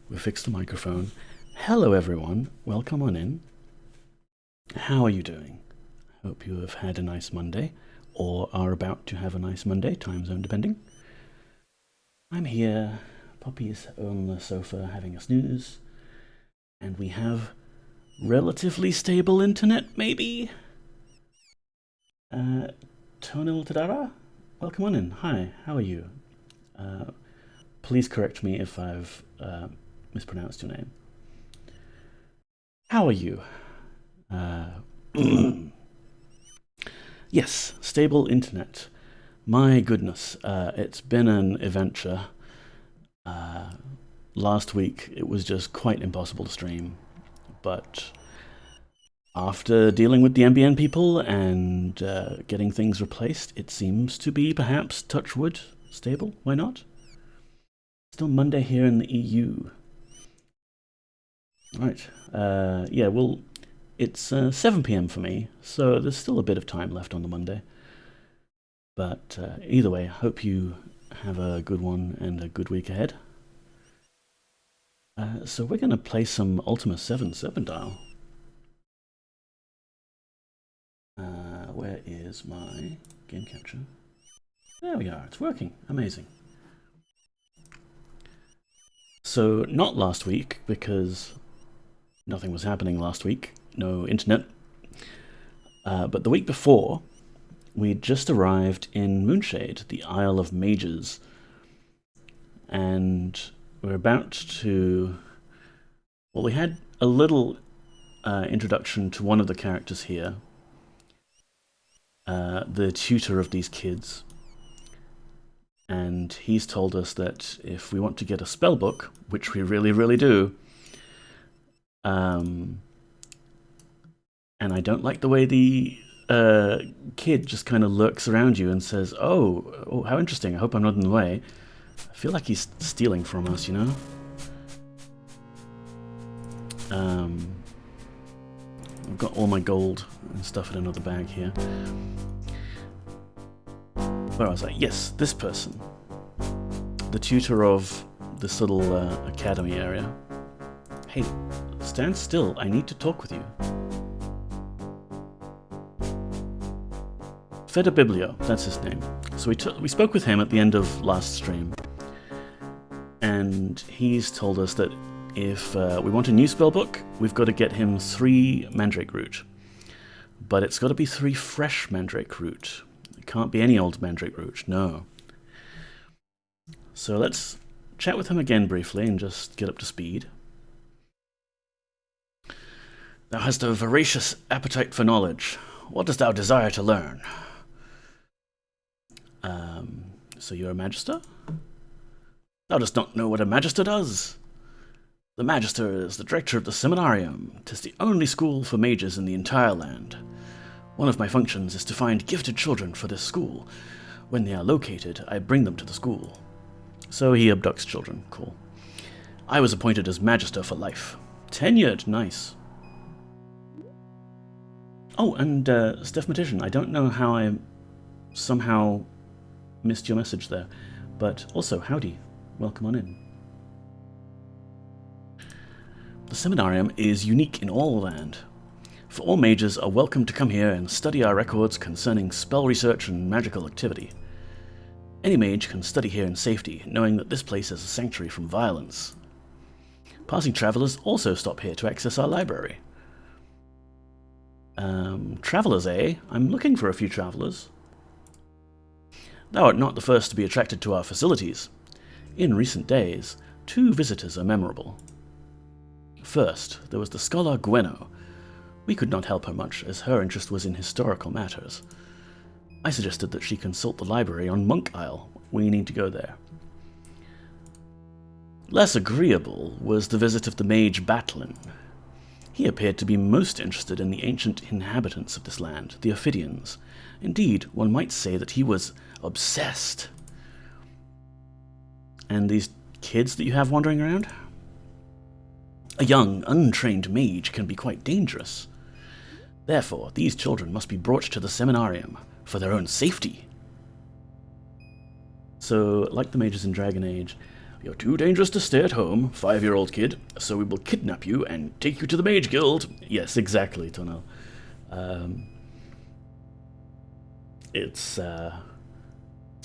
We fixed the microphone. Hello everyone, welcome on in. How are you doing? Hope you have had a nice Monday, or are about to have a nice Monday, time zone depending. I'm here, Poppy's on the sofa having a snooze, and we have relatively stable internet, maybe? Tonil Tadara, welcome on in. Hi, how are you? Please correct me if I've mispronounced your name. How are you? Yes, stable internet. My goodness, it's been an adventure. Last week it was just quite impossible to stream, but after dealing with the NBN people and getting things replaced, it seems to be perhaps, touch wood, stable. Why not? Still Monday here in the EU. Right. Yeah, well, it's 7 PM for me, so there's still a bit of time left on the Monday. But either way, hope you have a good one and a good week ahead. So we're going to play some Ultima VII Serpent Isle. Where is my game capture? There we are, it's working. Amazing. So, not last week, because nothing was happening last week. No internet. But the week before, we'd just arrived in Moonshade, the Isle of Mages. And we're about to... Well, we had a little introduction to one of the characters here. The tutor of these kids. And he's told us that if we want to get a spell book, which we really, really do, and I don't like the way the kid just kind of lurks around you and says, oh, how interesting, I hope I'm not in the way. I feel like he's stealing from us, you know? I've got all my gold and stuff in another bag here. Where was I? Yes, this person. The tutor of this little academy area. Hey, stand still. I need to talk with you. Fedabiblio, that's his name. So we spoke with him at the end of last stream. And he's told us that if we want a new spellbook, we've got to get him 3 Mandrake Root. But it's got to be 3 fresh Mandrake Root. It can't be any old Mandrake Root, no. So let's chat with him again briefly and just get up to speed. Thou hast a voracious appetite for knowledge. What dost thou desire to learn? So you're a Magister? Thou dost not know what a Magister does? The Magister is the director of the Seminarium. 'Tis the only school for mages in the entire land. One of my functions is to find gifted children for this school. When they are located, I bring them to the school. So he abducts children. Cool. I was appointed as Magister for life. Tenured. Nice. Oh, and Steph Magician, I don't know how I somehow missed your message there, but also, howdy. Welcome on in. The Seminarium is unique in all land. For all mages are welcome to come here and study our records concerning spell research and magical activity. Any mage can study here in safety, knowing that this place is a sanctuary from violence. Passing travelers also stop here to access our library. Travelers, eh? I'm looking for a few travelers. Thou art not the first to be attracted to our facilities. In recent days, 2 visitors are memorable. First, there was the scholar Gweno. We could not help her much, as her interest was in historical matters. I suggested that she consult the library on Monk Isle. We need to go there. Less agreeable was the visit of the mage Batlin. He appeared to be most interested in the ancient inhabitants of this land, the Ophidians. Indeed, one might say that he was obsessed. And these kids that you have wandering around? A young, untrained mage can be quite dangerous. Therefore, these children must be brought to the Seminarium for their own safety. So, like the mages in Dragon Age, You're too dangerous to stay at home, 5-year-old kid, so we will kidnap you and take you to the Mage Guild. Yes, exactly, Tonal. It's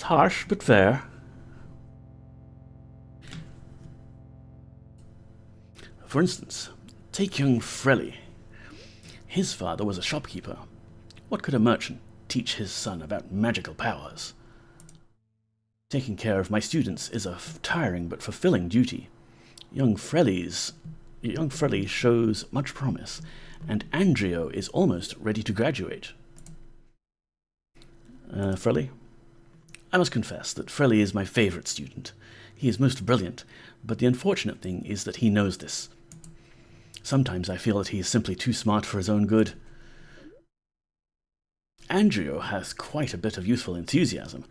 harsh, but fair. For instance, take young Frelly. His father was a shopkeeper. What could a merchant teach his son about magical powers? Taking care of my students is a tiring but fulfilling duty. Young Frelly shows much promise, and Andrio is almost ready to graduate. Frelly? I must confess that Frelly is my favorite student. He is most brilliant, but the unfortunate thing is that he knows this. Sometimes I feel that he is simply too smart for his own good. Andrio has quite a bit of youthful enthusiasm,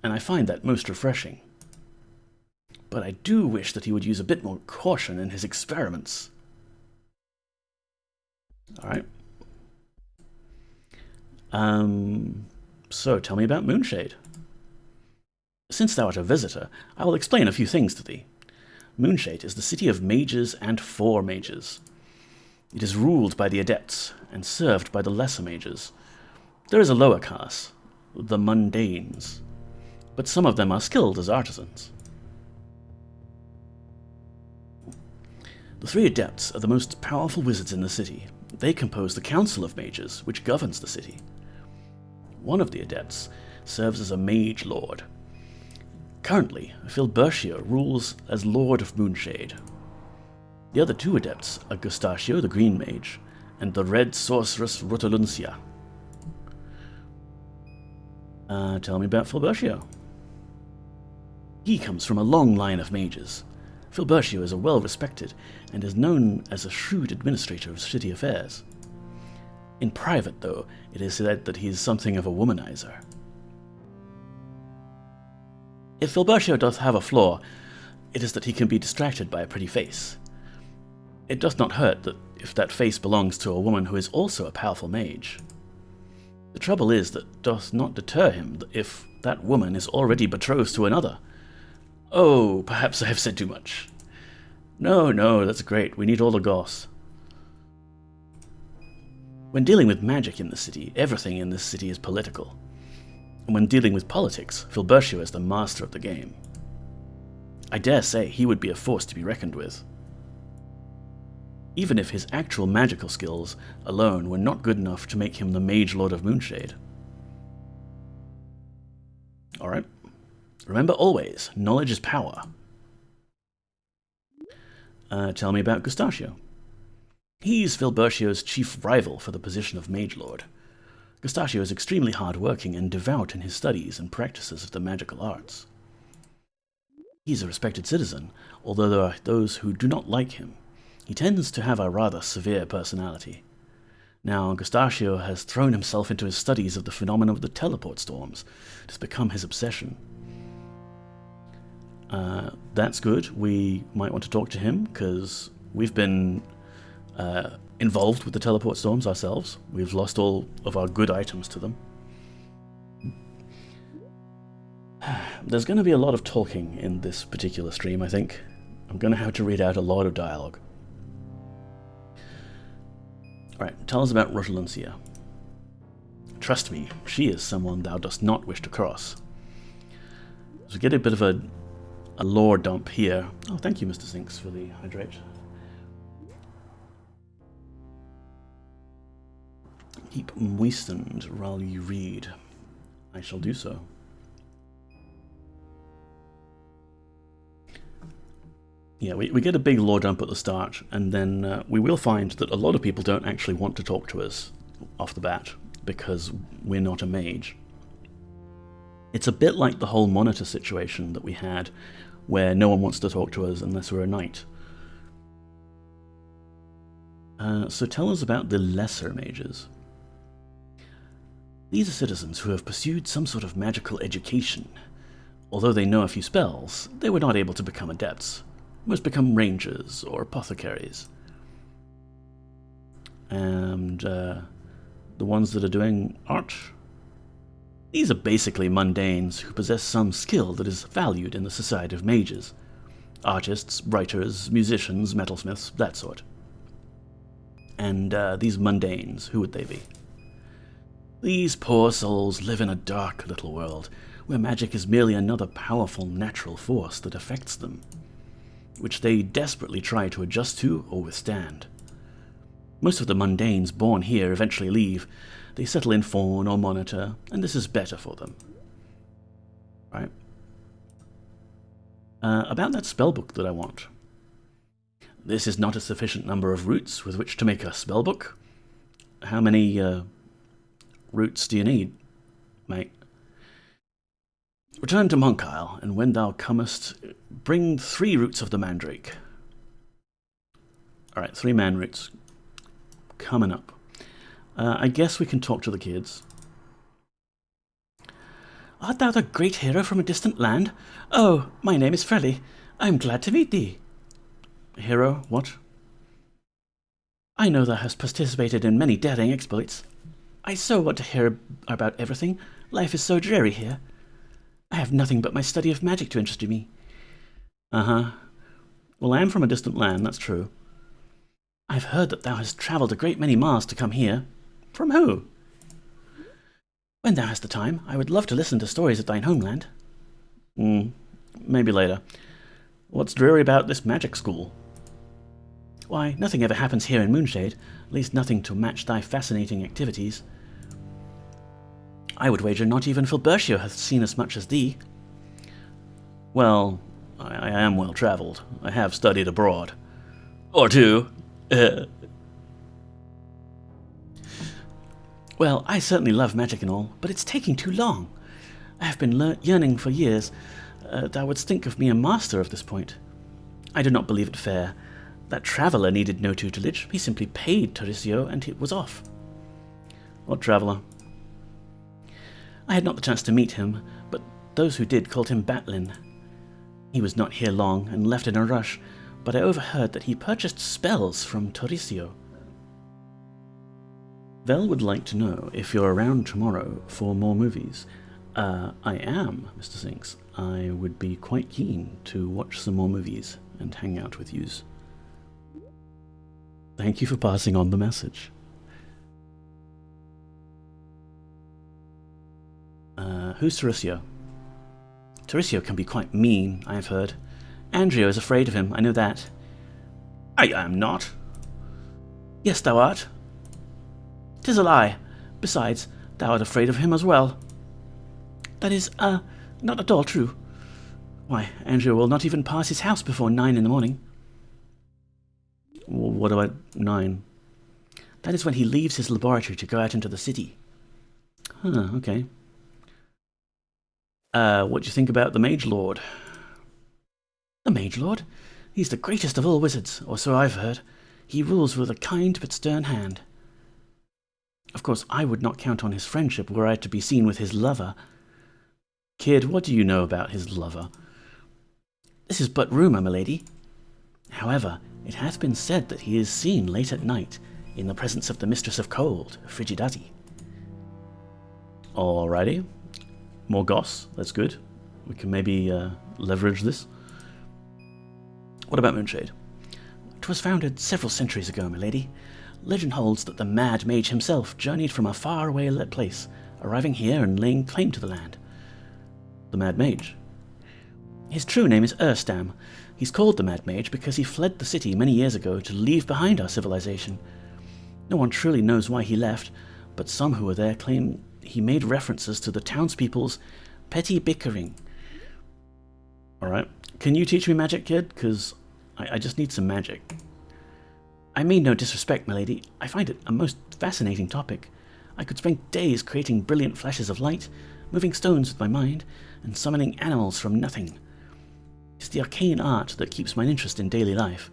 and I find that most refreshing. But I do wish that he would use a bit more caution in his experiments. Alright. So tell me about Moonshade. Since thou art a visitor, I will explain a few things to thee. Moonshade is the city of mages and 4 mages. It is ruled by the adepts and served by the lesser mages. There is a lower class, the Mundanes, but some of them are skilled as artisans. The 3 adepts are the most powerful wizards in the city. They compose the Council of Mages, which governs the city. One of the adepts serves as a mage lord. Currently, Filbertio rules as Lord of Moonshade. The other 2 adepts are Gustachio the Green Mage and the Red Sorceress Rotaluncia. Tell me about Filbertio. He comes from a long line of mages. Filbertio is well respected and is known as a shrewd administrator of city affairs. In private, though, it is said that he is something of a womanizer. If Filbertio doth have a flaw, it is that he can be distracted by a pretty face. It doth not hurt that if that face belongs to a woman who is also a powerful mage. The trouble is that doth not deter him if that woman is already betrothed to another. Oh, perhaps I have said too much. No, that's great. We need all the goss. When dealing with magic in the city, everything in this city is political. And when dealing with politics, Filbertio is the master of the game. I dare say he would be a force to be reckoned with. Even if his actual magical skills alone were not good enough to make him the Mage Lord of Moonshade. Alright. Remember always, knowledge is power. Tell me about Gustachio. He's Filbertio's chief rival for the position of Mage Lord. Gustachio is extremely hard-working and devout in his studies and practices of the magical arts. He's a respected citizen, although there are those who do not like him. He tends to have a rather severe personality. Now, Gustachio has thrown himself into his studies of the phenomenon of the teleport storms. It has become his obsession. That's good. We might want to talk to him, because we've been involved with the teleport storms ourselves. We've lost all of our good items to them. There's going to be a lot of talking in this particular stream, I think. I'm going to have to read out a lot of dialogue. Alright, tell us about Rotaluncia. Trust me, she is someone thou dost not wish to cross. So we get a bit of a lore dump here. Oh, thank you, Mr. Sinks, for the hydrate. Keep moistened while you read. I shall do so. Yeah, we get a big lore dump at the start, and then we will find that a lot of people don't actually want to talk to us off the bat, because we're not a mage. It's a bit like the whole monitor situation that we had, where no one wants to talk to us unless we're a knight. So tell us about the lesser mages. These are citizens who have pursued some sort of magical education. Although they know a few spells, they were not able to become adepts. Most become rangers or apothecaries. And the ones that are doing art? These are basically mundanes who possess some skill that is valued in the society of mages. Artists, writers, musicians, metalsmiths, that sort. And these mundanes, who would they be? These poor souls live in a dark little world, where magic is merely another powerful natural force that affects them, which they desperately try to adjust to or withstand. Most of the mundanes born here eventually leave. They settle in Fawn or Monitor, and this is better for them. Right? About that spellbook that I want. This is not a sufficient number of roots with which to make a spellbook. How many roots do you need, mate? Return to Monk Isle, and when thou comest, bring 3 roots of the mandrake. Alright, 3 man roots. Coming up. I guess we can talk to the kids. Art thou the great hero from a distant land? Oh, my name is Frelly. I am glad to meet thee. Hero, what? I know thou hast participated in many daring exploits. I so want to hear about everything. Life is so dreary here. I have nothing but my study of magic to interest me. Uh-huh. Well, I am from a distant land, that's true. I've heard that thou hast travelled a great many miles to come here. From who? When thou hast the time, I would love to listen to stories of thine homeland. Maybe later. What's dreary about this magic school? Why, nothing ever happens here in Moonshade, at least nothing to match thy fascinating activities. I would wager not even Filbertio hath seen as much as thee. Well, I am well travelled. I have studied abroad. Or 2. Well, I certainly love magic and all, but it's taking too long. I have been yearning for years. Thou wouldst think of me a master of this point. I do not believe it fair. That traveller needed no tutelage. He simply paid Tauricio and it was off. What traveller? I had not the chance to meet him, but those who did called him Batlin. He was not here long and left in a rush, but I overheard that he purchased spells from Tauricio. Vel would like to know if you're around tomorrow for more movies. I am, Mr. Sinks. I would be quite keen to watch some more movies and hang out with yous. Thank you for passing on the message. Who's Tauricio? Tauricio can be quite mean, I have heard. Andrio is afraid of him, I know that. I am not. Yes, thou art. 'Tis a lie. Besides, thou art afraid of him as well. That is, not at all true. Why, Andrew will not even pass his house before 9 in the morning. Well, what about 9? That is when he leaves his laboratory to go out into the city. Huh, okay. What do you think about the Mage Lord? The Mage Lord? He's the greatest of all wizards, or so I've heard. He rules with a kind but stern hand. Of course, I would not count on his friendship were I to be seen with his lover. Kid, what do you know about his lover? This is but rumour, milady. However, it hath been said that he is seen late at night, in the presence of the Mistress of Cold, Frigidati. Alrighty. More goss, that's good. We can maybe leverage this. What about Moonshade? 'Twas founded several centuries ago, milady. Legend holds that the Mad Mage himself journeyed from a far-away place, arriving here and laying claim to the land. The Mad Mage? His true name is Erstam. He's called the Mad Mage because he fled the city many years ago to leave behind our civilization. No one truly knows why he left, but some who were there claim he made references to the townspeople's petty bickering. Alright. Can you teach me magic, kid? Because I just need some magic. I mean no disrespect, milady. I find it a most fascinating topic. I could spend days creating brilliant flashes of light, moving stones with my mind, and summoning animals from nothing. It's the arcane art that keeps my interest in daily life.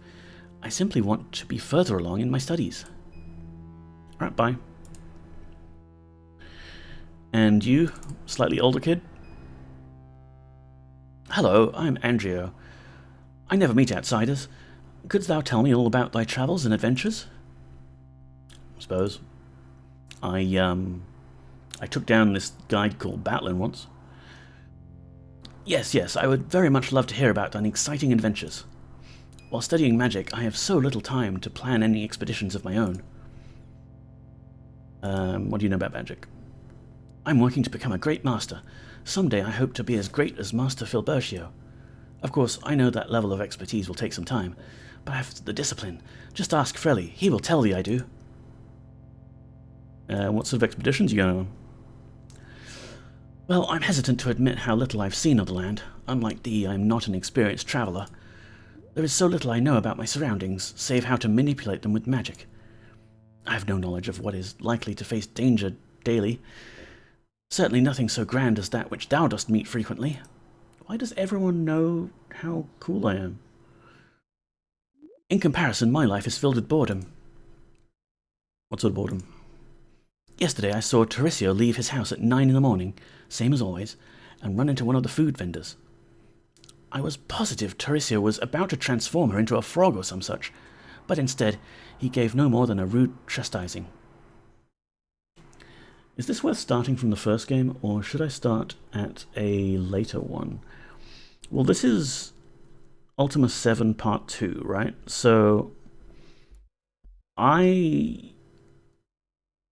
I simply want to be further along in my studies. Alright, bye. And you, slightly older kid? Hello, I'm Andrio. I never meet outsiders. Couldst thou tell me all about thy travels and adventures? I suppose. I took down this guy called Batlin once. Yes, yes, I would very much love to hear about any exciting adventures. While studying magic, I have so little time to plan any expeditions of my own. What do you know about magic? I'm working to become a great master. Someday I hope to be as great as Master Filbertio. Of course, I know that level of expertise will take some time, but I have the discipline. Just ask Frelly, he will tell thee I do. What sort of expeditions are you going on? Well, I'm hesitant to admit how little I've seen of the land. Unlike thee, I'm not an experienced traveller. There is so little I know about my surroundings, save how to manipulate them with magic. I have no knowledge of what is likely to face danger daily. Certainly nothing so grand as that which thou dost meet frequently. Why does everyone know how cool I am? In comparison, my life is filled with boredom. What sort of boredom? Yesterday I saw Tauricio leave his house at 9 in the morning, same as always, and run into one of the food vendors. I was positive Tauricio was about to transform her into a frog or some such, but instead he gave no more than a rude chastising. Is this worth starting from the first game, or should I start at a later one? Well, this is Ultima VII Part 2, right? So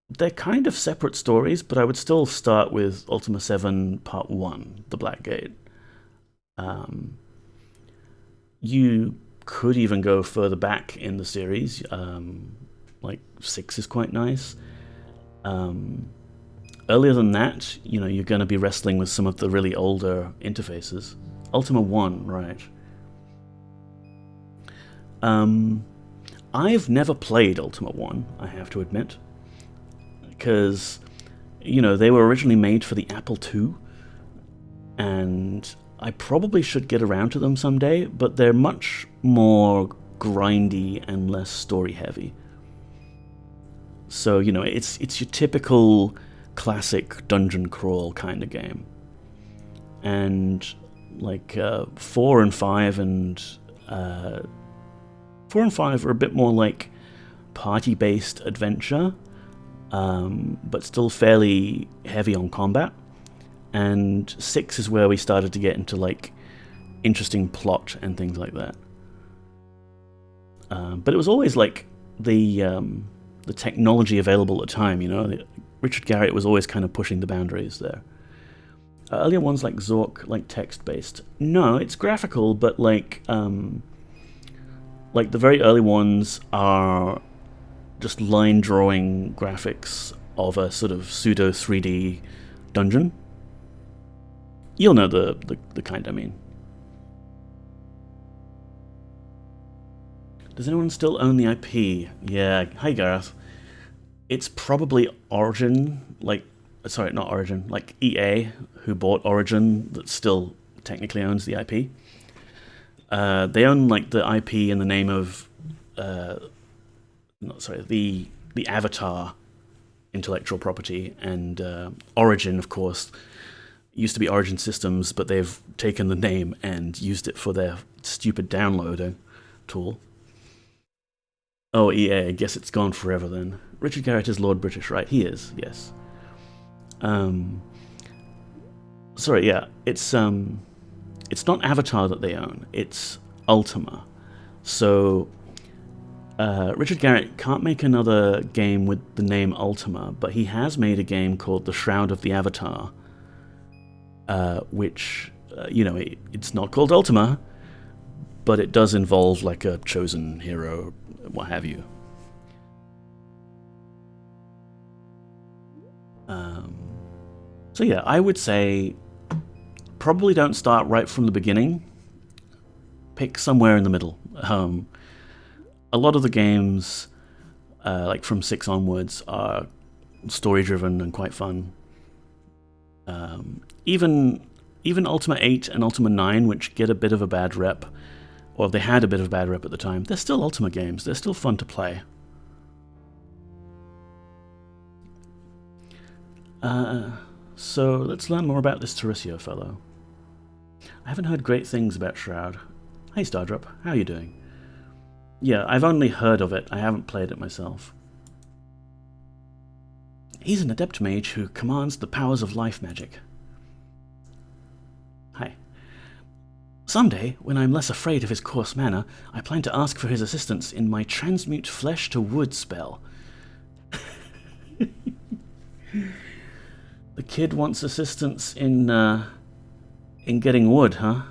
they're kind of separate stories, but I would still start with Ultima VII Part 1, The Black Gate. You could even go further back in the series. Like 6 is quite nice. Earlier than that, you know, you're going to be wrestling with some of the really older interfaces. Ultima 1, right. I've never played Ultima 1, I have to admit. Because, you know, they were originally made for the Apple II. And I probably should get around to them someday, but they're much more grindy and less story-heavy. So, you know, it's your typical classic dungeon crawl kind of game. And like 4 and 5 and 4 and 5 are a bit more like party-based adventure, but still fairly heavy on combat. And 6 is where we started to get into like interesting plot and things like that. But it was always like the technology available at the time, you know. Richard Garriott was always kind of pushing the boundaries there. Earlier ones like Zork, like text-based. No, it's graphical, but like the very early ones are just line drawing graphics of a sort of pseudo 3D dungeon. You'll know the kind I mean. Does anyone still own the IP? Yeah, hi Gareth. It's probably Origin, like EA, who bought Origin, that still technically owns the IP. They own like the IP in the name of, the Avatar intellectual property, and Origin, of course, used to be Origin Systems, but they've taken the name and used it for their stupid downloader tool. Oh, EA, I guess it's gone forever then. Richard Garriott is Lord British, right? He is, yes. Sorry, yeah, it's not Avatar that they own, it's Ultima. So, Richard Garriott can't make another game with the name Ultima, but he has made a game called The Shroud of the Avatar, which, it's not called Ultima, but it does involve like a chosen hero, what have you. So yeah, I would say probably don't start right from the beginning. Pick somewhere in the middle. A lot of the games, like from 6 onwards, are story-driven and quite fun. Even Ultima 8 and Ultima 9, which get a bit of a bad rep, or they had a bit of a bad rep at the time, they're still Ultima games. They're still fun to play. So let's learn more about this Tauricio fellow. I haven't heard great things about Shroud. Hey Stardrop, how are you doing? Yeah, I've only heard of it. I haven't played it myself. He's an adept mage who commands the powers of life magic. Hi. Someday, when I'm less afraid of his coarse manner, I plan to ask for his assistance in my transmute flesh to wood spell. The kid wants assistance in getting wood, huh?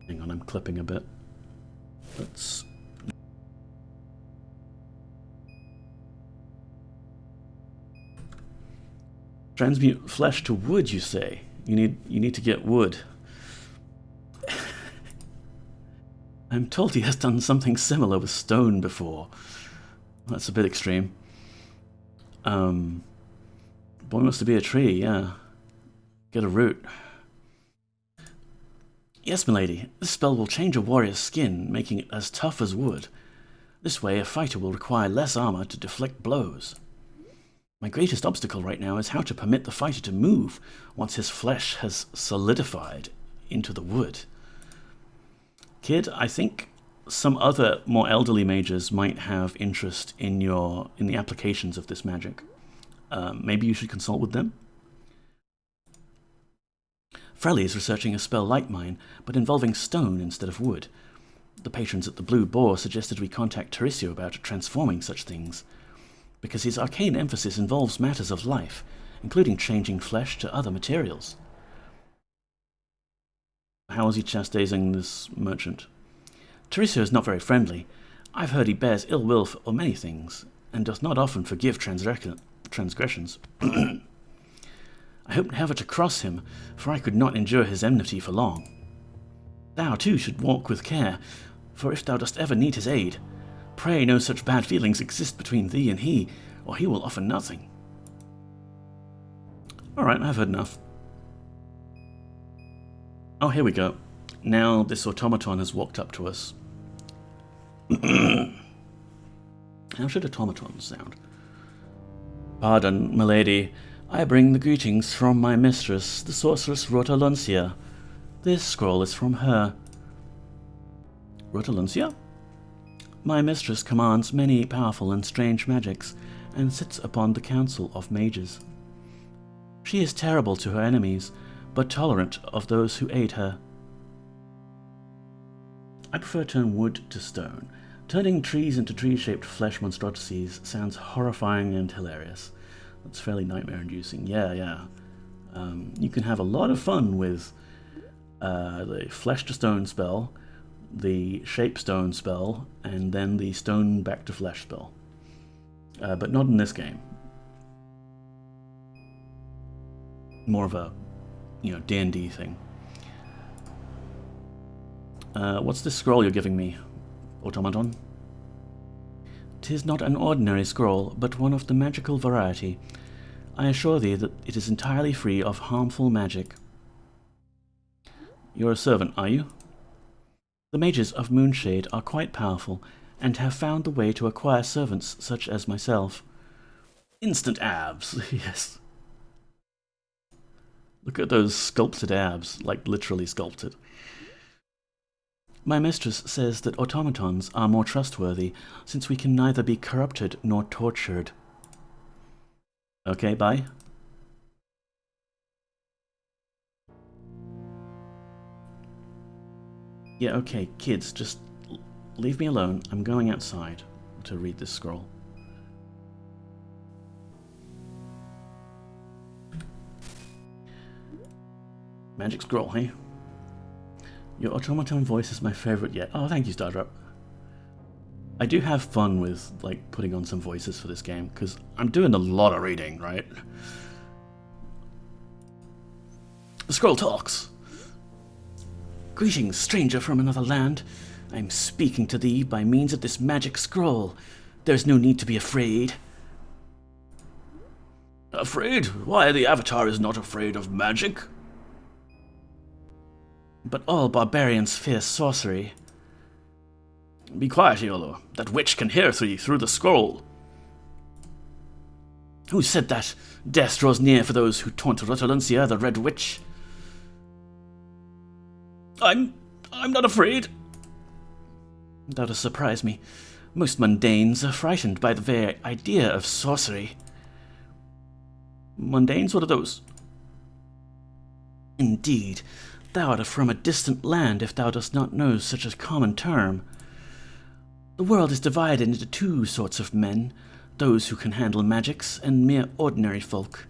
Hang on, I'm clipping a bit. Let's... Transmute flesh to wood, you say? You need to get wood. I'm told he has done something similar with stone before. That's a bit extreme. Boy wants to be a tree, yeah. Get a root. Yes, milady, this spell will change a warrior's skin, making it as tough as wood. This way, a fighter will require less armor to deflect blows. My greatest obstacle right now is how to permit the fighter to move once his flesh has solidified into the wood. Kid, I think some other more elderly mages might have interest in the applications of this magic. Maybe you should consult with them? Frelly is researching a spell like mine, but involving stone instead of wood. The patrons at the Blue Boar suggested we contact Tarisio about transforming such things, because his arcane emphasis involves matters of life, including changing flesh to other materials. How is he chastising this merchant? Tarisio is not very friendly. I've heard he bears ill will for many things, and does not often forgive transgressions. I hope never to cross him, for I could not endure his enmity for long. Thou, too, should walk with care, for if thou dost ever need his aid, pray no such bad feelings exist between thee and he, or he will offer nothing. Alright, I've heard enough. Oh, here we go. Now this automaton has walked up to us. How should automatons sound? Pardon, milady. I bring the greetings from my mistress, the sorceress Rotaluncia. This scroll is from her. Rotaluncia? My mistress commands many powerful and strange magics, and sits upon the council of mages. She is terrible to her enemies, but tolerant of those who aid her. I prefer to turn wood to stone. Turning trees into tree-shaped flesh monstrosities sounds horrifying and hilarious. That's fairly nightmare-inducing. Yeah. You can have a lot of fun with the flesh-to-stone spell, the shape-stone spell, and then the stone-back-to-flesh spell. But not in this game. More of a, D&D thing. What's this scroll you're giving me, automaton? 'Tis not an ordinary scroll, but one of the magical variety. I assure thee that it is entirely free of harmful magic. You're a servant, are you? The mages of Moonshade are quite powerful, and have found the way to acquire servants such as myself. Instant abs, yes. Look at those sculpted abs, like literally sculpted. My mistress says that automatons are more trustworthy, since we can neither be corrupted nor tortured. Okay, bye. Yeah, okay, kids, just leave me alone. I'm going outside to read this scroll. Magic scroll, hey? Your automaton voice is my favorite yet. Oh, thank you, Stardrop. I do have fun with, putting on some voices for this game, because I'm doing a lot of reading, right? The scroll talks. Greetings, stranger from another land. I am speaking to thee by means of this magic scroll. There's no need to be afraid. Afraid? Why, the Avatar is not afraid of magic. But all barbarians fear sorcery. Be quiet, Iolo. That witch can hear thee through the scroll. Who said that? Death draws near for those who taunt Rotaluncia, the Red Witch. I'm not afraid. That does surprise me. Most mundanes are frightened by the very idea of sorcery. Mundanes? What are those? Indeed. Thou art from a distant land if thou dost not know such a common term. The world is divided into two sorts of men, those who can handle magics, and mere ordinary folk.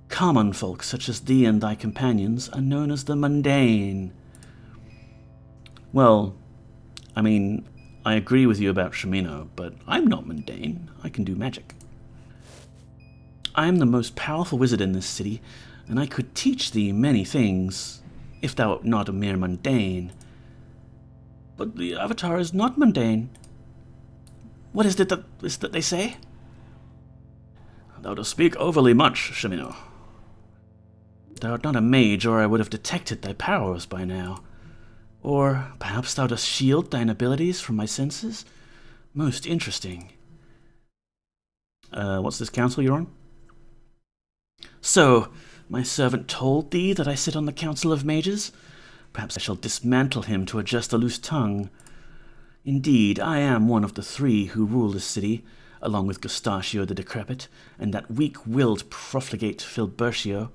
Common folk, such as thee and thy companions, are known as the Mundane. Well, I mean, I agree with you about Shimino, but I'm not mundane. I can do magic. I am the most powerful wizard in this city, and I could teach thee many things, if thou art not a mere mundane. But the Avatar is not mundane. What is it that they say? Thou dost speak overly much, Shimino. Thou art not a mage, or I would have detected thy powers by now. Or perhaps thou dost shield thine abilities from my senses? Most interesting. What's this council you're on? So, my servant told thee that I sit on the Council of Mages? Perhaps I shall dismantle him to adjust a loose tongue. Indeed, I am one of the three who rule this city, along with Gustachio the Decrepit, and that weak-willed profligate Filbertio.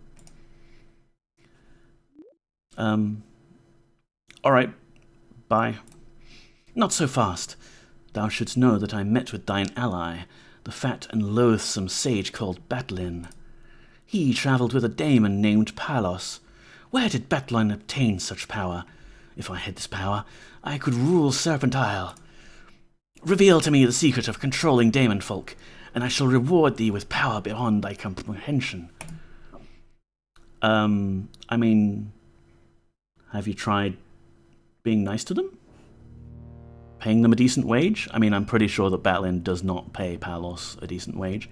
Alright, bye. Not so fast. Thou shouldst know that I met with thine ally, the fat and loathsome sage called Batlin. He travelled with a daemon named Palos. Where did Batlin obtain such power? If I had this power, I could rule Serpent Isle. Reveal to me the secret of controlling daemon folk, and I shall reward thee with power beyond thy comprehension. I mean, have you tried being nice to them? Paying them a decent wage? I mean, I'm pretty sure that Batlin does not pay Palos a decent wage.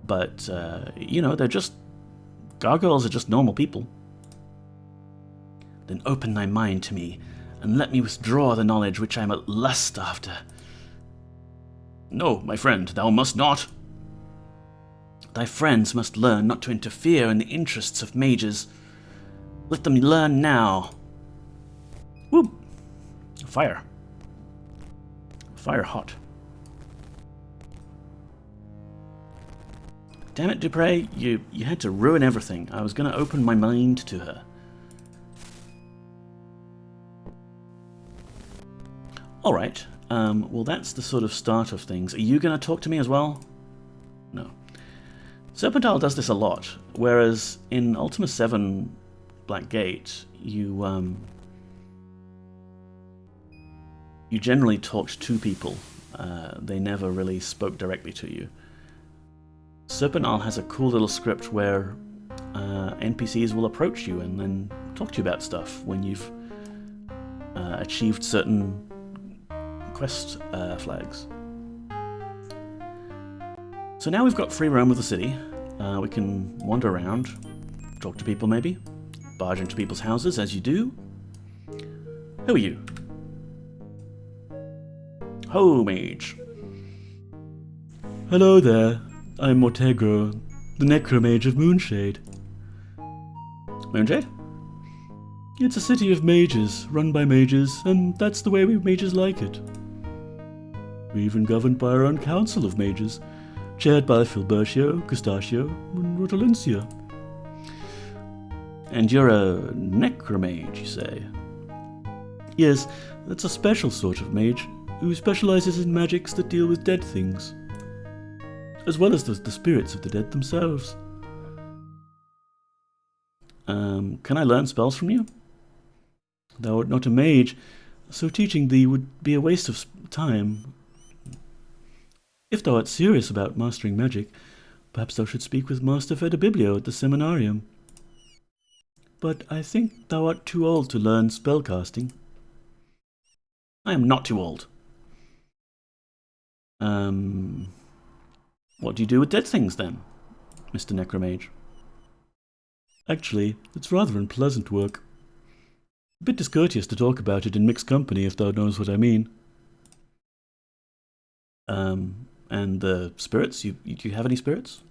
But, you know, they're just... Gargoyles are just normal people. Then open thy mind to me, and let me withdraw the knowledge which I am at lust after. No, my friend, thou must not. Thy friends must learn not to interfere in the interests of mages. Let them learn now. Whoop! Fire. Fire hot. Damn it, Dupre, you had to ruin everything. I was going to open my mind to her. Alright, well that's the sort of start of things. Are you going to talk to me as well? No. Serpent Isle does this a lot, whereas in Ultima VII Black Gate, you generally talked to people. They never really spoke directly to you. Serpent Isle has a cool little script where NPCs will approach you and then talk to you about stuff when you've achieved certain quest flags. So now we've got free roam of the city. We can wander around, talk to people maybe, barge into people's houses as you do. Who are you? Ho, mage. Hello there. I'm Mortegro, the necromage of Moonshade. Moonshade? It's a city of mages, run by mages, and that's the way we mages like it. We're even governed by our own council of mages, chaired by Filbertio, Gustachio, and Rotolencia. And you're a necromage, you say? Yes, that's a special sort of mage, who specializes in magics that deal with dead things, as well as the spirits of the dead themselves. Can I learn spells from you? Thou art not a mage, so teaching thee would be a waste of time. If thou art serious about mastering magic, perhaps thou should speak with Master Fedibiblio at the seminarium. But I think thou art too old to learn spellcasting. I am not too old. What do you do with dead things, then, Mr. Necromage? Actually, it's rather unpleasant work. A bit discourteous to talk about it in mixed company, if thou knows what I mean. And the spirits? Do you have any spirits?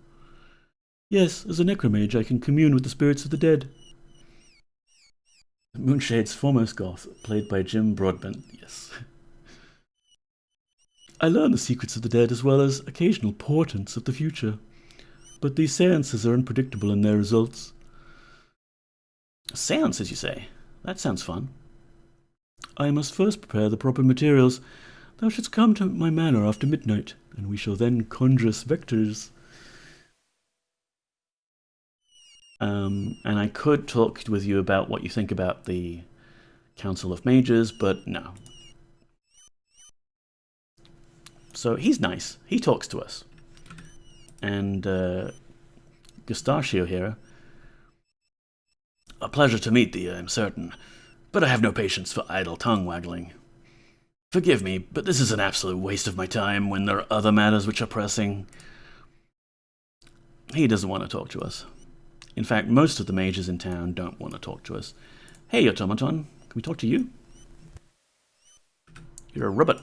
Yes, as a necromage I can commune with the spirits of the dead. Moonshade's foremost Goth, played by Jim Broadbent, yes. I learn the secrets of the dead as well as occasional portents of the future, but these seances are unpredictable in their results. Seances, you say? That sounds fun. I must first prepare the proper materials. Thou shouldst come to my manor after midnight, and we shall then conjure spectres. And I could talk with you about what you think about the Council of Mages, but no. So he's nice. He talks to us. And Gustachio here. A pleasure to meet thee, I am certain, but I have no patience for idle tongue-waggling. Forgive me, but this is an absolute waste of my time when there are other matters which are pressing. He doesn't want to talk to us. In fact, most of the mages in town don't want to talk to us. Hey, automaton, can we talk to you? You're a ribbit.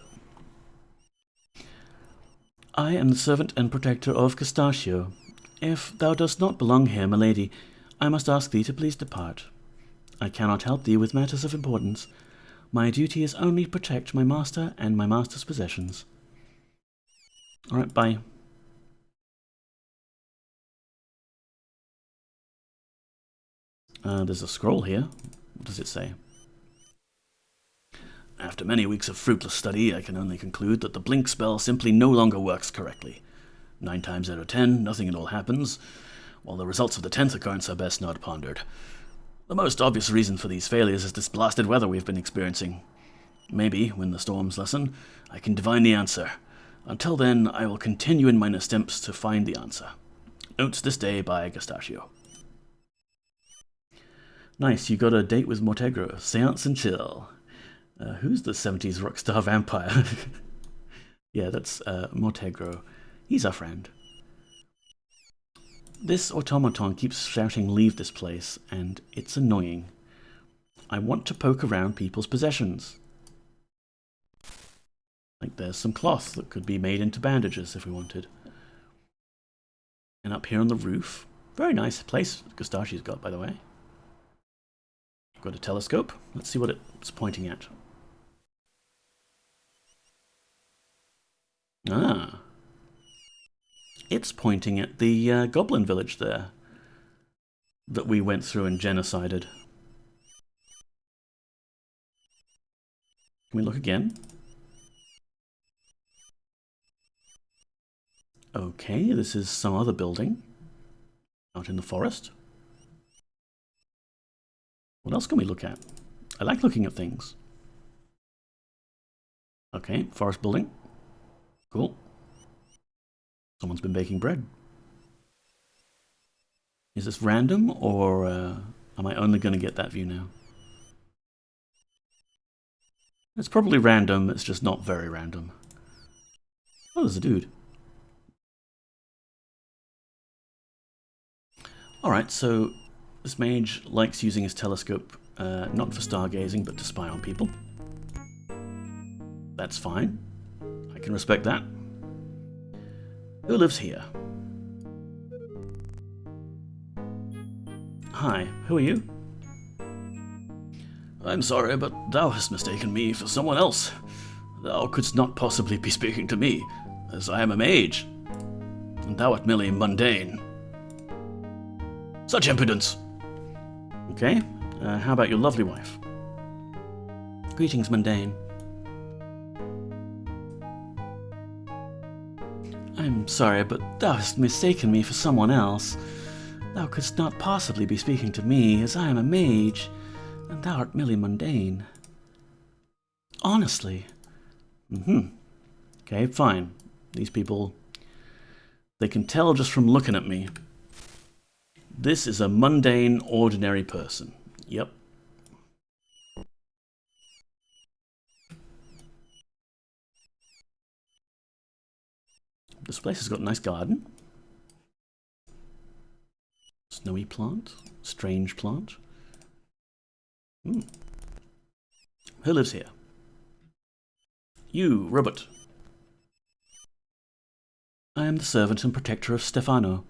I am the servant and protector of Gustachio. If thou dost not belong here, my lady, I must ask thee to please depart. I cannot help thee with matters of importance. My duty is only to protect my master and my master's possessions. Alright, bye. There's a scroll here. What does it say? After many weeks of fruitless study, I can only conclude that the blink spell simply no longer works correctly. 9 times out of 10, nothing at all happens, while the results of the 10th occurrence are best not pondered. The most obvious reason for these failures is this blasted weather we've been experiencing. Maybe, when the storms lessen, I can divine the answer. Until then, I will continue in my attempts to find the answer. Notes this day by Gustachio. Nice, you got a date with Mortegro. Seance and chill. Who's the 70s rockstar vampire? Yeah, that's Mortegro. He's our friend. This automaton keeps shouting, "Leave this place," and it's annoying. I want to poke around people's possessions. Like there's some cloth that could be made into bandages if we wanted. And up here on the roof, very nice place Gustachio's got, by the way. Got a telescope. Let's see what it's pointing at. Ah. It's pointing at the goblin village there that we went through and genocided. Can we look again? Okay, this is some other building out in the forest. What else can we look at? I like looking at things. Okay, forest building. Cool. Someone's been baking bread. Is this random, or am I only going to get that view now? It's probably random, it's just not very random. Oh, there's a dude. Alright, so this mage likes using his telescope, not for stargazing, but to spy on people. That's fine. I can respect that. Who lives here? Hi, who are you? I'm sorry, but thou hast mistaken me for someone else. Thou couldst not possibly be speaking to me, as I am a mage, and thou art merely mundane. Such impudence! Okay, how about your lovely wife? Greetings, Mundane. I'm sorry, but thou hast mistaken me for someone else. Thou couldst not possibly be speaking to me, as I am a mage, and thou art merely mundane. Honestly. Okay, fine. These people, they can tell just from looking at me. This is a mundane, ordinary person. Yep. This place has got a nice garden. Snowy plant. Strange plant. Who lives here? You, Robert. I am the servant and protector of Stefano.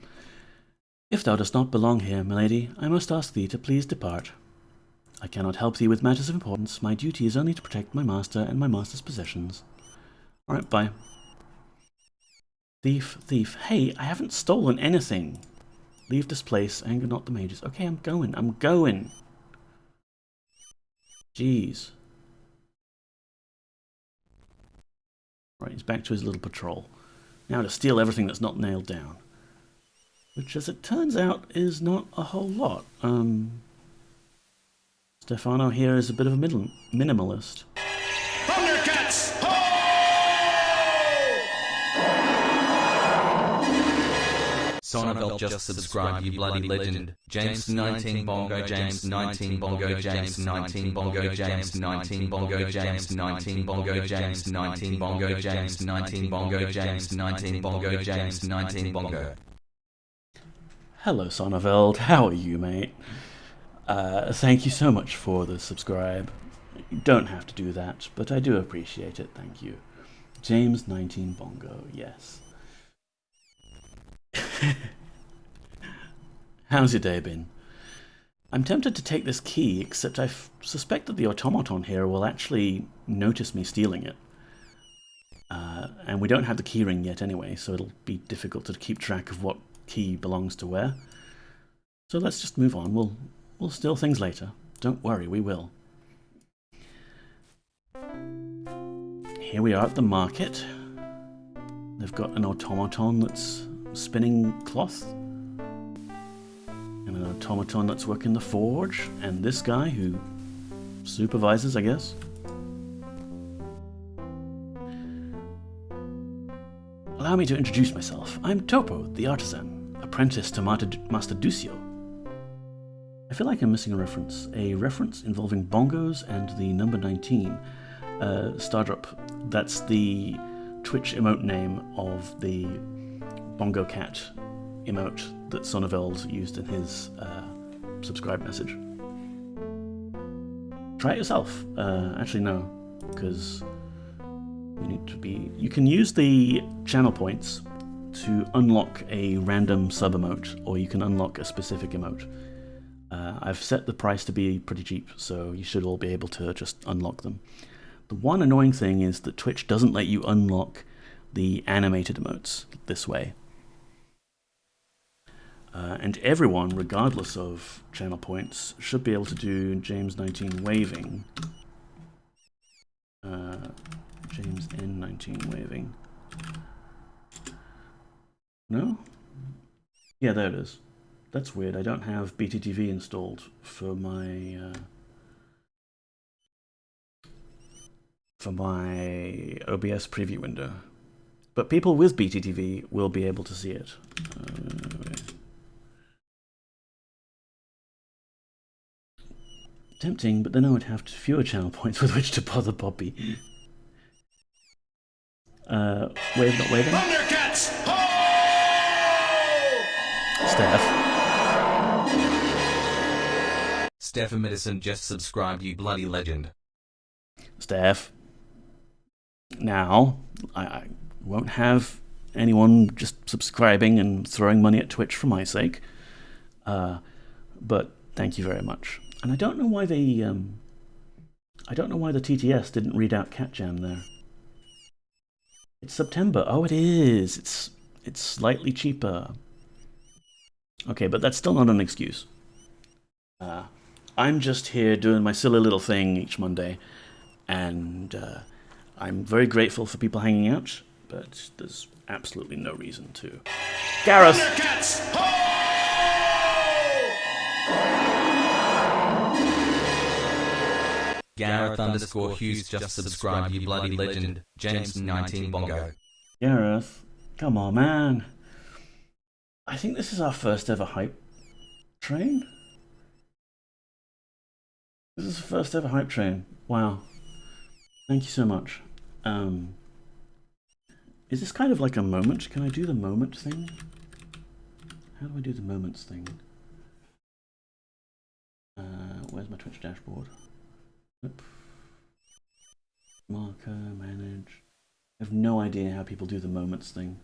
If thou dost not belong here, my lady, I must ask thee to please depart. I cannot help thee with matters of importance. My duty is only to protect my master and my master's possessions. Alright, bye. Thief, thief. Hey, I haven't stolen anything. Leave this place, anger not the mages. Okay, I'm going. Jeez. Right, he's back to his little patrol. Now to steal everything that's not nailed down. Which, as it turns out, is not a whole lot. Stefano here is a bit of a minimalist. Thundercats! Sonneville just subscribed, you bloody legend. James 19 Bongo, James 19 Bongo, James 19 Bongo, James 19 Bongo, James 19 Bongo, James 19 Bongo, James 19 Bongo, James 19 Bongo, James 19 Bongo. Hello, Sonneveld. How are you, mate? Thank you so much for the subscribe. You don't have to do that, but I do appreciate it. Thank you. James 19 Bongo, yes. How's your day been? I'm tempted to take this key, except I suspect that the automaton here will actually notice me stealing it. And we don't have the keyring yet anyway, so it'll be difficult to keep track of what key belongs to where. So let's just move on. We'll steal things later. Don't worry, we will. Here we are at the market. They've got an automaton that's spinning cloth, and an automaton that's working the forge, and this guy who supervises, I guess. Allow me to introduce myself. I'm Topo, the artisan, apprentice to Master Ducio. I feel like I'm missing a reference involving bongos and the number 19. Stardrop, that's the Twitch emote name of the Bongo Cat emote that Sonneveld used in his subscribe message. Try it yourself. Actually, no, because you need to be. You can use the channel points to unlock a random sub emote, or you can unlock a specific emote. I've set the price to be pretty cheap, so you should all be able to just unlock them. The one annoying thing is that Twitch doesn't let you unlock the animated emotes this way. And everyone, regardless of channel points, should be able to do James 19 waving. James N19 waving. No? Yeah, there it is. That's weird. I don't have BTTV installed for my OBS preview window. But people with BTTV will be able to see it. Tempting, but then I would have fewer channel points with which to bother Bobby. Wave not waving? Thundercats! Steph Medicine just subscribed, you bloody legend. Steph. Now, I won't have anyone just subscribing and throwing money at Twitch for my sake. But thank you very much. And I don't know why the TTS didn't read out Cat Jam there. It's September. Oh, it is. It's slightly cheaper. Okay, but that's still not an excuse. I'm just here doing my silly little thing each Monday, and I'm very grateful for people hanging out, but there's absolutely no reason to. Gareth! Gareth _Hughes just subscribed, you bloody legend. James 19 Bongo. Gareth, come on, man. I think this is our first ever hype train. This is the first ever hype train. Wow. Thank you so much. Is this kind of like a moment? Can I do the moment thing? How do I do the moments thing? Where's my Twitch dashboard? Nope. Marker, manage. I have no idea how people do the moments thing.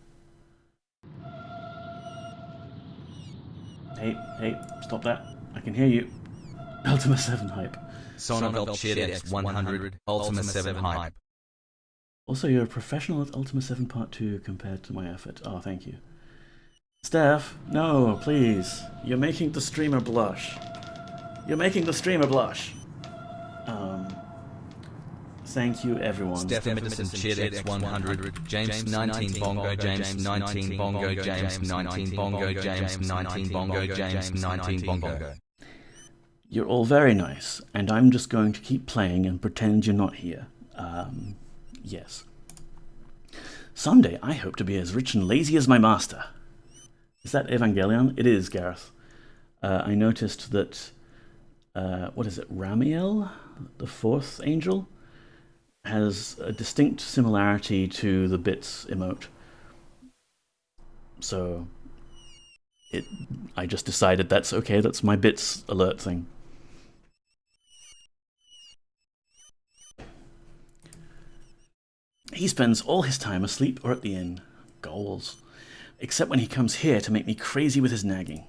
Hey, stop that. I can hear you. Ultima 7 hype. Sonneville Shit X 100, Ultima 7 hype. Also, you're a professional at Ultima 7 Part 2 compared to my effort. Oh, thank you. Steph, no, please. You're making the streamer blush. You're making the streamer blush. Thank you, everyone. Steph Emerson, Cheerlex 100, James 19 Bongo, James 19 Bongo, James 19 Bongo, James 19 Bongo, James 19 Bongo. You're all very nice, and I'm just going to keep playing and pretend you're not here. Yes. Someday I hope to be as rich and lazy as my master. Is that Evangelion? It is, Gareth. I noticed that, what is it, Ramiel, the fourth angel, has a distinct similarity to the bits emote. So, I just decided that's okay, that's my bits alert thing. He spends all his time asleep or at the inn. Goals. Except when he comes here to make me crazy with his nagging.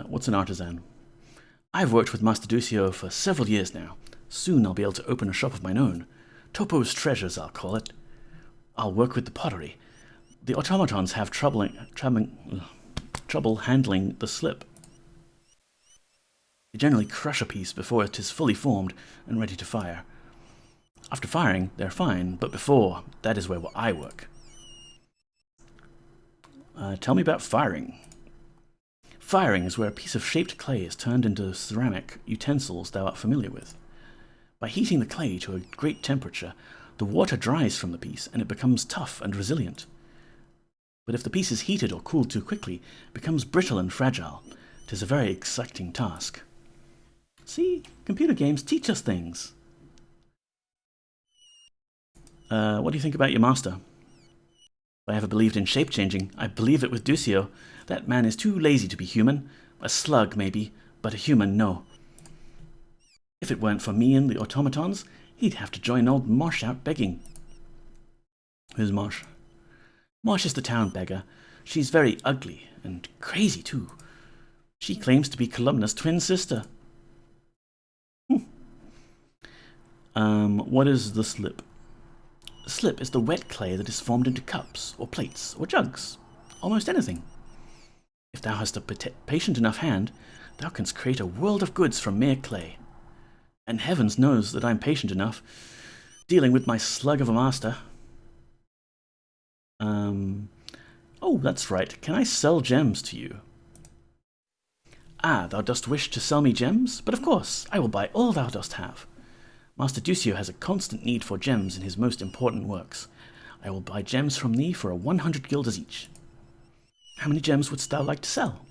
What's an artisan? I've worked with Master Ducio for several years now. Soon I'll be able to open a shop of my own. Topo's Treasures, I'll call it. I'll work with the pottery. The automatons have trouble handling the slip. They generally crush a piece before it is fully formed and ready to fire. After firing, they're fine, but before, that is where I work. Tell me about firing. Firing is where a piece of shaped clay is turned into ceramic utensils thou art familiar with. By heating the clay to a great temperature, the water dries from the piece and it becomes tough and resilient. But if the piece is heated or cooled too quickly, it becomes brittle and fragile. It is a very exacting task. See, computer games teach us things. What do you think about your master? If I ever believed in shape-changing, I believe it with Ducio. That man is too lazy to be human. A slug, maybe, but a human, no. If it weren't for me and the automatons, he'd have to join old Mosh out begging. Who's Mosh? Mosh is the town beggar. She's very ugly, and crazy too. She claims to be Columna's twin sister. What is the slip? The slip is the wet clay that is formed into cups, or plates, or jugs. Almost anything. If thou hast a patient enough hand, thou canst create a world of goods from mere clay. And heavens knows that I'm patient enough, dealing with my slug of a master. Oh, that's right. Can I sell gems to you? Ah, thou dost wish to sell me gems? But of course, I will buy all thou dost have. Master Ducio has a constant need for gems in his most important works. I will buy gems from thee for 100 guilders each. How many gems wouldst thou like to sell?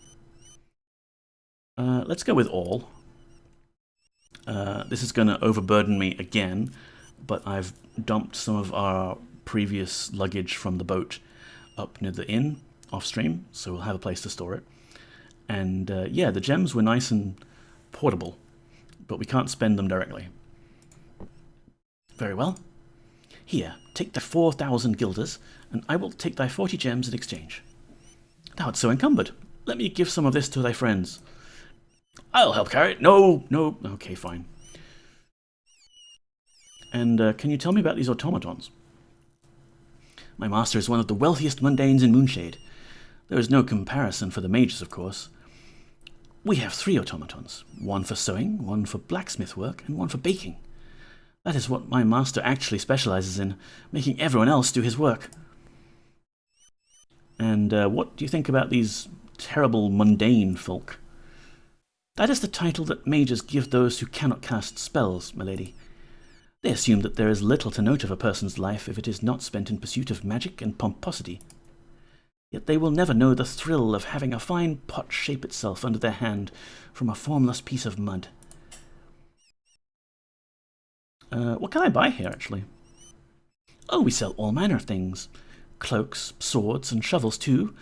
Let's go with all. This is going to overburden me again, but I've dumped some of our previous luggage from the boat up near the inn, off-stream, so we'll have a place to store it. And yeah, the gems were nice and portable, but we can't spend them directly. Very well. Here, take the 4,000 guilders, and I will take thy 40 gems in exchange. Thou art so encumbered. Let me give some of this to thy friends. I'll help carry it. No. Okay, fine. And can you tell me about these automatons? My master is one of the wealthiest mundanes in Moonshade. There is no comparison for the mages, of course. We have 3 automatons. One for sewing, one for blacksmith work, and one for baking. That is what my master actually specializes in, making everyone else do his work. And what do you think about these terrible mundane folk? That is the title that mages give those who cannot cast spells, my lady. They assume that there is little to note of a person's life if it is not spent in pursuit of magic and pomposity. Yet they will never know the thrill of having a fine pot shape itself under their hand from a formless piece of mud. What can I buy here, actually? Oh, we sell all manner of things. Cloaks, swords, and shovels too,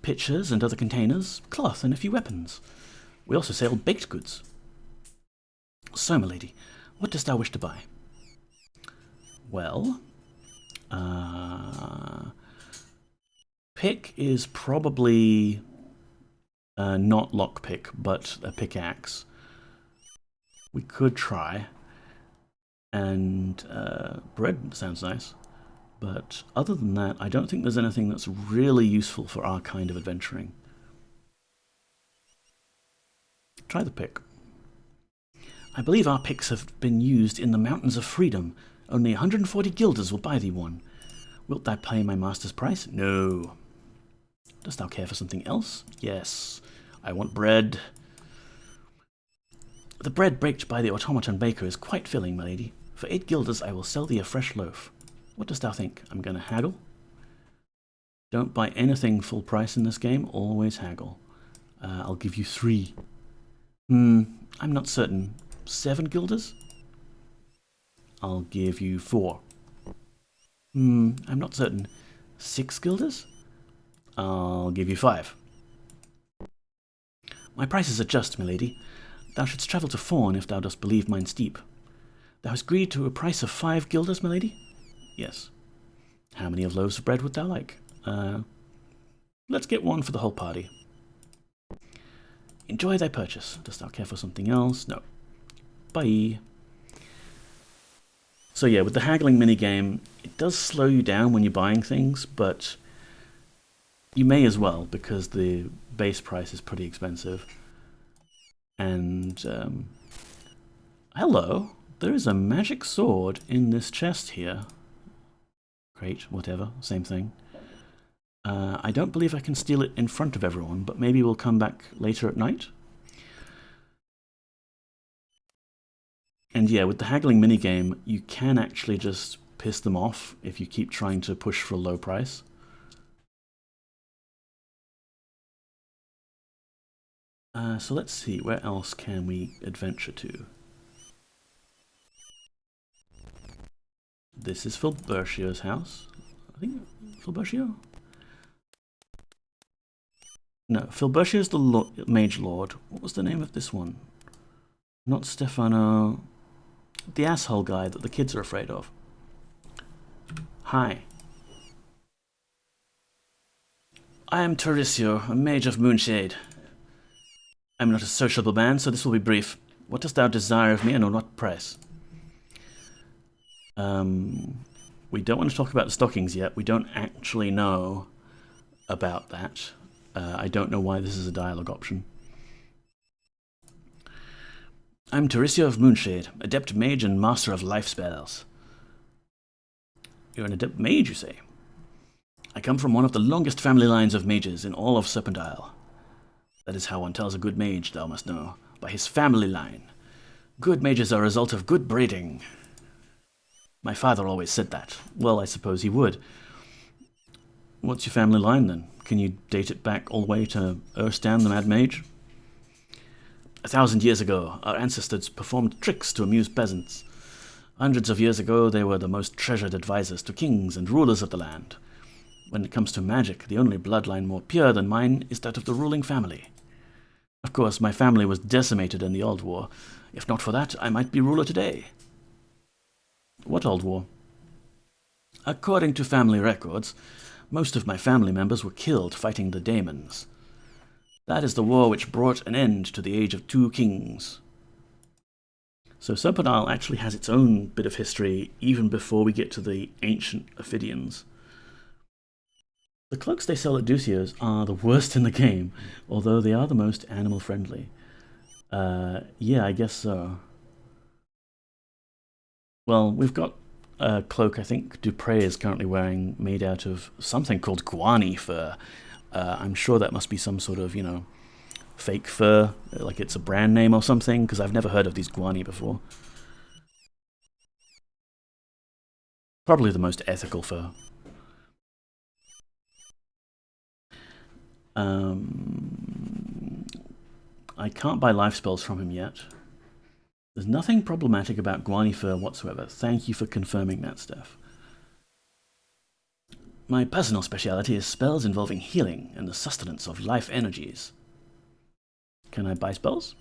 pitchers and other containers, cloth, and a few weapons. We also sell baked goods. So, my lady, what dost thou wish to buy? Well, pick is probably not lockpick, but a pickaxe. We could try. And bread sounds nice. But other than that, I don't think there's anything that's really useful for our kind of adventuring. Try the pick. I believe our picks have been used in the Mountains of Freedom. Only 140 guilders will buy thee one. Wilt thou pay my master's price? No. Dost thou care for something else? Yes. I want bread. The bread baked by the automaton baker is quite filling, my lady. For 8 guilders I will sell thee a fresh loaf. What dost thou think? I'm going to haggle? Don't buy anything full price in this game. Always haggle. I'll give you 3. I'm not certain. 7 guilders? I'll give you 4. I'm not certain. 6 guilders? I'll give you 5. My prices are just, my lady. Thou shouldst travel to Fawn if thou dost believe mine steep. Thou hast agreed to a price of 5 guilders, my lady? Yes. How many of loaves of bread would thou like? Let's get 1 for the whole party. Enjoy thy purchase. Dost thou care for something else? No. Bye. So yeah, with the haggling minigame, it does slow you down when you're buying things, but you may as well because the base price is pretty expensive. And, hello, there is a magic sword in this chest here. Great, whatever, same thing. I don't believe I can steal it in front of everyone, but maybe we'll come back later at night. And yeah, with the haggling minigame, you can actually just piss them off if you keep trying to push for a low price. So let's see, where else can we adventure to? This is Filbertio's house. I think Filbertio? No, Filbertio's the Mage Lord. What was the name of this one? Not Stefano. The asshole guy that the kids are afraid of. Hi. I am Tauricio, a mage of Moonshade. I am not a sociable man, so this will be brief. What dost thou desire of me, and on what price? We don't want to talk about the stockings yet. We don't actually know about that. I don't know why this is a dialogue option. I'm Tauricio of Moonshade, adept mage and master of life spells. You're an adept mage, you say? I come from one of the longest family lines of mages in all of Serpent Isle. That is how one tells a good mage, thou must know, by his family line. Good mages are a result of good breeding. My father always said that. Well, I suppose he would. What's your family line, then? Can you date it back all the way to Erstan the Mad Mage? 1,000 years ago, our ancestors performed tricks to amuse peasants. Hundreds of years ago, they were the most treasured advisors to kings and rulers of the land. When it comes to magic, the only bloodline more pure than mine is that of the ruling family. Of course, my family was decimated in the Old War. If not for that, I might be ruler today. What Old War? According to family records, most of my family members were killed fighting the daemons. That is the war which brought an end to the age of 2 kings. So Serpent Isle actually has its own bit of history even before we get to the ancient Ophidians. The cloaks they sell at Ducio's are the worst in the game, although they are the most animal-friendly. Yeah, I guess so. Well, we've got a cloak I think Dupre is currently wearing, made out of something called guani fur. I'm sure that must be some sort of, fake fur, like it's a brand name or something, because I've never heard of these guani before. Probably the most ethical fur. I can't buy life spells from him yet. There's nothing problematic about guani fur whatsoever. Thank you for confirming that, Steph. My personal speciality is spells involving healing and the sustenance of life energies. Can I buy spells?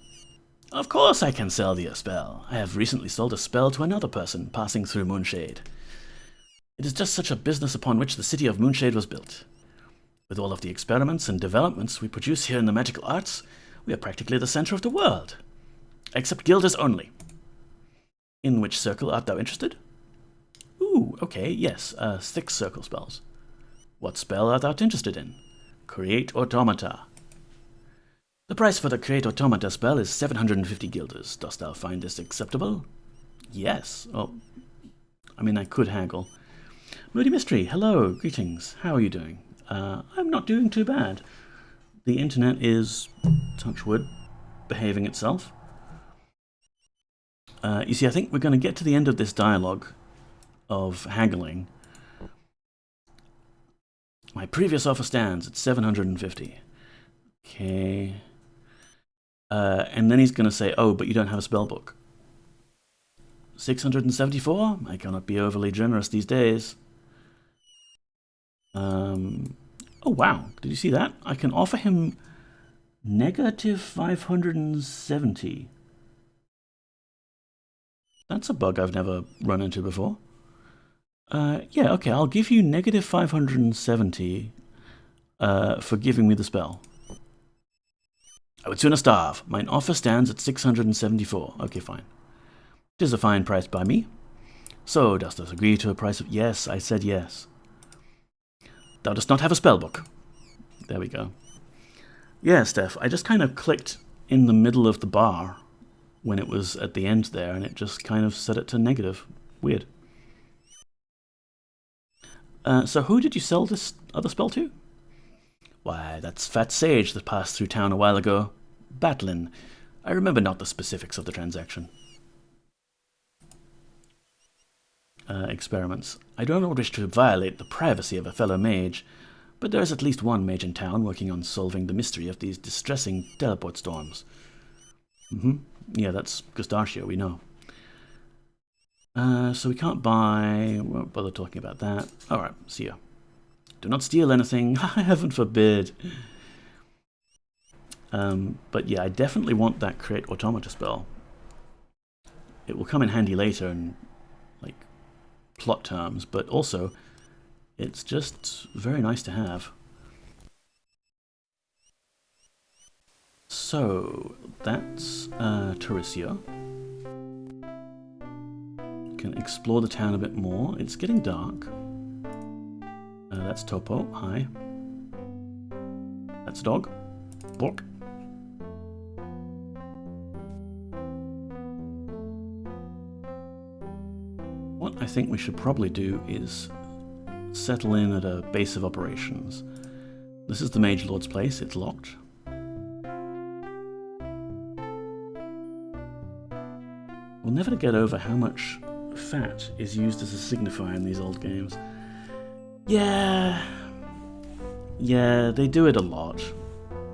Of course I can sell thee a spell. I have recently sold a spell to another person passing through Moonshade. It is just such a business upon which the city of Moonshade was built. With all of the experiments and developments we produce here in the magical arts, we are practically the center of the world. Except guilders only. In which circle art thou interested? Ooh, okay, yes, 6 circle spells. What spell art thou interested in? Create automata. The price for the Create Automata spell is 750 guilders. Dost thou find this acceptable? Yes. Oh, I mean, I could haggle. Moody Mystery, hello, greetings. How are you doing? I'm not doing too bad. The internet is, touch wood, behaving itself. You see, I think we're going to get to the end of this dialogue of haggling. My previous offer stands at 750. Okay. And then he's going to say, oh, but you don't have a spellbook. 674? I cannot be overly generous these days. Oh, wow. Did you see that? I can offer him negative 570. That's a bug I've never run into before. Yeah, okay, I'll give you negative 570 for giving me the spell. I would sooner starve. Mine offer stands at 674. Okay, fine. It is a fine price by me. So, dost thou agree to a price of... Yes, I said yes. Thou dost not have a spellbook. There we go. Yeah, Steph, I just kind of clicked in the middle of the bar when it was at the end there, and it just kind of set it to negative. Weird. So who did you sell this other spell to? Why, that's Fat Sage that passed through town a while ago. Batlin. I remember not the specifics of the transaction. Experiments. I do not wish to violate the privacy of a fellow mage, but there is at least one mage in town working on solving the mystery of these distressing teleport storms. Yeah, that's Gustachio, we know. So we can't buy... Won't bother talking about that. Alright, see ya. Do not steal anything. Heaven forbid. But yeah, I definitely want that Create Automata spell. It will come in handy later in, like, plot terms, but also it's just very nice to have. So, that's Tauricio. Can explore the town a bit more. It's getting dark. That's Topo. Hi. That's Dog. Bork. What I think we should probably do is settle in at a base of operations. This is the Mage Lord's place. It's locked. We'll never get over how much fat is used as a signifier in these old games. Yeah, they do it a lot.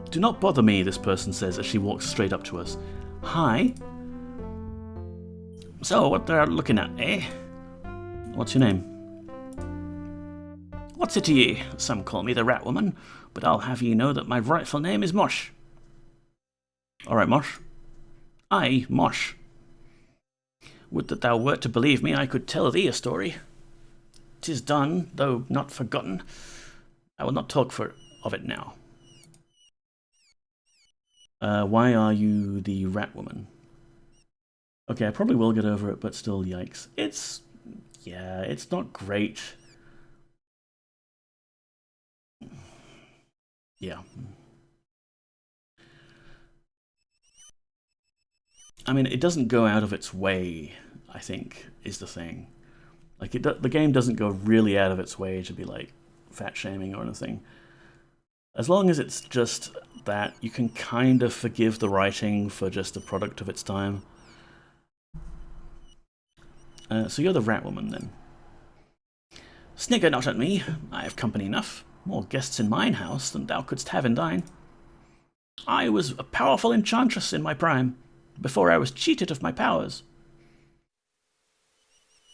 Do not bother me, this person says as she walks straight up to us. Hi. So, what they're looking at, eh? What's your name? What's it to ye? Some call me the Rat Woman, but I'll have ye know that my rightful name is Mosh. Alright, Mosh. Aye, Mosh. Would that thou wert to believe me, I could tell thee a story. 'Tis done, though not forgotten. I will not talk of it now. Why are you the Rat Woman? Okay, I probably will get over it, but still, yikes. It's not great. Yeah. I mean, it doesn't go out of its way, I think, is the thing. Like, the game doesn't go really out of its way to be, like, fat-shaming or anything. As long as it's just that, you can kind of forgive the writing for just a product of its time. So you're the Rat Woman, then. Snigger not at me. I have company enough. More guests in mine house than thou couldst have in thine. I was a powerful enchantress in my prime, before I was cheated of my powers.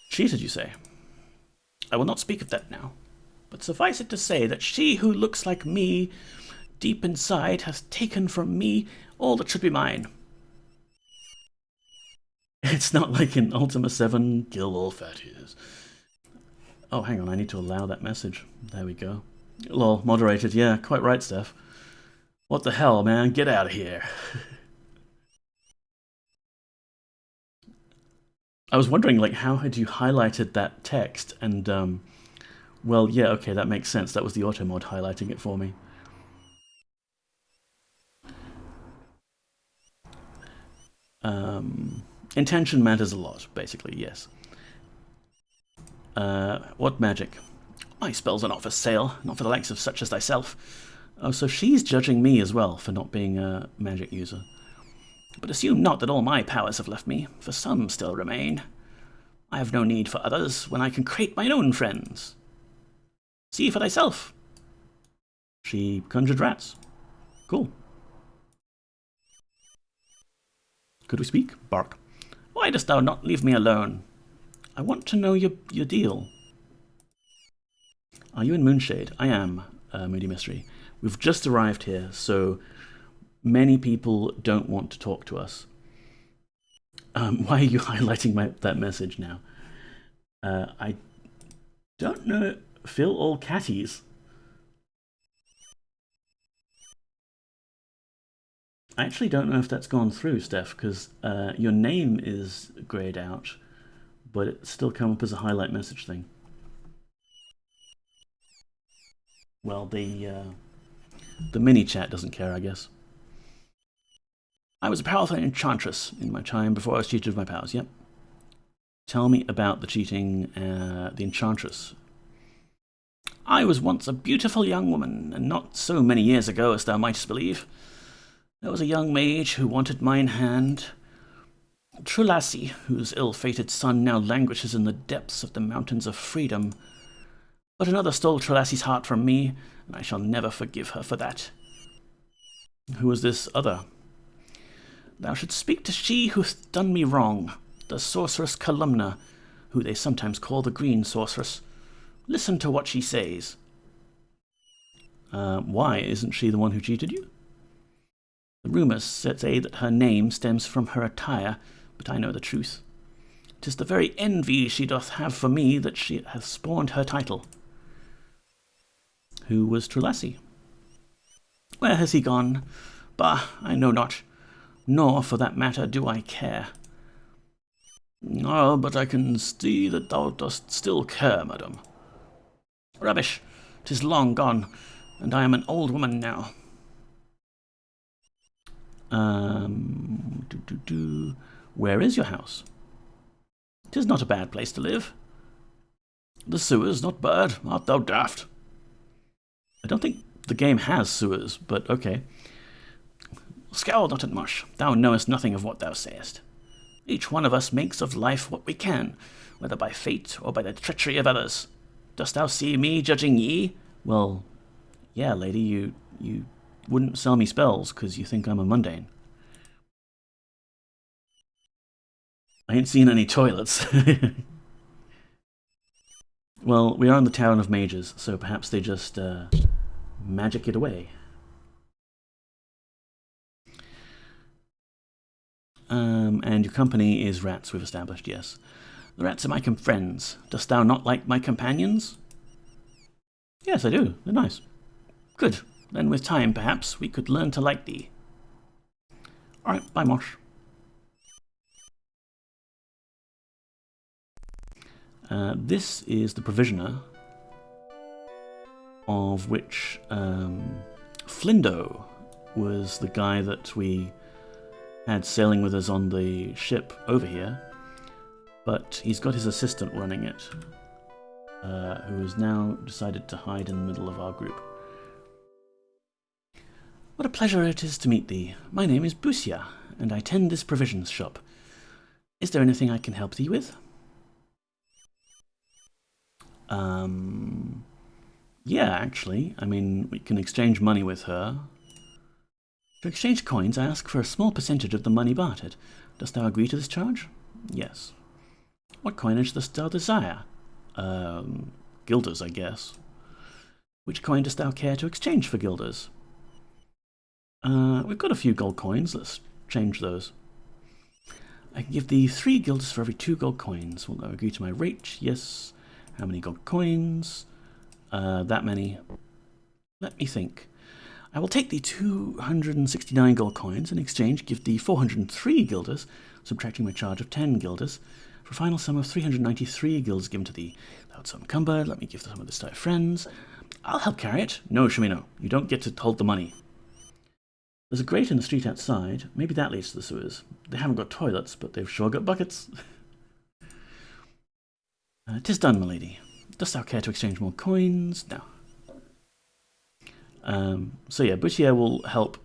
Cheated, you say? I will not speak of that now, but suffice it to say that she who looks like me, deep inside, has taken from me all that should be mine. It's not like in Ultima VII, kill all fatties. Oh, hang on, I need to allow that message. There we go. Lol, moderated, yeah, quite right, Steph. What the hell, man? Get out of here. I was wondering, like, how had you highlighted that text? And, well, yeah, okay, that makes sense. That was the auto mod highlighting it for me. Intention matters a lot, basically, yes. What magic? My spells are not for sale, not for the likes of such as thyself. Oh, so she's judging me as well for not being a magic user. But assume not that all my powers have left me, for some still remain. I have no need for others when I can create my own friends. See for thyself. She conjured rats. Cool. Could we speak? Bark. Why dost thou not leave me alone? I want to know your deal. Are you in Moonshade? I am, Moody Mystery. We've just arrived here, so many people don't want to talk to us. Why are you highlighting that message now? I don't know. Fill all catties. I actually don't know if that's gone through, Steph, because your name is grayed out, but it's still come up as a highlight message thing. Well, the mini chat doesn't care, I guess. I was a powerful enchantress in my time before I was cheated of my powers. Yep. Tell me about the cheating, the enchantress. I was once a beautiful young woman, and not so many years ago as thou mightest believe. There was a young mage who wanted mine hand. Trulassie, whose ill-fated son now languishes in the depths of the mountains of freedom. But another stole Trulassie's heart from me, and I shall never forgive her for that. Who was this other? Thou shouldst speak to she who hath done me wrong, the sorceress Columna, who they sometimes call the Green Sorceress. Listen to what she says. Why? Isn't she the one who cheated you? The rumours say that her name stems from her attire, but I know the truth. 'Tis the very envy she doth have for me that she hath spawned her title. Who was Trulassie? Where has he gone? Bah, I know not, nor, for that matter, do I care. Oh, but I can see that thou dost still care, madam. Rubbish! 'Tis long gone, and I am an old woman now. Where is your house? 'Tis not a bad place to live. The sewers, not bad. Art thou daft? I don't think the game has sewers, but okay. Scowl not at mush. Thou knowest nothing of what thou sayest. Each one of us makes of life what we can, whether by fate or by the treachery of others. Dost thou see me judging ye? Well, yeah, lady, you wouldn't sell me spells because you think I'm a mundane. I ain't seen any toilets. Well, we are in the town of mages, so perhaps they just magic it away. And your company is rats, we've established, yes. The rats are my friends. Dost thou not like my companions? Yes, I do. They're nice. Good. Then with time, perhaps, we could learn to like thee. Alright, bye, Mosh. This is the provisioner, of which Flindo was the guy that we had sailing with us on the ship over here, but he's got his assistant running it, who has now decided to hide in the middle of our group. What a pleasure it is to meet thee. My name is Busia, and I tend this provisions shop. Is there anything I can help thee with? Yeah, actually. I mean, we can exchange money with her. To exchange coins, I ask for a small percentage of the money bartered. Dost thou agree to this charge? Yes. What coinage dost thou desire? Guilders, I guess. Which coin dost thou care to exchange for guilders? We've got a few gold coins. Let's change those. I can give thee 3 guilders for every 2 gold coins. Will thou agree to my rate? Yes. How many gold coins? That many. Let me think. I will take the 269 gold coins and in exchange give thee 403 guilders, subtracting my charge of 10 guilders, for a final sum of 393 guilders given to thee. Thou art so encumbered, let me give some of this to thy friends. I'll help carry it. No, Shimino, you don't get to hold the money. There's a grate in the street outside. Maybe that leads to the sewers. They haven't got toilets, but they've sure got buckets. 'Tis done, milady. Dost thou care to exchange more coins? No. So yeah, Boutier will help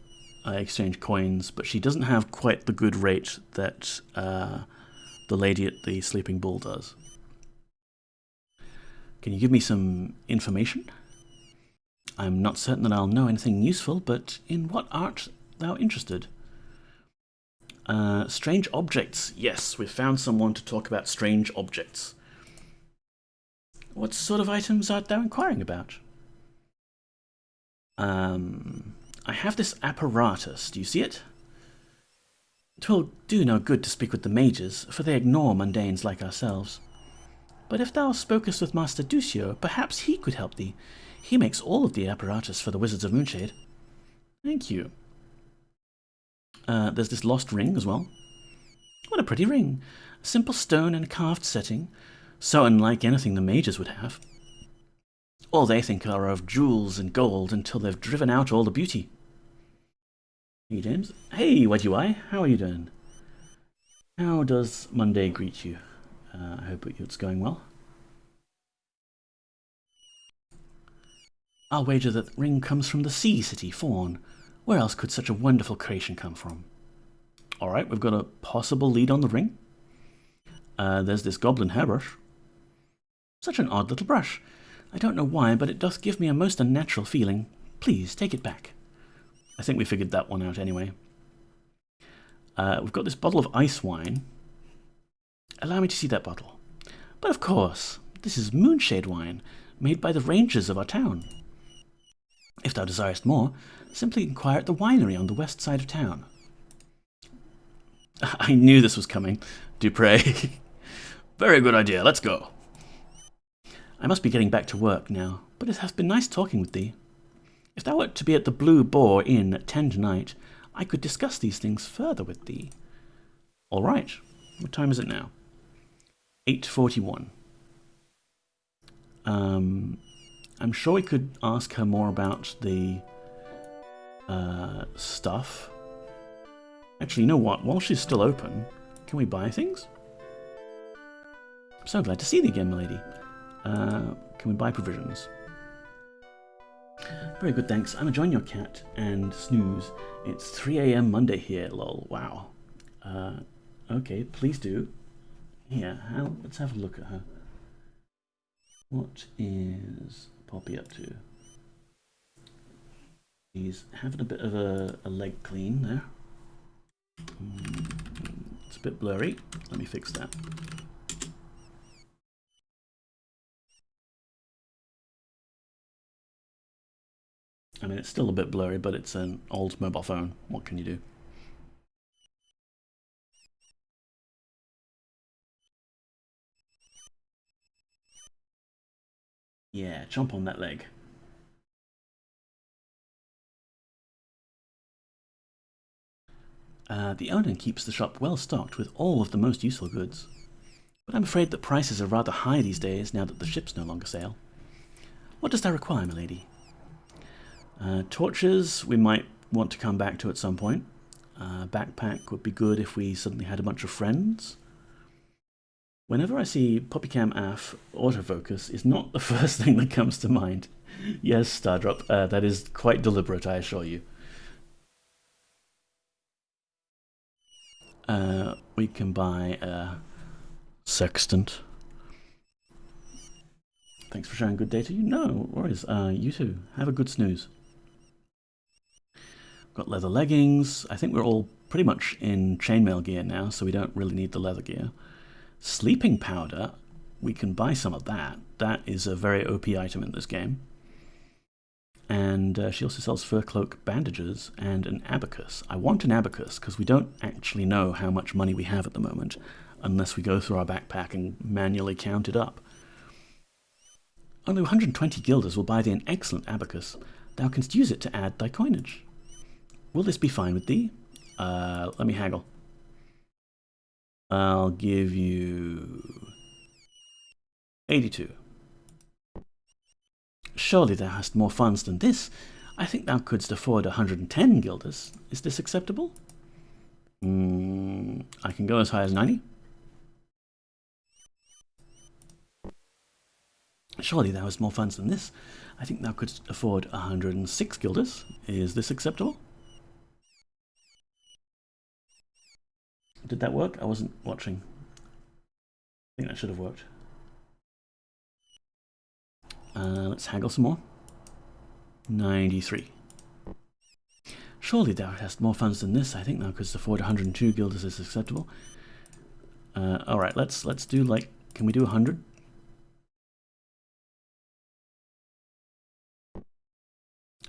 exchange coins, but she doesn't have quite the good rate that the lady at the Sleeping Bull does. Can you give me some information? I'm not certain that I'll know anything useful, but in what art thou interested? Strange objects. Yes, we've found someone to talk about strange objects. What sort of items art thou inquiring about? I have this apparatus. Do you see it? 'Twill do no good to speak with the mages, for they ignore mundanes like ourselves. But if thou spokest with Master Ducio, perhaps he could help thee. He makes all of the apparatus for the Wizards of Moonshade. Thank you. There's this lost ring as well. What a pretty ring. A simple stone and carved setting, so unlike anything the mages would have. All they think are of jewels and gold until they've driven out all the beauty. Hey, James. Hey, what you I? How are you doing? How does Monday greet you? I hope it's going well. I'll wager that ring comes from the sea city, Fawn. Where else could such a wonderful creation come from? Alright, we've got a possible lead on the ring. There's this goblin hairbrush. Such an odd little brush. I don't know why, but it doth give me a most unnatural feeling. Please, take it back. I think we figured that one out anyway. We've got this bottle of ice wine. Allow me to see that bottle. But of course, this is Moonshade wine, made by the rangers of our town. If thou desirest more, simply inquire at the winery on the west side of town. I knew this was coming, Dupre. Very good idea, let's go. I must be getting back to work now, but it hath been nice talking with thee. If thou wert to be at the Blue Boar Inn at 10 tonight, I could discuss these things further with thee. All right. What time is it now? 8:41. I'm sure we could ask her more about the stuff. Actually, you know what? While she's still open, can we buy things? I'm so glad to see thee again, milady. Can we buy provisions? Very good, thanks. I'm enjoying your cat and snooze. It's 3 AM Monday here, lol. Wow. Okay, please do. Here, let's have a look at her. What is Poppy up to? She's having a bit of a leg clean there. It's a bit blurry. Let me fix that. I mean, it's still a bit blurry, but it's an old mobile phone. What can you do? Yeah, jump on that leg. The owner keeps the shop well stocked with all of the most useful goods. But I'm afraid that prices are rather high these days now that the ships no longer sail. What does that require, my lady? Torches we might want to come back to at some point. Backpack would be good if we suddenly had a bunch of friends. Whenever I see Poppycam AF autofocus is not the first thing that comes to mind. Yes, Stardrop, that is quite deliberate, I assure you. We can buy a sextant. Thanks for sharing good data. No worries. You too. Have a good snooze. Got leather leggings. I think we're all pretty much in chainmail gear now, so we don't really need the leather gear. Sleeping powder. We can buy some of that. That is a very OP item in this game. And she also sells fur cloak bandages and an abacus. I want an abacus because we don't actually know how much money we have at the moment unless we go through our backpack and manually count it up. Only 120 guilders will buy thee an excellent abacus. Thou canst use it to add thy coinage. Will this be fine with thee? Let me haggle. I'll give you 82. Surely thou hast more funds than this. I think thou couldst afford 110 guilders. Is this acceptable? I can go as high as 90. Surely thou hast more funds than this. I think thou couldst afford 106 guilders. Is this acceptable? Did that work? I wasn't watching. I think that should have worked. Let's haggle some more. 93. Surely thou hast more funds than this. I think thou couldst afford 102 guilders. Is acceptable. Alright, let's do like, can we do 100?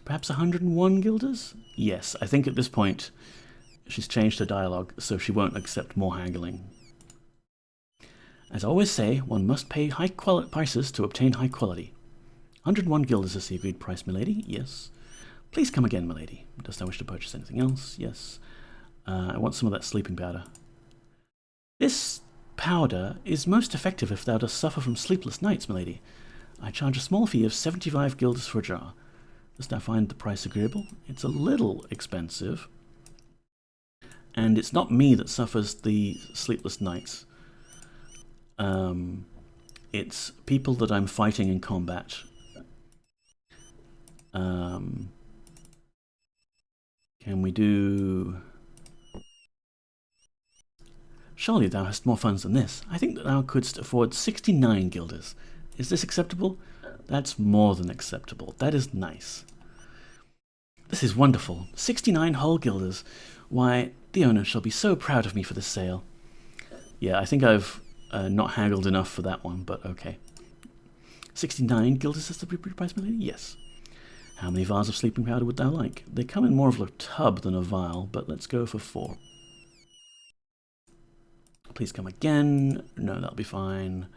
Perhaps 101 guilders? Yes, I think at this point she's changed her dialogue, so she won't accept more haggling. As I always say, one must pay high prices to obtain high quality. 101 guilders is the agreed price, milady. Yes. Please come again, milady. Dost thou wish to purchase anything else? Yes. I want some of that sleeping powder. This powder is most effective if thou dost suffer from sleepless nights, milady. I charge a small fee of 75 guilders for a jar. Dost thou find the price agreeable? It's a little expensive. And it's not me that suffers the sleepless nights. It's people that I'm fighting in combat. Can we do... Surely thou hast more funds than this. I think that thou couldst afford 69 guilders. Is this acceptable? That's more than acceptable. That is nice. This is wonderful. 69 whole guilders. Why, the owner shall be so proud of me for this sale. Yeah, I think I've not haggled enough for that one, but okay. 69 guilders is the price, milady? Yes. How many vials of sleeping powder would thou like? They come in more of a tub than a vial, but let's go for 4. Please come again. No, that'll be fine.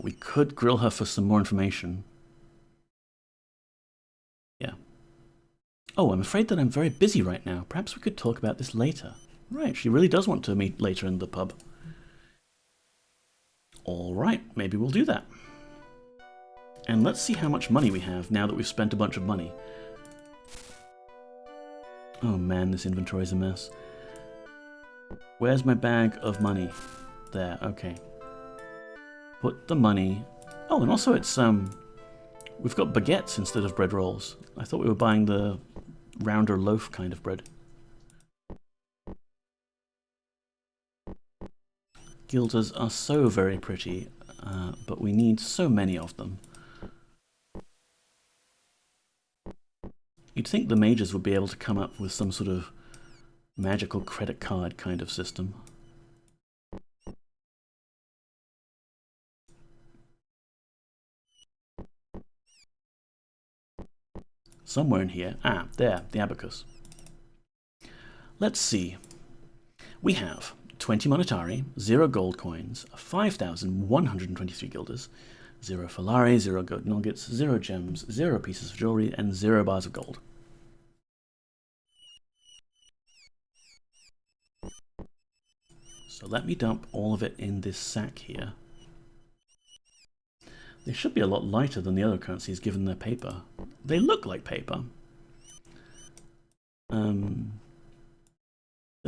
We could grill her for some more information. Yeah. Oh, I'm afraid that I'm very busy right now. Perhaps we could talk about this later. Right, she really does want to meet later in the pub. Alright, maybe we'll do that. And let's see how much money we have now that we've spent a bunch of money. Oh man, this inventory is a mess. Where's my bag of money? There, okay. Put the money... Oh, and also it's, we've got baguettes instead of bread rolls. I thought we were buying the rounder loaf kind of bread. Guilders are so very pretty, but we need so many of them. You'd think the mages would be able to come up with some sort of magical credit card kind of system. Somewhere in here. Ah, there, the abacus. Let's see. We have 20 monetari, 0 gold coins, 5,123 guilders, 0 falari, 0 gold nuggets, 0 gems, 0 pieces of jewelry, and 0 bars of gold. So let me dump all of it in this sack here. They should be a lot lighter than the other currencies given their paper. They look like paper. They're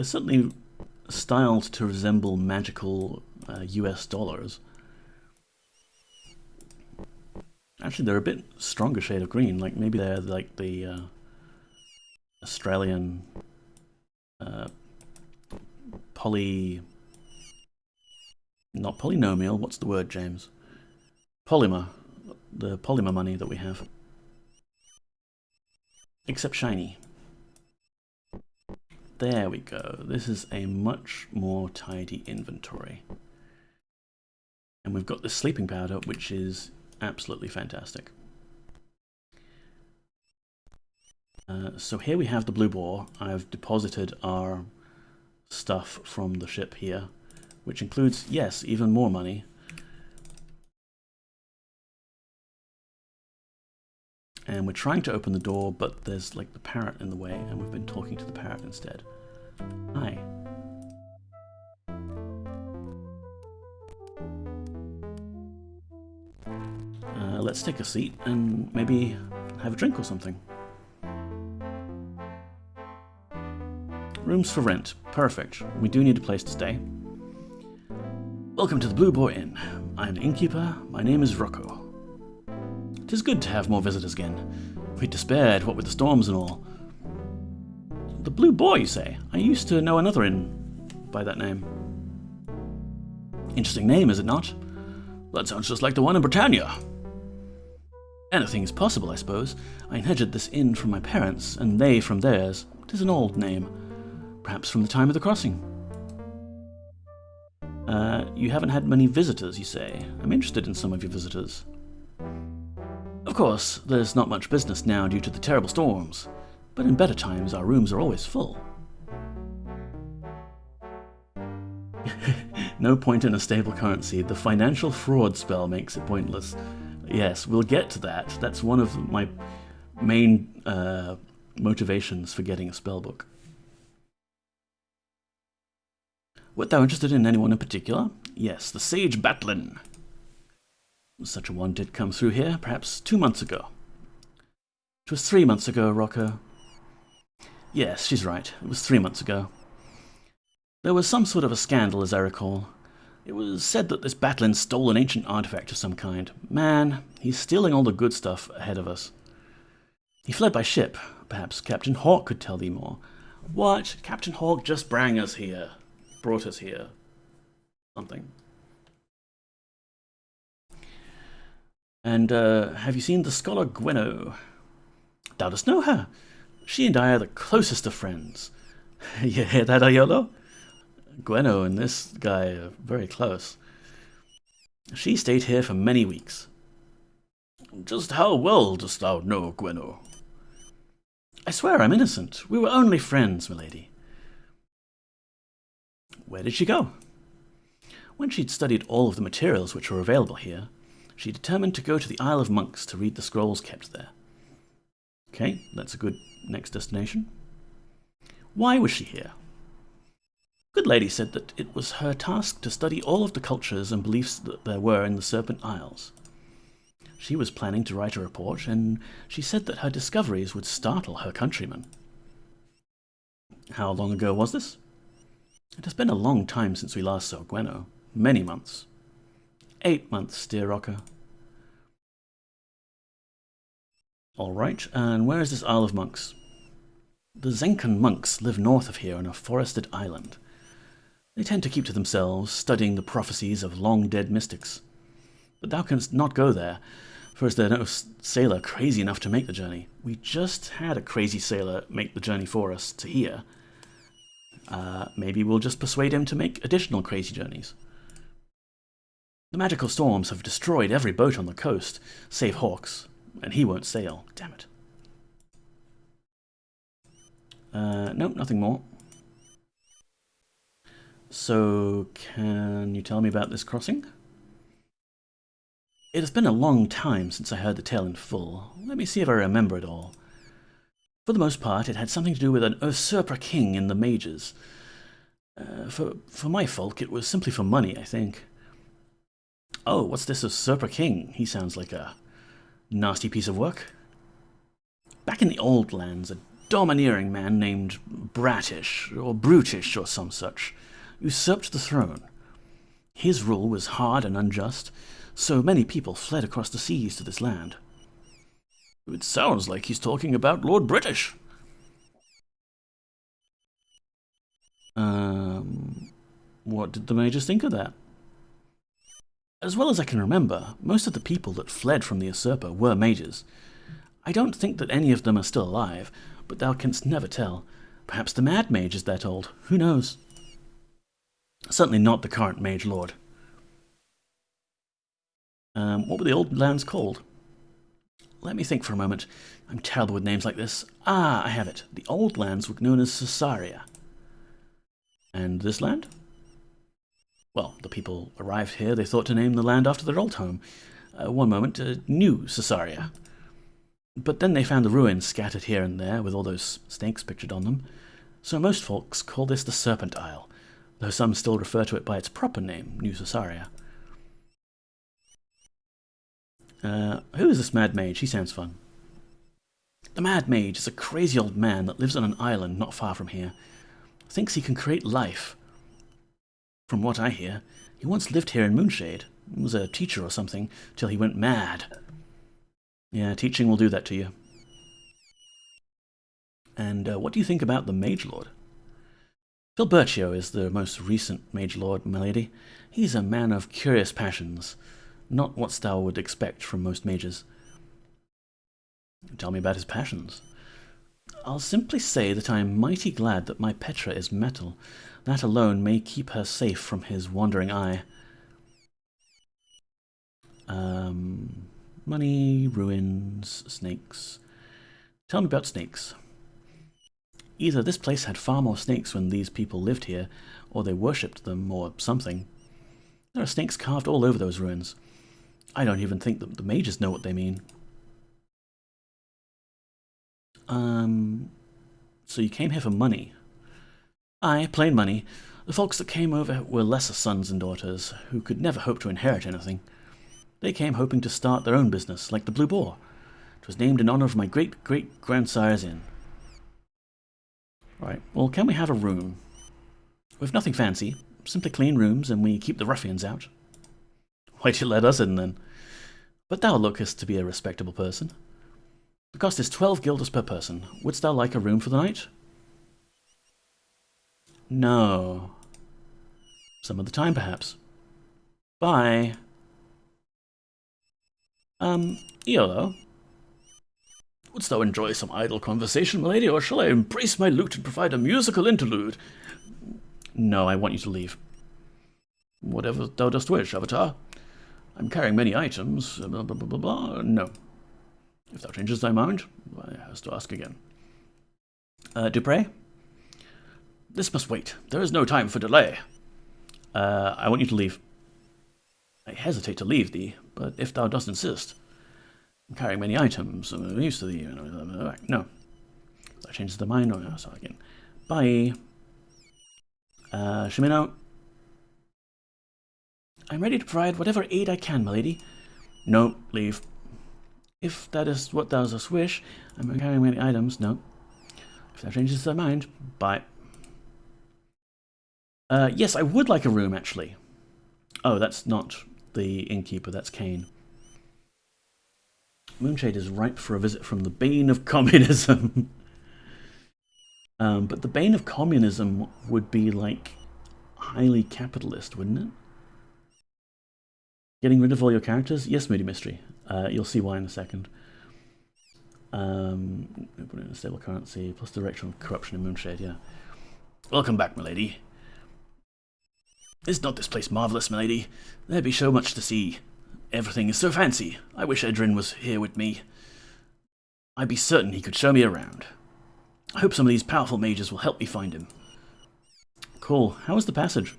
certainly styled to resemble magical US dollars. Actually, they're a bit stronger shade of green. Like maybe they're like the Australian not polynomial. What's the word, James? Polymer. The polymer money that we have. Except shiny. There we go. This is a much more tidy inventory. And we've got the sleeping powder, which is absolutely fantastic. So here we have the blue boar. I've deposited our stuff from the ship here, which includes, yes, even more money. And we're trying to open the door, but there's like the parrot in the way, and we've been talking to the parrot instead. Hi. Let's take a seat and maybe have a drink or something. Rooms for rent. Perfect. We do need a place to stay. Welcome to the Blue Boar Inn. I'm the innkeeper. My name is Rocco. 'Tis good to have more visitors again. We despaired, what with the storms and all. The Blue Boar, you say? I used to know another inn by that name. Interesting name, is it not? That sounds just like the one in Britannia. Anything is possible, I suppose. I inherited this inn from my parents, and they from theirs. 'Tis an old name. Perhaps from the time of the crossing. You haven't had many visitors, you say. I'm interested in some of your visitors. Of course, there's not much business now due to the terrible storms, but in better times our rooms are always full. No point in a stable currency. The financial fraud spell makes it pointless. Yes, we'll get to that. That's one of my main motivations for getting a spellbook. Wert thou interested in anyone in particular? Yes, the Sage Batlin. Such a one did come through here, perhaps 2 months ago. It was 3 months ago, Rocco. Yes, she's right. It was 3 months ago. There was some sort of a scandal, as I recall. It was said that this Batlin stole an ancient artifact of some kind. Man, he's stealing all the good stuff ahead of us. He fled by ship. Perhaps Captain Hawk could tell thee more. What? Captain Hawk just brought us here. Something. And, have you seen the scholar Gwenno? Thou dost know her. She and I are the closest of friends. You hear that, Aiolo? Gwenno and this guy are very close. She stayed here for many weeks. Just how well dost thou know Gwenno? I swear I'm innocent. We were only friends, milady. Where did she go? When she'd studied all of the materials which were available here, she determined to go to the Isle of Monks to read the scrolls kept there. Okay, that's a good next destination. Why was she here? Good lady said that it was her task to study all of the cultures and beliefs that there were in the Serpent Isles. She was planning to write a report, and she said that her discoveries would startle her countrymen. How long ago was this? It has been a long time since we last saw Gwenno. Many months. 8 months, dear Rocco. All right, and where is this Isle of Monks? The Zenkan monks live north of here on a forested island. They tend to keep to themselves, studying the prophecies of long-dead mystics. But thou canst not go there, for is there no sailor crazy enough to make the journey? We just had a crazy sailor make the journey for us to here. Maybe we'll just persuade him to make additional crazy journeys. The magical storms have destroyed every boat on the coast, save Hawk's, and he won't sail. Damn it. Nope, nothing more. So, can you tell me about this crossing? It has been a long time since I heard the tale in full. Let me see if I remember it all. For the most part, it had something to do with an usurper king in the mages. For my folk, it was simply for money, I think. Oh, what's this usurper king? He sounds like a nasty piece of work. Back in the old lands, a domineering man named Bratish, or Brutish, or some such, usurped the throne. His rule was hard and unjust, so many people fled across the seas to this land. It sounds like he's talking about Lord British. What did the mages think of that? As well as I can remember, most of the people that fled from the usurper were mages. I don't think that any of them are still alive, but thou canst never tell. Perhaps the mad mage is that old. Who knows? Certainly not the current mage lord. What were the old lands called? Let me think for a moment. I'm terrible with names like this. Ah, I have it. The old lands were known as Caesarea. And this land? Well, the people arrived here. They thought to name the land after their old home. One moment, New Caesarea. But then they found the ruins scattered here and there with all those snakes pictured on them. So most folks call this the Serpent Isle, though some still refer to it by its proper name, New Caesarea. Who is this Mad Mage? He sounds fun. The Mad Mage is a crazy old man that lives on an island not far from here. Thinks he can create life. From what I hear, he once lived here in Moonshade. He was a teacher or something, till he went mad. Yeah, teaching will do that to you. And what do you think about the Mage Lord? Filbertio is the most recent Mage Lord, milady. He's a man of curious passions, not what thou would expect from most mages. Tell me about his passions. I'll simply say that I am mighty glad that my Petra is metal. That alone may keep her safe from his wandering eye. Money, ruins, snakes. Tell me about snakes. Either this place had far more snakes when these people lived here, or they worshipped them, or something. There are snakes carved all over those ruins. I don't even think that the mages know what they mean. So you came here for money? Aye, plain money. The folks that came over were lesser sons and daughters, who could never hope to inherit anything. They came hoping to start their own business, like the Blue Boar. It was named in honor of my great-great-grandsire's inn. Right, well, can we have a room? We've nothing fancy, simply clean rooms, and we keep the ruffians out. Why'd you let us in, then? But thou lookest to be a respectable person. The cost is 12 guilders per person. Wouldst thou like a room for the night? No. Some other time, perhaps. Bye. Iolo. Wouldst thou enjoy some idle conversation, milady, or shall I embrace my lute and provide a musical interlude? No, I want you to leave. Whatever thou dost wish, Avatar. I'm carrying many items, blah, blah, blah, blah, blah. No. If thou changes thy mind, I has to ask again. Dupre? This must wait. There is no time for delay. I want you to leave. I hesitate to leave thee, but if thou dost insist. I'm carrying many items, I'm used to thee. No. If thou changes thy mind, I'll start again. Bye. Shimino? I'm ready to provide whatever aid I can, milady. No, leave. If that is what thou dost wish, I'm carrying many items. No. If thou changes thy mind, bye. Yes, I would like a room, actually. Oh, that's not the innkeeper, that's Kane. Moonshade is ripe for a visit from the Bane of Communism. But the Bane of Communism would be, like, highly capitalist, wouldn't it? Getting rid of all your characters? Yes, Moody Mystery. You'll see why in a second. Put it in a stable currency, plus direction of corruption in Moonshade, yeah. Welcome back, milady. Is not this place marvellous, milady? There be so much to see. Everything is so fancy. I wish Edrin was here with me. I'd be certain he could show me around. I hope some of these powerful mages will help me find him. Cool. How is the passage?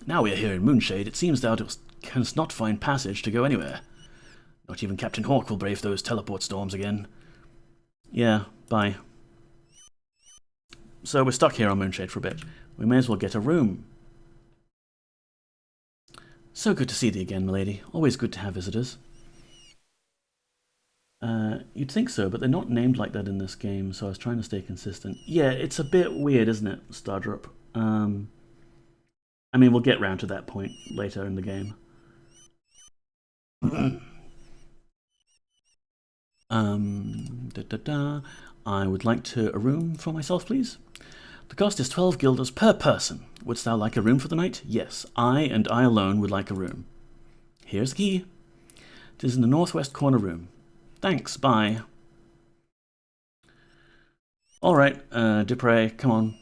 Now we are here in Moonshade, it seems thou canst not find passage to go anywhere. Not even Captain Hawk will brave those teleport storms again. Yeah, bye. So we're stuck here on Moonshade for a bit. We may as well get a room. So good to see thee again, milady. Always good to have visitors. You'd think so, but they're not named like that in this game, so I was trying to stay consistent. Yeah, it's a bit weird, isn't it, Stardrop? I mean, we'll get round to that point later in the game. I would like a room for myself, please. The cost is 12 guilders per person. Wouldst thou like a room for the night? Yes, I and I alone would like a room. Here's the key. It is in the northwest corner room. Thanks, bye. Alright, Dupre, come on.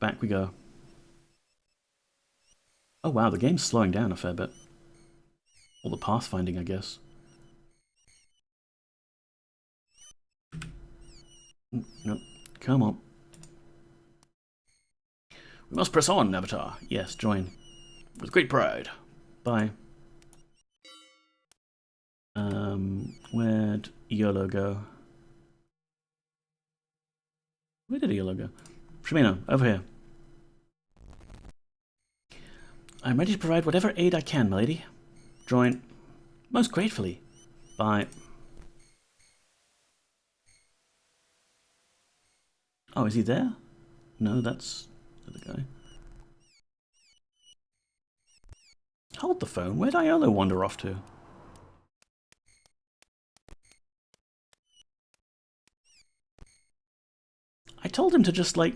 Back we go. Oh wow, the game's slowing down a fair bit. All the pathfinding, I guess. Nope, come on. We must press on, Avatar. Yes, join. With great pride. Bye. Where'd Iolo go? Where did Iolo go? Shimino, over here. I'm ready to provide whatever aid I can, milady. Join. Most gratefully. Bye. Oh, is he there? No, that's to the guy. Hold the phone. Where'd Iolo wander off to? I told him to just, like,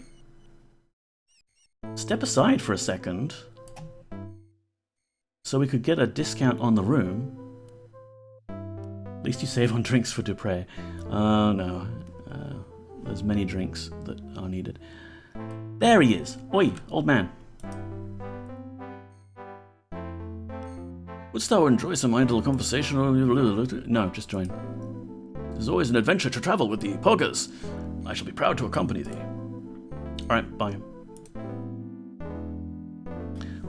step aside for a second so we could get a discount on the room. At least you save on drinks for Dupre. Oh, no. There's many drinks that are needed. There he is. Oi, old man. Wouldst thou enjoy some idle conversation? No, just join. It is always an adventure to travel with thee, Poggers. I shall be proud to accompany thee. Alright, bye.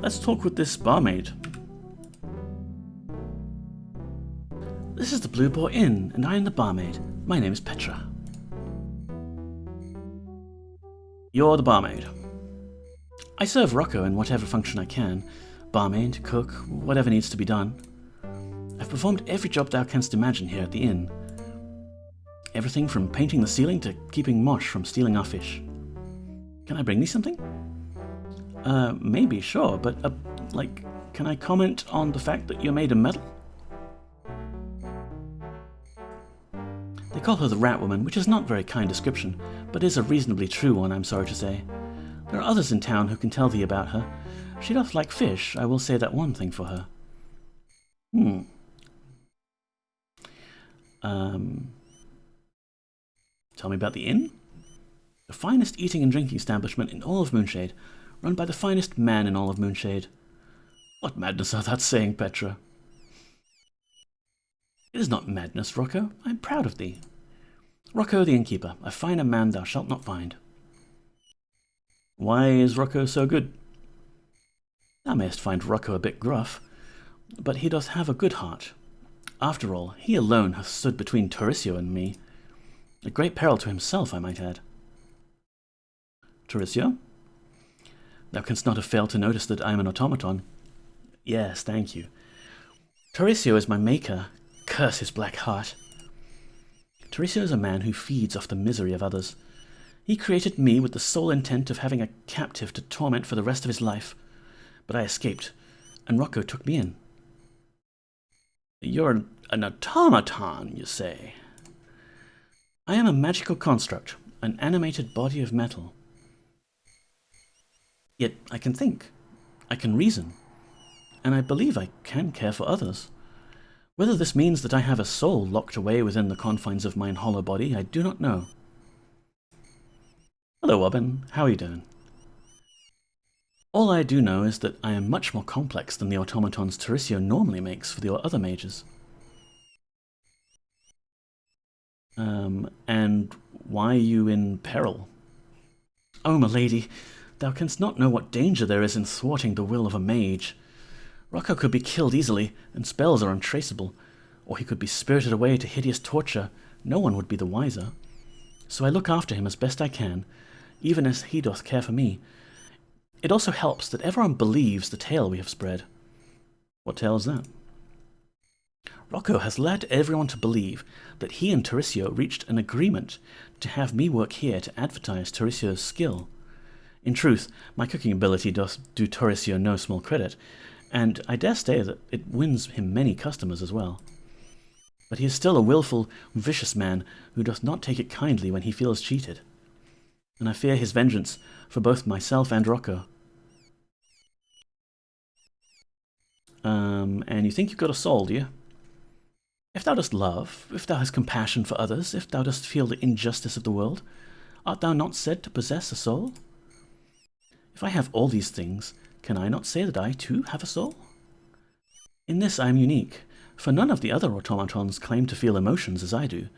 Let's talk with this barmaid. This is the Blue Boar Inn, and I am the barmaid. My name is Petra. You're the barmaid. I serve Rocco in whatever function I can. Barmaid, cook, whatever needs to be done. I've performed every job thou canst imagine here at the inn. Everything from painting the ceiling to keeping Mosh from stealing our fish. Can I bring thee something? Maybe, sure, but, like, can I comment on the fact that you're made of metal? They call her the Rat Woman, which is not a very kind description, but is a reasonably true one, I'm sorry to say. There are others in town who can tell thee about her. She doth like fish, I will say that one thing for her. Tell me about the inn? The finest eating and drinking establishment in all of Moonshade, run by the finest man in all of Moonshade. What madness art thou saying, Petra? It is not madness, Rocco. I am proud of thee. Rocco the innkeeper, a finer man thou shalt not find. Why is Rocco so good? Thou mayest find Rocco a bit gruff, but he doth have a good heart. After all, he alone hath stood between Tauricio and me. A great peril to himself, I might add. Tauricio? Thou canst not have failed to notice that I am an automaton. Yes, thank you. Tauricio is my maker. Curse his black heart. Tauricio is a man who feeds off the misery of others. He created me with the sole intent of having a captive to torment for the rest of his life. But I escaped, and Rocco took me in. You're an automaton, you say? I am a magical construct, an animated body of metal. Yet I can think, I can reason, and I believe I can care for others. Whether this means that I have a soul locked away within the confines of mine hollow body, I do not know. Hello, Robin. How are you doing? All I do know is that I am much more complex than the automatons Tauricio normally makes for the other mages. And why are you in peril? Oh, my lady, thou canst not know what danger there is in thwarting the will of a mage. Rocco could be killed easily, and spells are untraceable, or he could be spirited away to hideous torture. No one would be the wiser. So I look after him as best I can, even as he doth care for me. It also helps that everyone believes the tale we have spread. What tale is that? Rocco has led everyone to believe that he and Tauricio reached an agreement to have me work here to advertise Tauricio's skill. In truth, my cooking ability doth do Tauricio no small credit, and I dare say that it wins him many customers as well. But he is still a willful, vicious man who doth not take it kindly when he feels cheated. And I fear his vengeance for both myself and Rocco. And you think you've got a soul, do you? If thou dost love, if thou hast compassion for others, if thou dost feel the injustice of the world, art thou not said to possess a soul? If I have all these things, can I not say that I too have a soul? In this I am unique, for none of the other automatons claim to feel emotions as I do,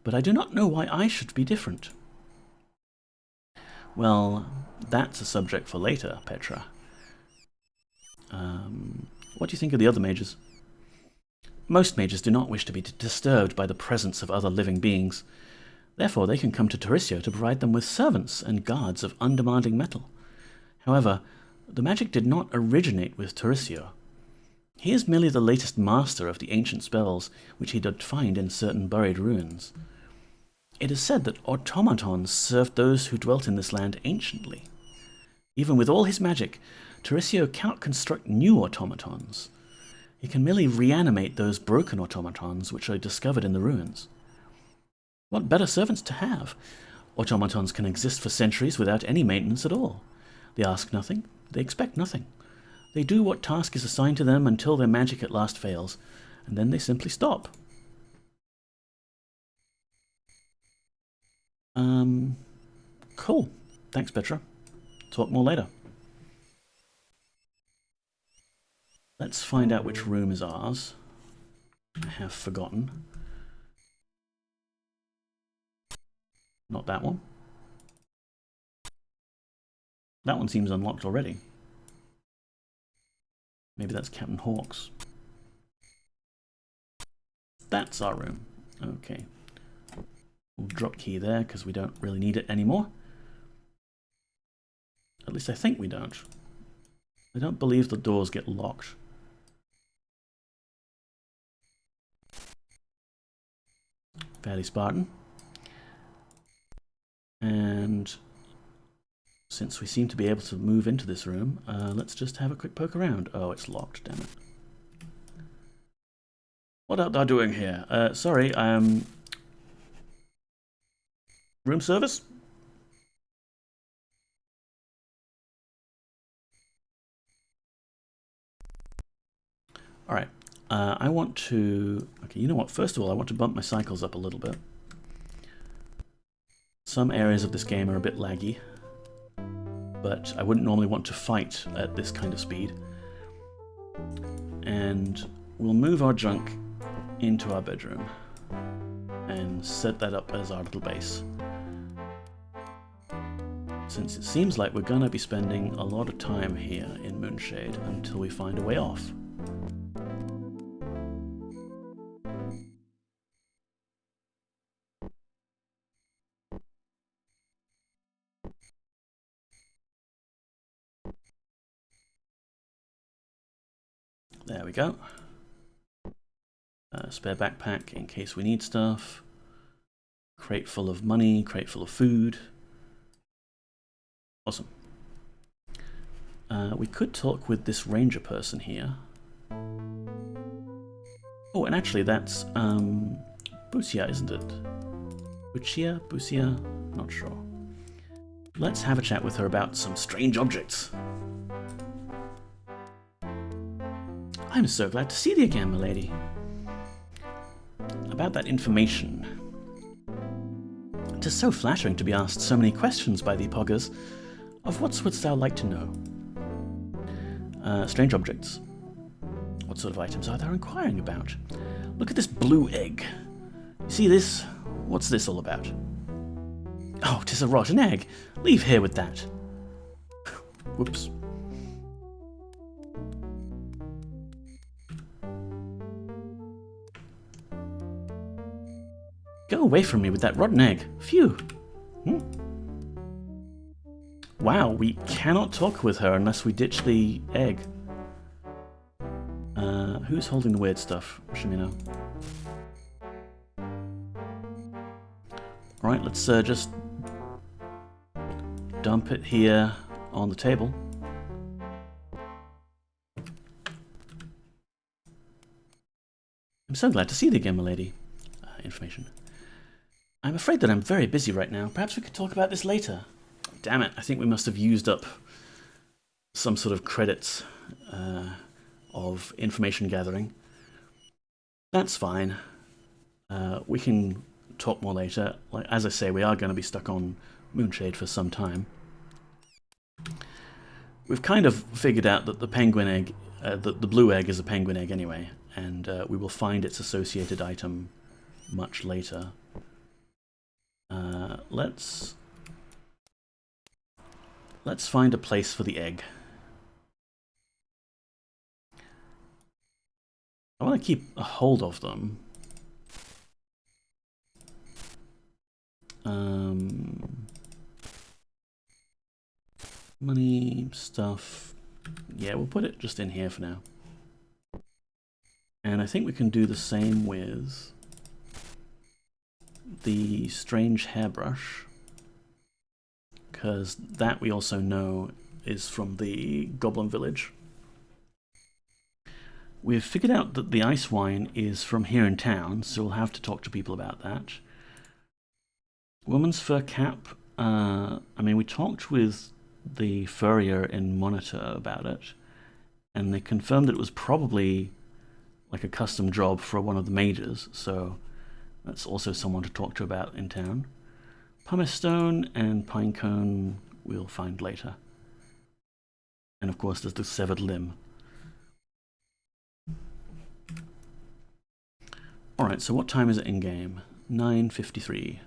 but I do not know why I should be different. Well, that's a subject for later, Petra. What do you think of the other mages? Most mages do not wish to be disturbed by the presence of other living beings. Therefore, they can come to Tauricio to provide them with servants and guards of undemanding metal. However, the magic did not originate with Tauricio. He is merely the latest master of the ancient spells which he did find in certain buried ruins. It is said that automatons served those who dwelt in this land anciently. Even with all his magic, Tarisio cannot construct new automatons. He can merely reanimate those broken automatons which are discovered in the ruins. What better servants to have? Automatons can exist for centuries without any maintenance at all. They ask nothing, they expect nothing. They do what task is assigned to them until their magic at last fails, and then they simply stop. Cool. Thanks, Petra. Talk more later. Let's find out which room is ours. I have forgotten. Not that one. That one seems unlocked already. Maybe that's Captain Hawk's. That's our room. Okay. We'll drop key there because we don't really need it anymore. At least I think we don't. I don't believe the doors get locked. Fairly Spartan. And since we seem to be able to move into this room, let's just have a quick poke around. Oh, it's locked, damn it. What are they doing here? Sorry, room service? Alright, I want to... Okay, you know what? First of all, I want to bump my cycles up a little bit. Some areas of this game are a bit laggy, but I wouldn't normally want to fight at this kind of speed. And we'll move our junk into our bedroom and set that up as our little base. Since it seems like we're going to be spending a lot of time here in Moonshade until we find a way off. There we go. Spare backpack in case we need stuff. Crate full of money, crate full of food. Awesome. We could talk with this ranger person here. Oh, and actually that's Busia, isn't it? Busia? Not sure. Let's have a chat with her about some strange objects. I'm so glad to see thee again, milady. About that information. 'Tis so flattering to be asked so many questions by thee, Poggers. Of what wouldst thou like to know? Strange objects. What sort of items are thou inquiring about? Look at this blue egg. You see this? What's this all about? Oh, 'tis a rotten egg. Leave here with that. Whoops. Go away from me with that rotten egg. Phew. Wow, we cannot talk with her unless we ditch the egg. Who's holding the weird stuff? Shimino. Alright, let's just dump it here on the table. I'm so glad to see thee again, milady. Information. I'm afraid that I'm very busy right now. Perhaps we could talk about this later. Damn it, I think we must have used up some sort of credits of information gathering. That's fine. We can talk more later. Like, as I say, we are going to be stuck on Moonshade for some time. We've kind of figured out that the penguin egg, the blue egg is a penguin egg anyway, and we will find its associated item much later. Let's find a place for the egg. I want to keep a hold of them. Money, stuff. Yeah, we'll put it just in here for now. And I think we can do the same with the strange hairbrush, because that we also know is from the Goblin Village. We've figured out that the ice wine is from here in town, so we'll have to talk to people about that. Woman's fur cap. I mean, we talked with the furrier in Monitor about it, and they confirmed that it was probably like a custom job for one of the mages, so that's also someone to talk to about in town. Pumice stone and pine cone we'll find later. And of course there's the severed limb. Alright, so what time is it in game? 9:53.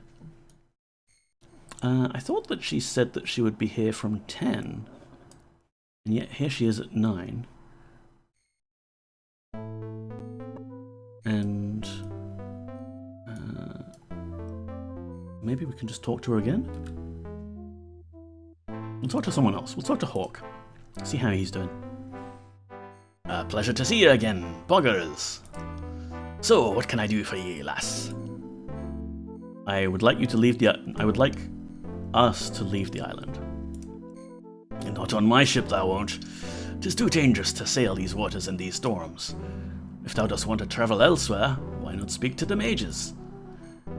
I thought that she said that she would be here from 10, and yet here she is at 9. And maybe we can just talk to her again? We'll talk to someone else. We'll talk to Hawk. See how he's doing. Pleasure to see you again, boggers. So, what can I do for ye, lass? I would like us to leave the island. Not on my ship, thou won't. 'Tis too dangerous to sail these waters in these storms. If thou dost want to travel elsewhere, why not speak to the mages?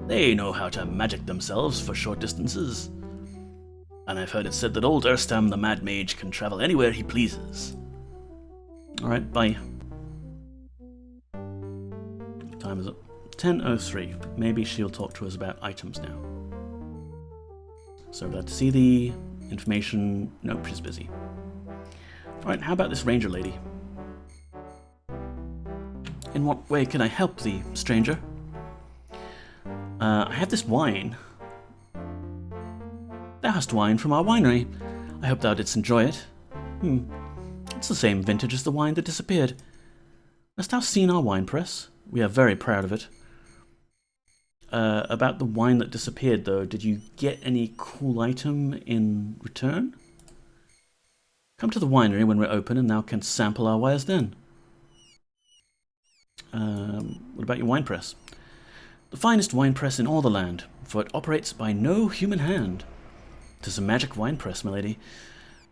They know how to magic themselves for short distances. And I've heard it said that old Erstam the Mad Mage can travel anywhere he pleases. Alright, bye. What time is it? 10:03. Maybe she'll talk to us about items now. So glad to see the information. Nope, she's busy. Alright, how about this ranger lady? In what way can I help thee, stranger? I have this wine. Thou hast wine from our winery. I hope thou didst enjoy it. It's the same vintage as the wine that disappeared. Hast thou seen our wine press? We are very proud of it. About the wine that disappeared, though, did you get any cool item in return? Come to the winery when we're open, and thou canst sample our wares then. What about your wine press? The finest wine press in all the land, for it operates by no human hand. 'Tis a magic wine press, milady,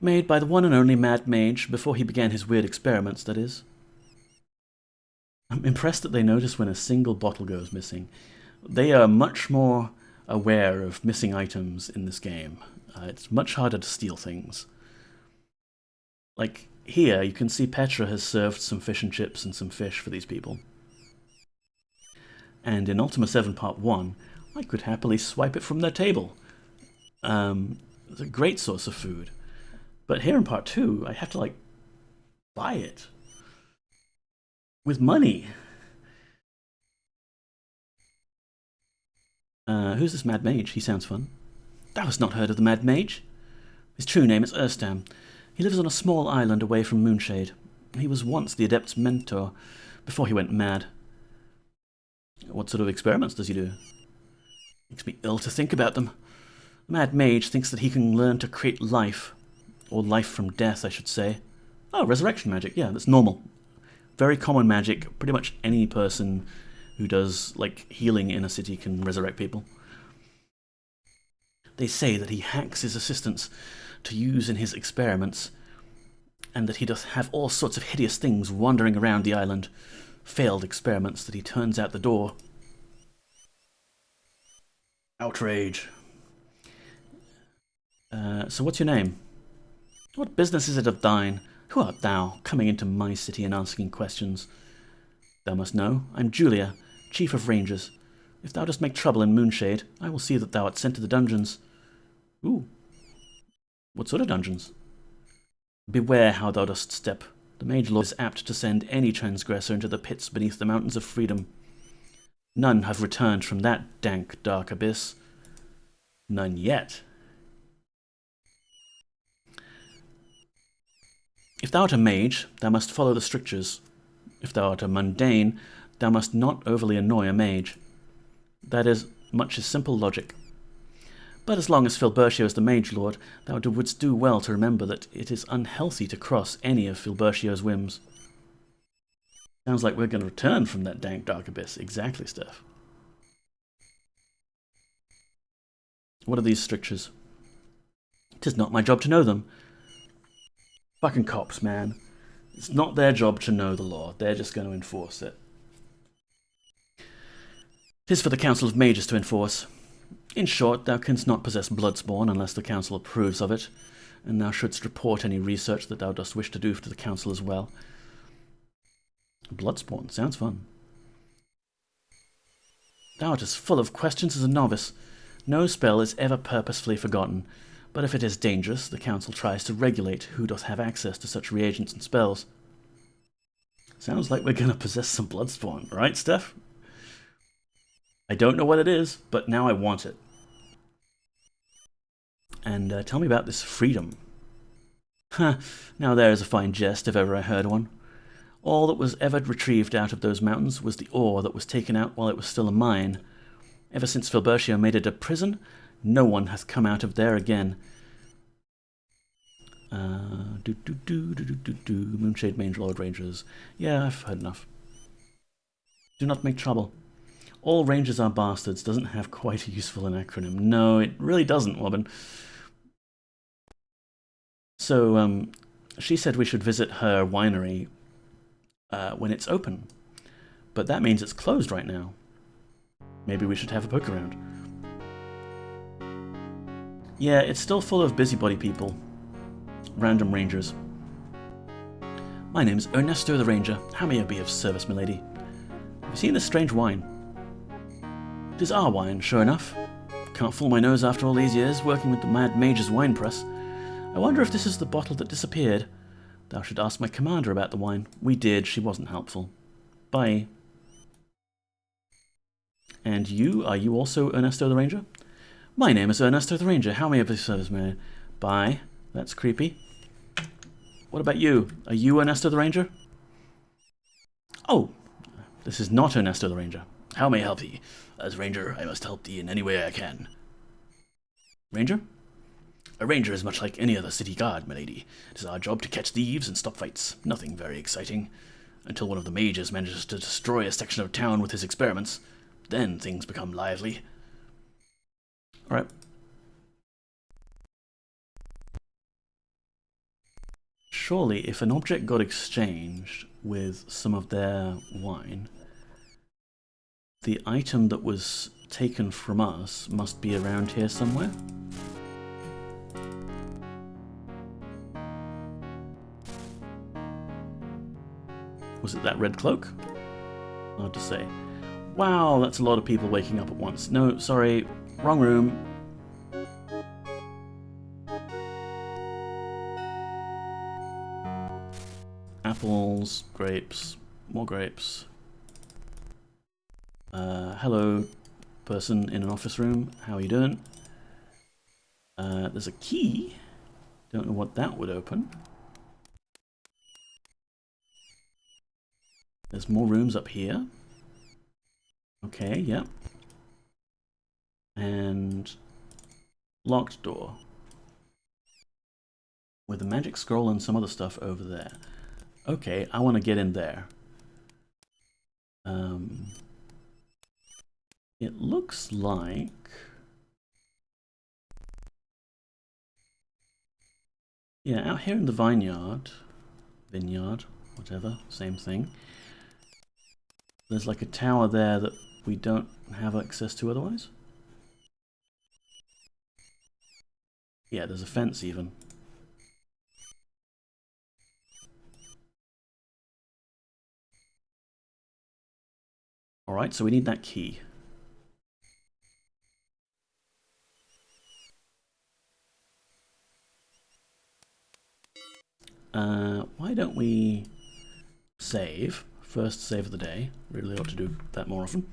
made by the one and only Mad Mage before he began his weird experiments, that is. I'm impressed that they notice when a single bottle goes missing. They are much more aware of missing items in this game. It's much harder to steal things. Like here, you can see Petra has served some fish and chips and some fish for these people. And in Ultima VII Part 1, I could happily swipe it from their table. It's a great source of food. But here in Part 2, I have to, like, buy it. With money. Who's this Mad Mage? He sounds fun. Thou hast not heard of the Mad Mage? His true name is Erstam. He lives on a small island away from Moonshade. He was once the Adept's mentor, before he went mad. What sort of experiments does he do? Makes me ill to think about them. The Mad Mage thinks that he can learn to create life. Or life from death, I should say. Oh, resurrection magic. Yeah, that's normal. Very common magic. Pretty much any person who does, like, healing in a city can resurrect people. They say that he hacks his assistants to use in his experiments, and that he doth have all sorts of hideous things wandering around the island. Failed experiments that he turns out the door. Outrage. So what's your name? What business is it of thine? Who art thou, coming into my city and asking questions? Thou must know, I'm Julia, Chief of Rangers. If thou dost make trouble in Moonshade, I will see that thou art sent to the dungeons. Ooh. What sort of dungeons? Beware how thou dost step. The Mage Lord is apt to send any transgressor into the pits beneath the mountains of freedom. None have returned from that dank, dark abyss. None yet. If thou art a mage, thou must follow the strictures. If thou art a mundane, thou must not overly annoy a mage. That is much as simple logic. But as long as Filbertio is the Mage Lord, thou wouldst do well to remember that it is unhealthy to cross any of Filbertio's whims. Sounds like we're going to return from that dank dark abyss. Exactly, Steph. What are these strictures? 'Tis not my job to know them. Fucking cops, man. It's not their job to know the law. They're just going to enforce it. 'Tis for the Council of Mages to enforce. In short, thou canst not possess Bloodspawn unless the Council approves of it, and thou shouldst report any research that thou dost wish to do to the Council as well. Bloodspawn, sounds fun. Thou art as full of questions as a novice. No spell is ever purposefully forgotten, but if it is dangerous, the Council tries to regulate who doth have access to such reagents and spells. Sounds like we're going to possess some Bloodspawn, right, Steph? I don't know what it is, but now I want it. And tell me about this freedom. Ha, now there is a fine jest if ever I heard one. All that was ever retrieved out of those mountains was the ore that was taken out while it was still a mine. Ever since Filbertia made it a prison, no one hath come out of there again. Moonshade, Mange Lord, Rangers. Yeah, I've heard enough. Do not make trouble. All Rangers are bastards doesn't have quite a useful an acronym. No, it really doesn't, Robin. So, she said we should visit her winery when it's open. But that means it's closed right now. Maybe we should have a poke around. Yeah, it's still full of busybody people. Random rangers. My name's Ernesto the Ranger. How may I be of service, milady? Have you seen this strange wine? It is our wine, sure enough. Can't fool my nose after all these years, working with the Mad Mage's wine press. I wonder if this is the bottle that disappeared. Thou should ask my commander about the wine. We did, she wasn't helpful. Bye. And you, are you also Ernesto the Ranger? My name is Ernesto the Ranger. How may I be of service, man? Bye. That's creepy. What about you? Are you Ernesto the Ranger? Oh, this is not Ernesto the Ranger. How may I help thee? As Ranger, I must help thee in any way I can. Ranger? A Ranger is much like any other city guard, milady. It is our job to catch thieves and stop fights. Nothing very exciting. Until one of the mages manages to destroy a section of town with his experiments. Then things become lively. Alright. Surely, if an object got exchanged with some of their wine, the item that was taken from us must be around here somewhere. Was it that red cloak? Hard to say. Wow, that's a lot of people waking up at once. No, sorry, wrong room. Apples, grapes, more grapes. Hello, person in an office room. How are you doing? There's a key. Don't know what that would open. There's more rooms up here. Okay, yeah. And locked door. With a magic scroll and some other stuff over there. Okay, I want to get in there. It looks like... Yeah, out here in the vineyard, whatever, same thing. There's like a tower there that we don't have access to otherwise. Yeah, there's a fence even. Alright, so we need that key. Why don't we save? First save of the day. Really ought to do that more often.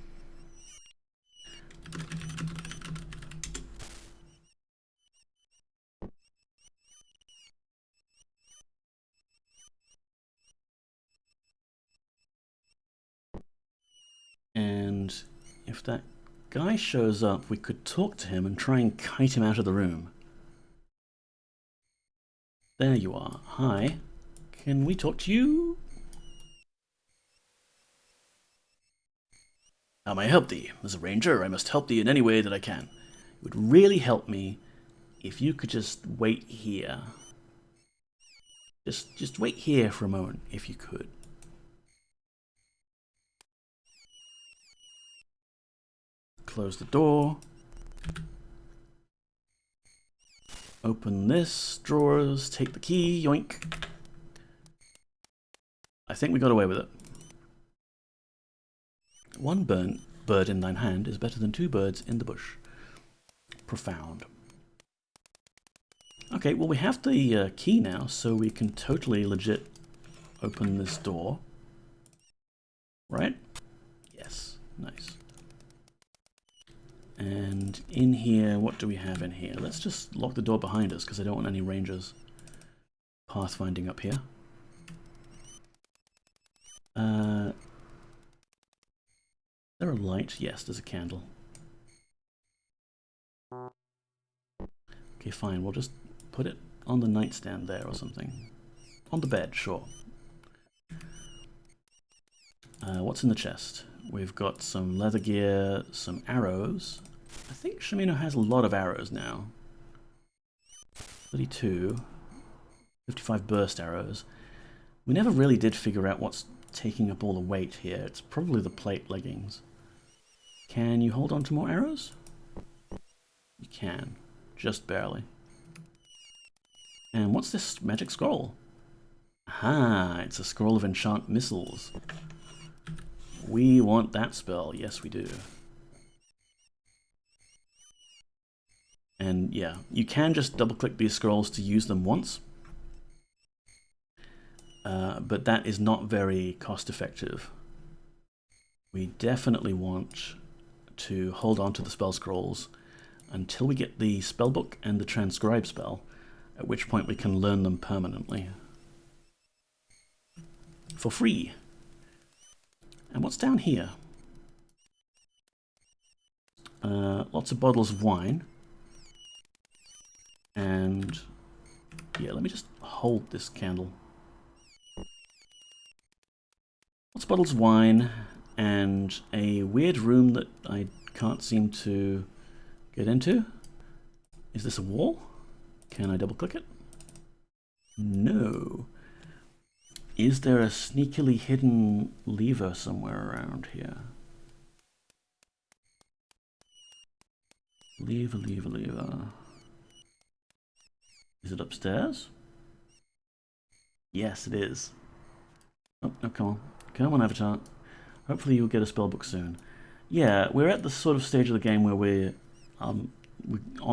And if that guy shows up, we could talk to him and try and kite him out of the room. There you are. Hi. Can we talk to you? How may I help thee? As a ranger, I must help thee in any way that I can. It would really help me if you could just wait here. Just wait here for a moment, if you could. Close the door. Open this, drawers, take the key, yoink. I think we got away with it. One bird in thine hand is better than two birds in the bush. Profound. Okay, well we have the key now, so we can totally legit open this door. Right? Yes, nice. And in here, what do we have in here? Let's just lock the door behind us because I don't want any rangers pathfinding up here. Is there a light? Yes, there's a candle. Okay, fine. We'll just put it on the nightstand there or something. On the bed, sure. What's in the chest? We've got some leather gear, some arrows. I think Shamino has a lot of arrows now. 32. 55 burst arrows. We never really did figure out what's taking up all the weight here. It's probably the plate leggings. Can you hold on to more arrows? You can. Just barely. And what's this magic scroll? Aha, it's a scroll of enchant missiles. We want that spell. Yes, we do. And yeah, you can just double-click these scrolls to use them once. But that is not very cost-effective. We definitely want to hold on to the spell scrolls until we get the spellbook and the transcribe spell, at which point we can learn them permanently. For free. And what's down here? Lots of bottles of wine. And yeah, let me just hold this candle. Lots of bottles of wine and a weird room that I can't seem to get into. Is this a wall? Can I double click it? No. Is there a sneakily hidden lever somewhere around here? Lever, lever, lever. Is it upstairs? Yes, it is. Oh, no, come on. Come on, Avatar. Hopefully you'll get a spellbook soon. Yeah, we're at the sort of stage of the game where we're on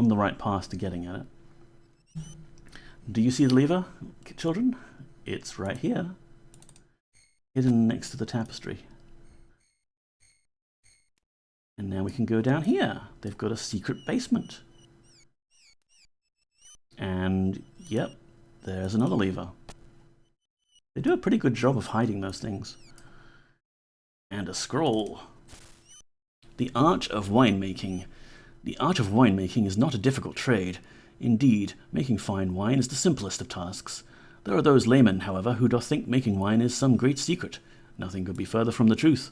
the right path to getting at it. Do you see the lever, children? It's right here. Hidden next to the tapestry. And now we can go down here. They've got a secret basement. And, yep, there's another lever. They do a pretty good job of hiding those things. And a scroll. The art of winemaking. The art of winemaking is not a difficult trade. Indeed, making fine wine is the simplest of tasks. There are those laymen, however, who doth think making wine is some great secret. Nothing could be further from the truth.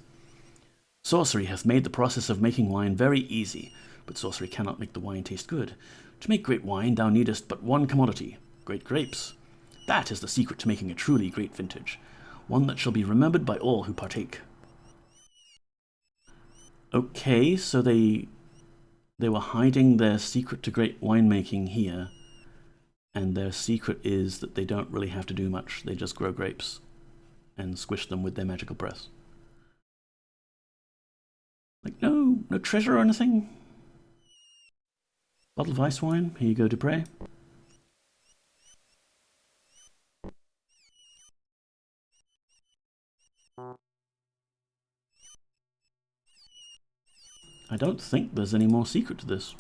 Sorcery hath made the process of making wine very easy, but sorcery cannot make the wine taste good. To make great wine thou needest but one commodity, great grapes. That is the secret to making a truly great vintage, one that shall be remembered by all who partake. Okay, so they were hiding their secret to great winemaking here, and their secret is that they don't really have to do much. They just grow grapes and squish them with their magical press. Like, no treasure or anything? Bottle of ice wine. Here you go, Dupre. I don't think there's any more secret to this.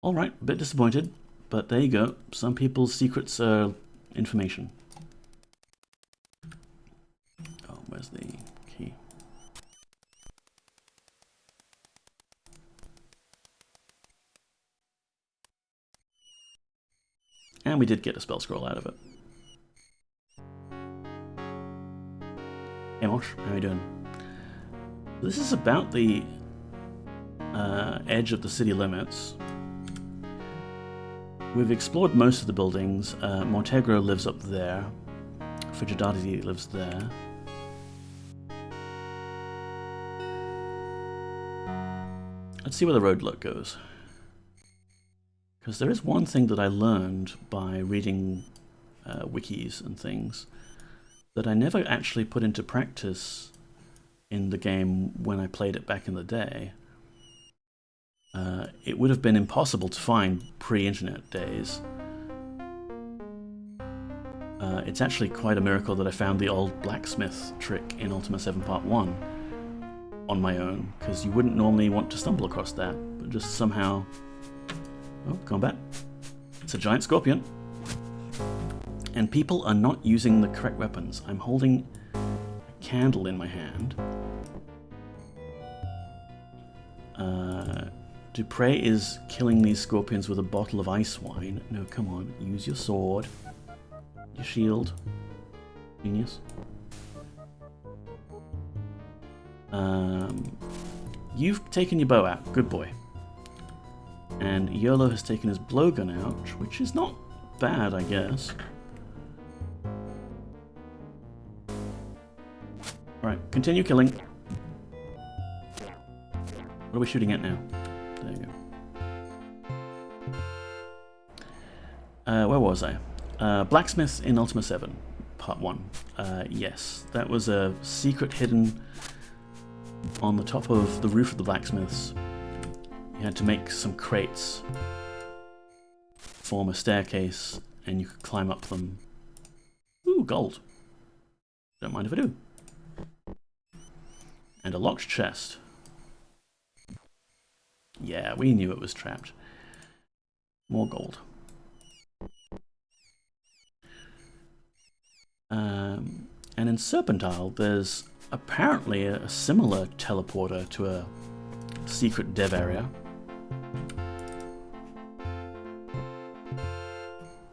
Alright, a bit disappointed, but there you go. Some people's secrets are information. Oh, where's the key? And we did get a spell scroll out of it. Hey Mosh, how you doing? This is about the edge of the city limits. We've explored most of the buildings. Montegro lives up there. Frigidati lives there. Let's see where the road goes. Because there is one thing that I learned by reading wikis and things that I never actually put into practice in the game when I played it back in the day. It would have been impossible to find pre-internet days. It's actually quite a miracle that I found the old blacksmith trick in Ultima VII Part 1 on my own, because you wouldn't normally want to stumble across that, but just somehow... Oh, combat. It's a giant scorpion. And people are not using the correct weapons. I'm holding a candle in my hand. Dupre is killing these scorpions with a bottle of ice wine. No, come on, use your sword. Your shield. Genius. You've taken your bow out. Good boy. And Yolo has taken his blowgun out, which is not bad, I guess. Alright, continue killing. What are we shooting at now? There you go. Where was I? Blacksmith in Ultima VII, Part 1. Yes, that was a secret hidden on the top of the roof of the blacksmiths. You had to make some crates, form a staircase, and you could climb up them. Ooh, gold. Don't mind if I do. And a locked chest. Yeah, we knew it was trapped. More gold. And in Serpent Isle, there's apparently a similar teleporter to a secret dev area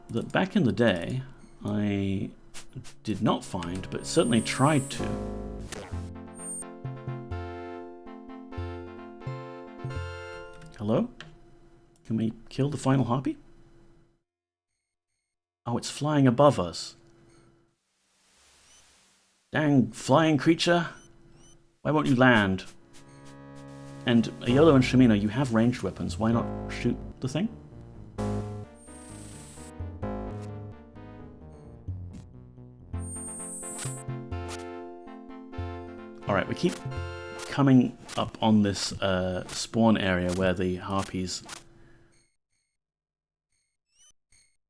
that back in the day I did not find, but certainly tried to. Hello? Can we kill the final harpy? Oh, it's flying above us. Dang flying creature! Why won't you land? And Ayolo and Shimino, you have ranged weapons. Why not shoot the thing? Alright, we keep coming up on this spawn area where the harpies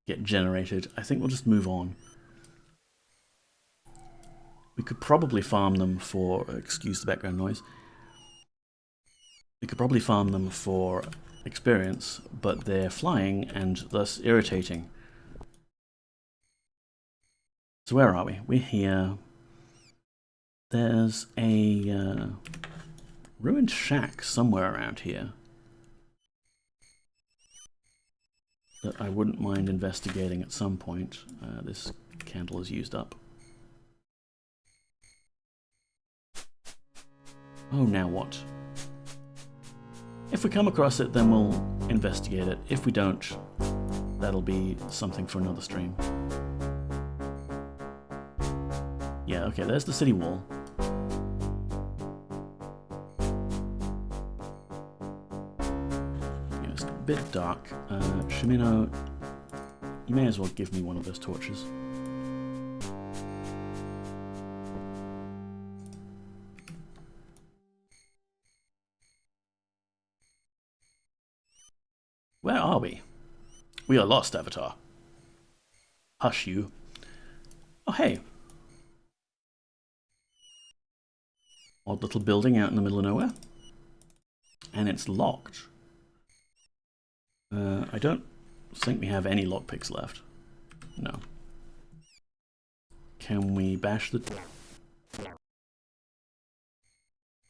get generated. I think we'll just move on. We could probably farm them for... excuse the background noise. We could probably farm them for experience, but they're flying and thus irritating. So where are we? We're here. There's a ruined shack somewhere around here that I wouldn't mind investigating at some point. This candle is used up. Oh, now what? If we come across it, then we'll investigate it. If we don't, that'll be something for another stream. Yeah, okay, there's the city wall. Yeah, it's a bit dark. Shimino, you may as well give me one of those torches. Where are we? We are lost, Avatar. Hush you. Oh, hey. Odd little building out in the middle of nowhere. And it's locked. I don't think we have any lockpicks left. No. Can we bash the...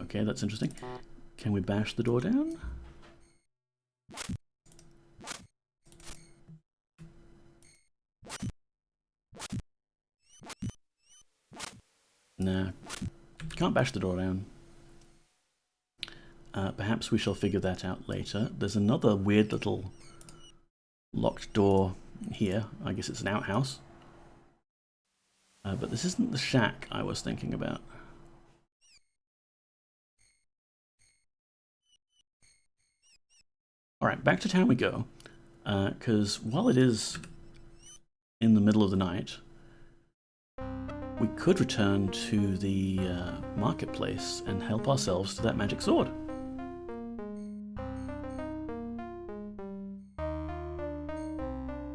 Okay, that's interesting. Can we bash the door down? Nah, can't bash the door down. Perhaps we shall figure that out later. There's another weird little locked door here. I guess it's an outhouse. But this isn't the shack I was thinking about. Alright, back to town we go. Because while it is in the middle of the night, we could return to the marketplace and help ourselves to that magic sword.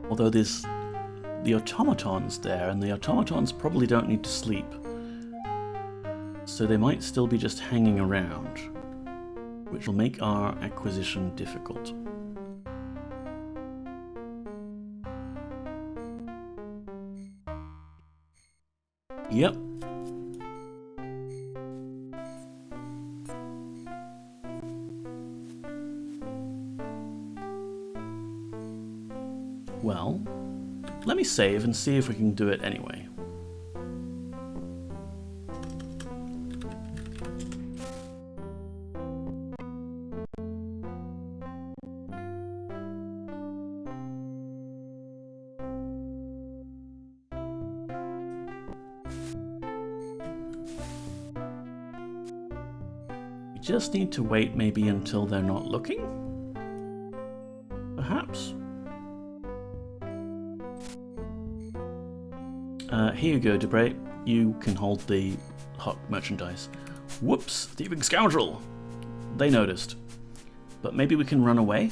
Although there's the automatons there, and the automatons probably don't need to sleep. So they might still be just hanging around, which will make our acquisition difficult. Yep. Well, let me save and see if we can do it anyway. We just need to wait maybe until they're not looking? Perhaps? Here you go, Debray. You can hold the hot merchandise. Whoops, thieving scoundrel! They noticed. But maybe we can run away?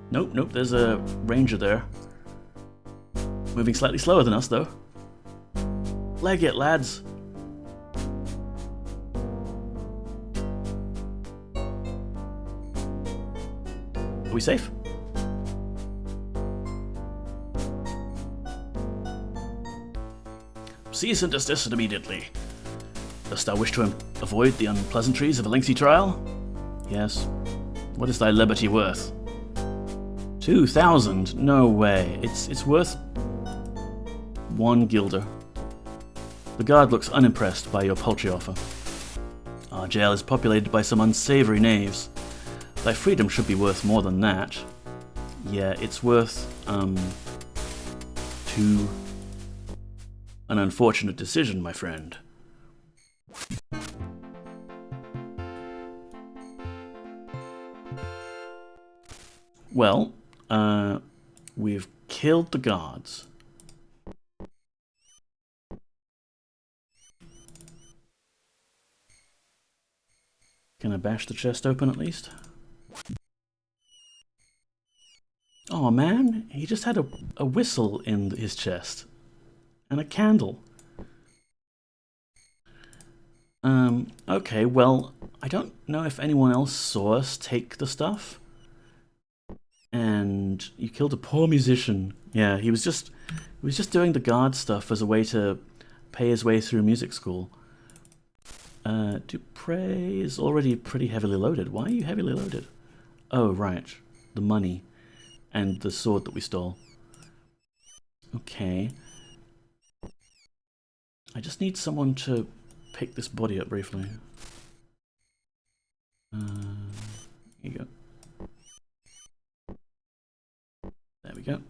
Nope, nope, there's a ranger there. Moving slightly slower than us, though. Leg it, lads! Are we safe? Cease and desist immediately. Dost thou wish to avoid the unpleasantries of a lengthy trial? Yes. What is thy liberty worth? 2,000? No way. It's worth 1 guilder. The guard looks unimpressed by your paltry offer. Our jail is populated by some unsavory knaves. Thy freedom should be worth more than that. Yeah, it's worth, 2. An unfortunate decision, my friend. Well, we've killed the guards. Can I bash the chest open at least? Oh man, he just had a whistle in his chest. And a candle. Okay, well, I don't know if anyone else saw us take the stuff. And you killed a poor musician. Yeah, he was just doing the guard stuff as a way to pay his way through music school. Dupre is already pretty heavily loaded. Why are you heavily loaded? Oh, right. The money. And the sword that we stole. Okay. I just need someone to pick this body up briefly. Here you go. There we go.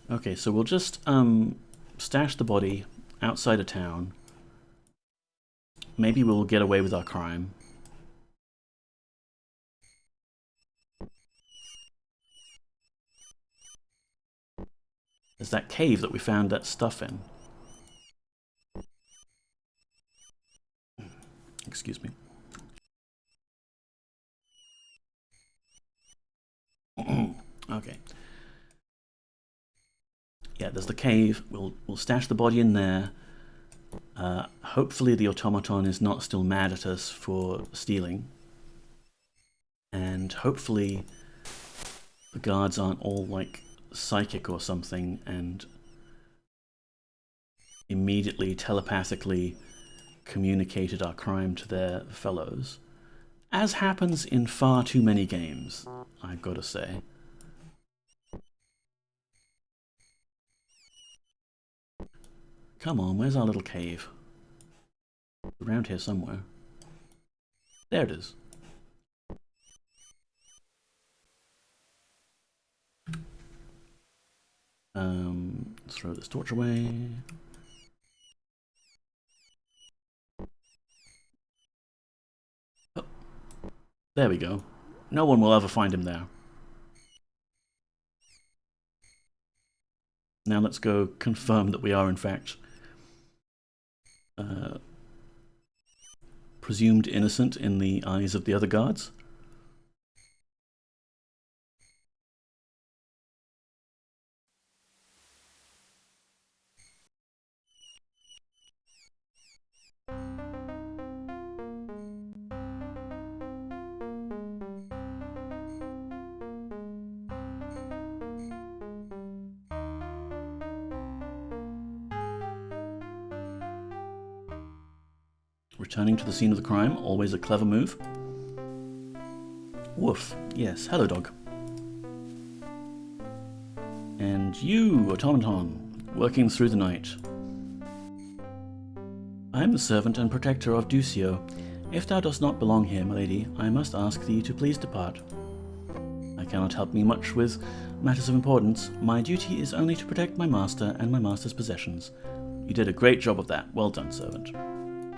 Okay, so we'll just stash the body outside of town. Maybe we'll get away with our crime. There's that cave that we found that stuff in. Excuse me. Okay. Yeah, there's the cave. We'll stash the body in there. Hopefully the automaton is not still mad at us for stealing. And hopefully the guards aren't all like psychic or something and immediately telepathically communicated our crime to their fellows, as happens in far too many games, I've got to say. Come on, where's our little cave? Around here somewhere. There it is. Let's throw this torch away. Oh, there we go. No one will ever find him there. Now let's go confirm that we are in fact presumed innocent in the eyes of the other guards. Returning to the scene of the crime, always a clever move. Woof. Yes, hello dog. And you, automaton, working through the night. I am the servant and protector of Ducio. If thou dost not belong here, my lady, I must ask thee to please depart. I cannot help me much with matters of importance. My duty is only to protect my master and my master's possessions. You did a great job of that. Well done, servant.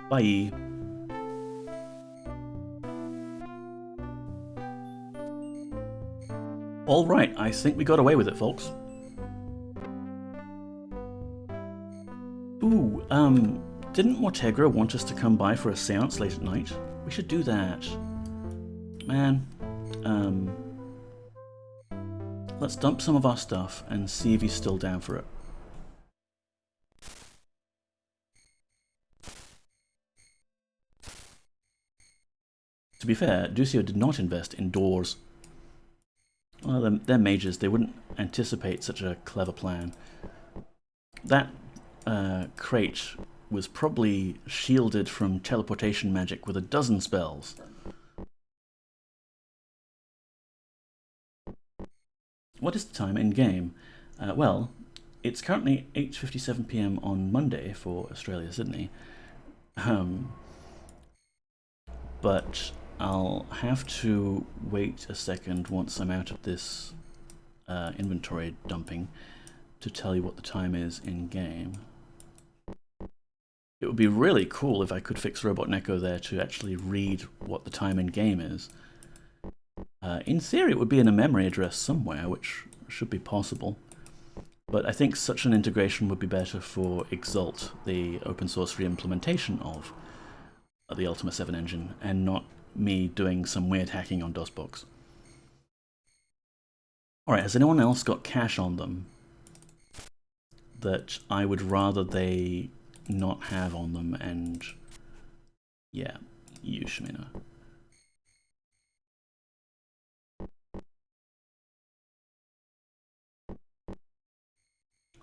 Bye. Alright, I think we got away with it, folks. Ooh, didn't Mortegra want us to come by for a seance late at night? We should do that. Man, let's dump some of our stuff and see if he's still down for it. To be fair, Ducio did not invest in doors. Well, they're mages, they wouldn't anticipate such a clever plan. That crate was probably shielded from teleportation magic with a dozen spells. What is the time in game? Well, it's currently 8:57 PM on Monday for Australia, Sydney. But I'll have to wait a second once I'm out of this inventory dumping to tell you what the time is in game. It would be really cool if I could fix Robot Neko there to actually read what the time in game is. In theory, it would be in a memory address somewhere, which should be possible. But I think such an integration would be better for Exalt, the open source re-implementation of the Ultima VII engine, and not me doing some weird hacking on DOSBox. Alright, has anyone else got cash on them that I would rather they not have on them? And yeah, you, Shamina.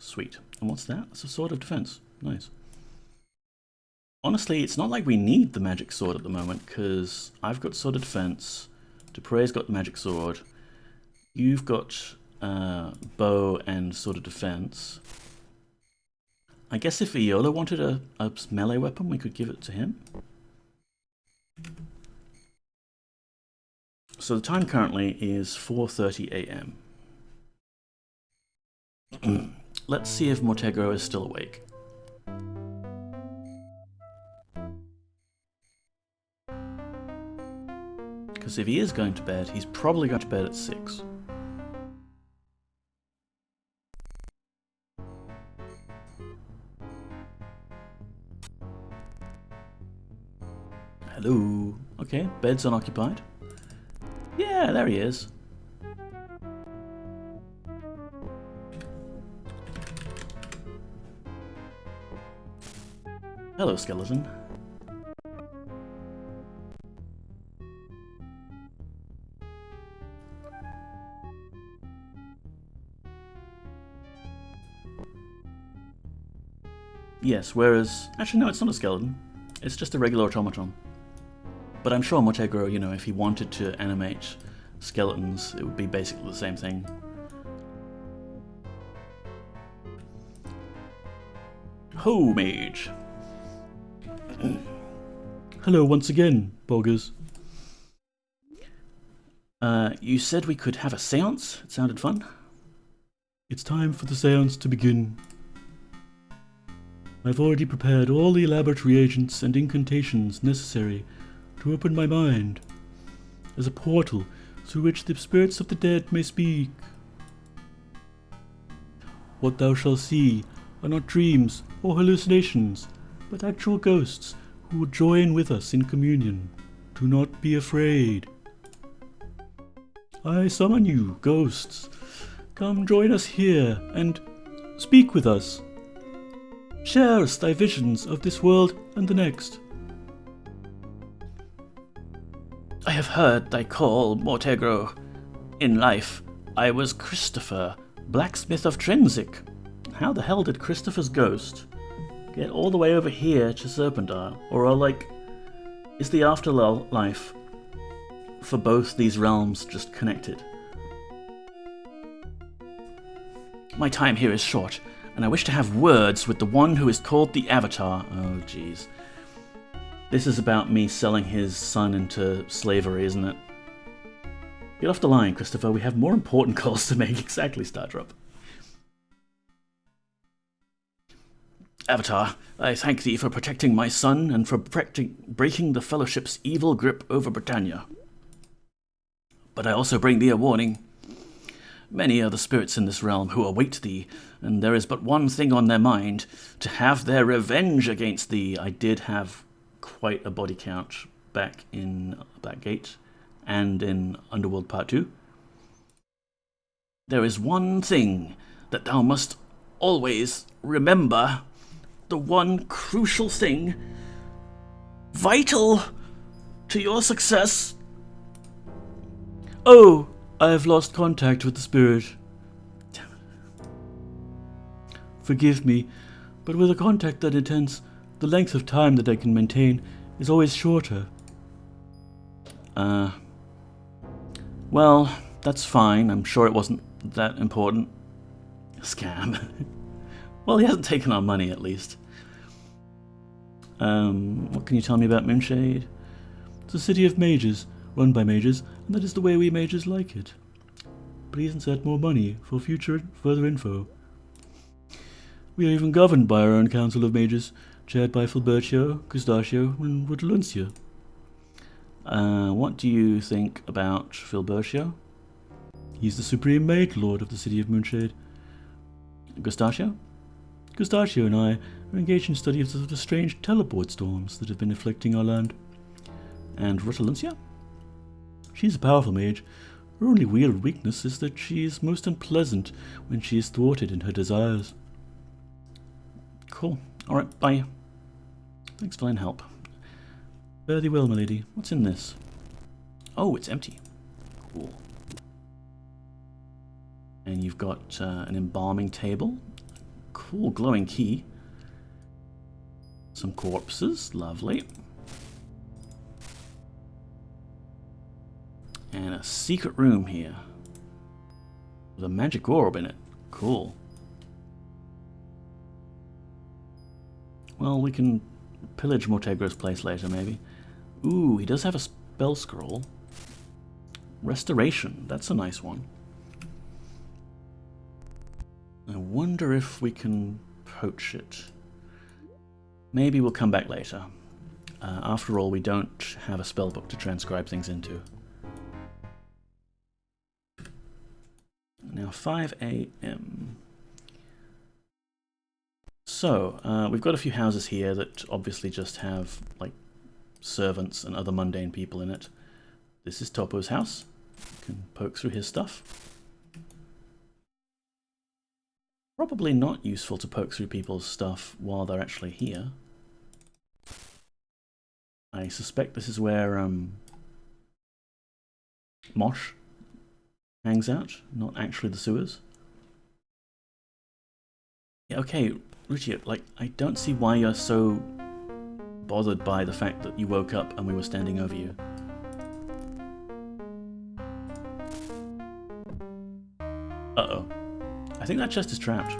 Sweet. And what's that? It's a sword of defense. Nice. Honestly, it's not like we need the magic sword at the moment, because I've got sword of defense, Dupre's got the magic sword, you've got bow and sword of defense. I guess if Iola wanted a melee weapon, we could give it to him. So the time currently is 4:30 AM. Let's see if Mortegra is still awake. Because if he is going to bed, he's probably going to bed at 6. Hello. Okay, bed's unoccupied. Yeah, there he is. Hello, skeleton. Yes, whereas... Actually, no, it's not a skeleton. It's just a regular automaton. But I'm sure Mortegra, you know, if he wanted to animate skeletons, it would be basically the same thing. Ho, mage. Hello once again, Boggers. You said we could have a seance? It sounded fun. It's time for the seance to begin. I've already prepared all the elaborate reagents and incantations necessary to open my mind as a portal through which the spirits of the dead may speak. What thou shalt see are not dreams or hallucinations, but actual ghosts who will join with us in communion. Do not be afraid. I summon you, ghosts. Come join us here and speak with us. Share us thy visions of this world and the next. I have heard thy call, Mortegro. In life, I was Christopher, blacksmith of Trensic. How the hell did Christopher's ghost get all the way over here to Serpent Isle? Or is the afterlife for both these realms just connected? My time here is short, and I wish to have words with the one who is called the Avatar. Oh, jeez. This is about me selling his son into slavery, isn't it? Get off the line, Christopher. We have more important calls to make. Exactly, Stardrop. Avatar, I thank thee for protecting my son and for breaking the Fellowship's evil grip over Britannia. But I also bring thee a warning. Many are the spirits in this realm who await thee, and there is but one thing on their mind, to have their revenge against thee. I did have quite a body count back in Blackgate and in Underworld Part 2. There is one thing that thou must always remember, the one crucial thing, vital to your success. Oh, I have lost contact with the spirit. Forgive me, but with a contact that intense, the length of time that I can maintain is always shorter. Well, that's fine. I'm sure it wasn't that important. Scam. Well, he hasn't taken our money, at least. What can you tell me about Moonshade? It's a city of mages, run by mages, and that is the way we mages like it. Please insert more money for further info. We are even governed by our own council of mages, chaired by Filbertio, Gustachio, and Rotaluncia. What do you think about Filbertio? He's the supreme mage lord of the city of Moonshade. Gustachio? Gustachio and I are engaged in studies of the strange teleport storms that have been afflicting our land. And Rotaluncia? She's a powerful mage. Her only real weakness is that she is most unpleasant when she is thwarted in her desires. Cool. Alright, bye. Thanks for lending help. Fare thee well, my lady. What's in this? Oh, it's empty. Cool. And you've got an embalming table. Cool, glowing key. Some corpses. Lovely. And a secret room here. With a magic orb in it. Cool. Well, we can pillage Mortegro's place later, maybe. Ooh, he does have a spell scroll. Restoration. That's a nice one. I wonder if we can poach it. Maybe we'll come back later. After all, we don't have a spellbook to transcribe things into. Now 5 a.m. So, we've got a few houses here that obviously just have, like, servants and other mundane people in it. This is Topo's house. You can poke through his stuff. Probably not useful to poke through people's stuff while they're actually here. I suspect this is where, Mosh hangs out, not actually the sewers. Yeah, okay, Ruchia, like, I don't see why you're so bothered by the fact that you woke up and we were standing over you. Uh-oh. I think that chest is trapped.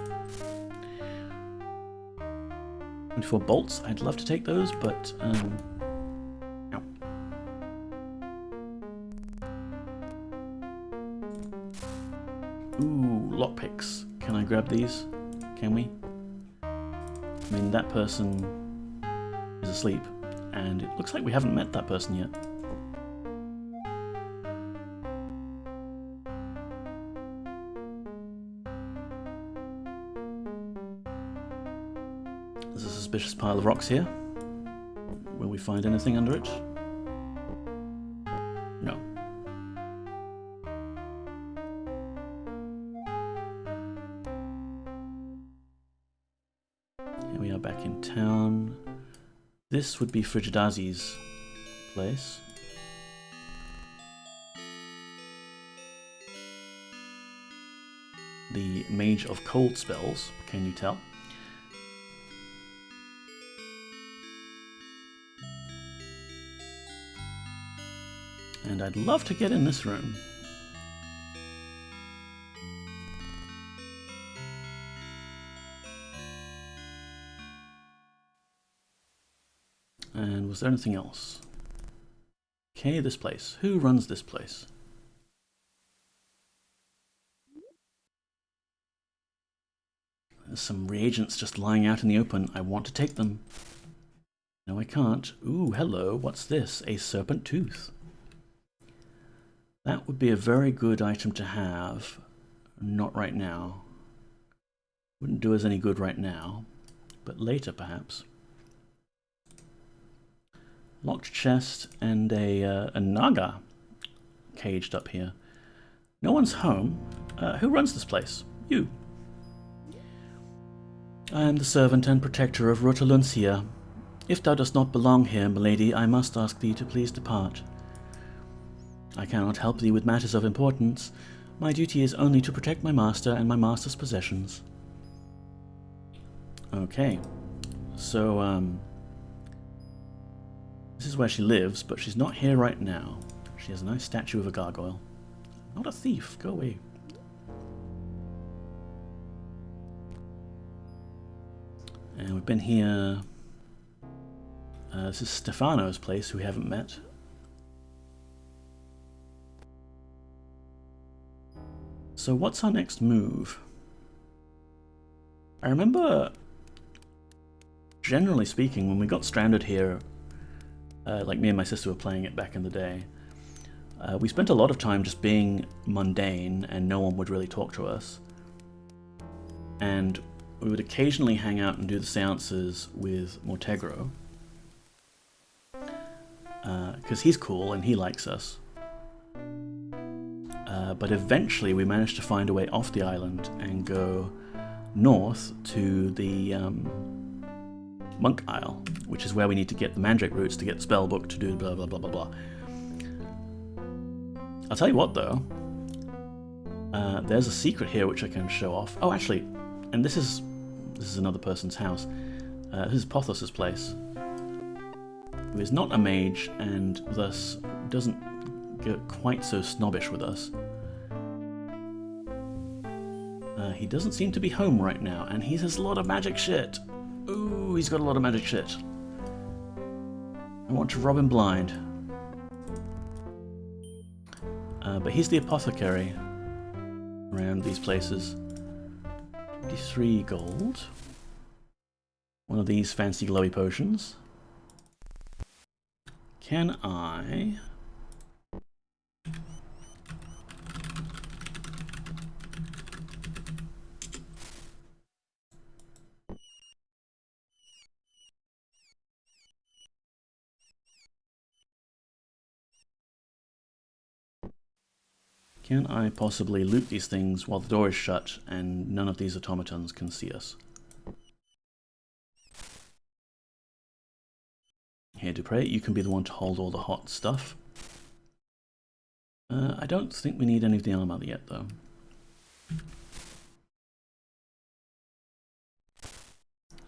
24 bolts, I'd love to take those, but ow. Ooh, lockpicks. Can I grab these? Can we? I mean, that person is asleep, and it looks like we haven't met that person yet. There's a suspicious pile of rocks here. Will we find anything under it? No. Here we are back in town. This would be Frigidazi's place. The Mage of Cold Spells, can you tell? And I'd love to get in this room. And was there anything else? Okay, this place. Who runs this place? There's some reagents just lying out in the open. I want to take them. No, I can't. Ooh, hello. What's this? A serpent tooth. That would be a very good item to have. Not right now. Wouldn't do us any good right now, but later perhaps. Locked chest and a naga caged up here. No one's home. Who runs this place? You. I am the servant and protector of Rotaluncia. If thou dost not belong here, milady, I must ask thee to please depart. I cannot help thee with matters of importance. My duty is only to protect my master and my master's possessions. Okay, so this is where she lives, but she's not here right now. She has a nice statue of a gargoyle. Not a thief, go away. And we've been here. This is Stefano's place, who we haven't met. So what's our next move? I remember, generally speaking, when we got stranded here, like me and my sister were playing it back in the day, we spent a lot of time just being mundane and no one would really talk to us. And we would occasionally hang out and do the seances with Mortegro, because he's cool and he likes us. But eventually we managed to find a way off the island and go north to the Monk Isle, which is where we need to get the Mandrake roots to get the spellbook to do blah blah blah blah blah. I'll tell you what though, there's a secret here which I can show off. Oh, actually, and this is another person's house. This is Pothos's place, who is not a mage and thus doesn't get quite so snobbish with us. He doesn't seem to be home right now, and he has a lot of magic shit. Ooh, he's got a lot of magic shit. I want to rob him blind. But he's the apothecary around these places. 53 gold. One of these fancy glowy potions. Can I... Can I possibly loot these things while the door is shut and none of these automatons can see us? Here, Dupre, you can be the one to hold all the hot stuff. I don't think we need any of the armor yet, though.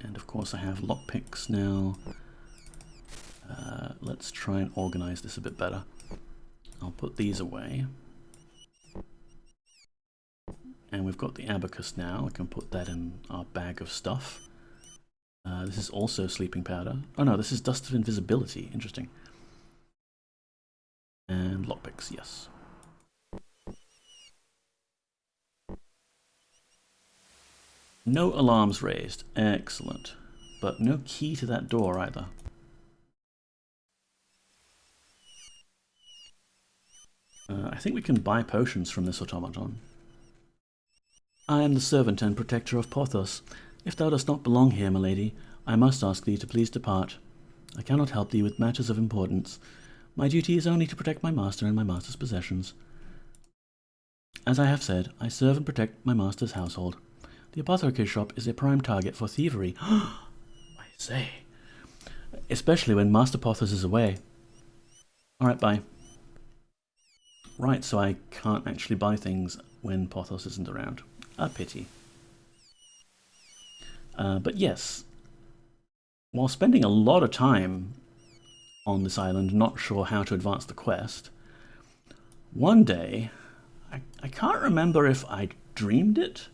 And of course I have lockpicks now. Let's try and organize this a bit better. I'll put these away. And we've got the abacus now. I can put that in our bag of stuff. This is also sleeping powder. Oh no, this is dust of invisibility. Interesting. And lockpicks, yes. No alarms raised. Excellent. But no key to that door either. I think we can buy potions from this automaton. I am the servant and protector of Porthos. If thou dost not belong here, my lady, I must ask thee to please depart. I cannot help thee with matters of importance. My duty is only to protect my master and my master's possessions. As I have said, I serve and protect my master's household. The apothecary's shop is a prime target for thievery. I say. Especially when Master Porthos is away. Alright, bye. Right, so I can't actually buy things when Porthos isn't around. A pity. But yes, while spending a lot of time on this island, not sure how to advance the quest, one day, I can't remember if I dreamed it,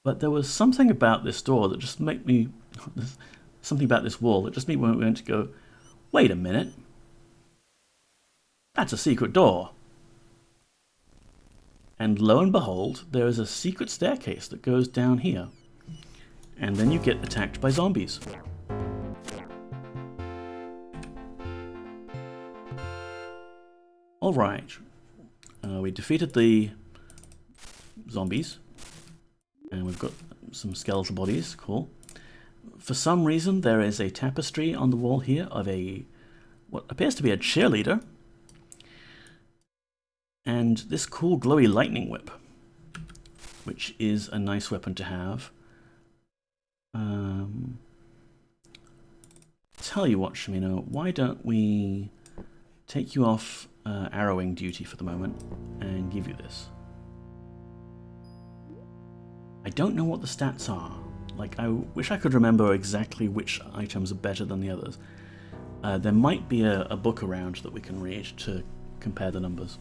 but there was something about this door that just made me, something about this wall that just made me want to go, wait a minute, that's a secret door. And lo and behold, there is a secret staircase that goes down here. And then you get attacked by zombies. Alright. We defeated the zombies. And we've got some skeletal bodies. Cool. For some reason, there is a tapestry on the wall here of what appears to be a cheerleader. And this cool glowy lightning whip, which is a nice weapon to have. Tell you what, Shimino, why don't we take you off arrowing duty for the moment and give you this. I don't know what the stats are. Like, I wish I could remember exactly which items are better than the others. There might be a book around that we can read to compare the numbers.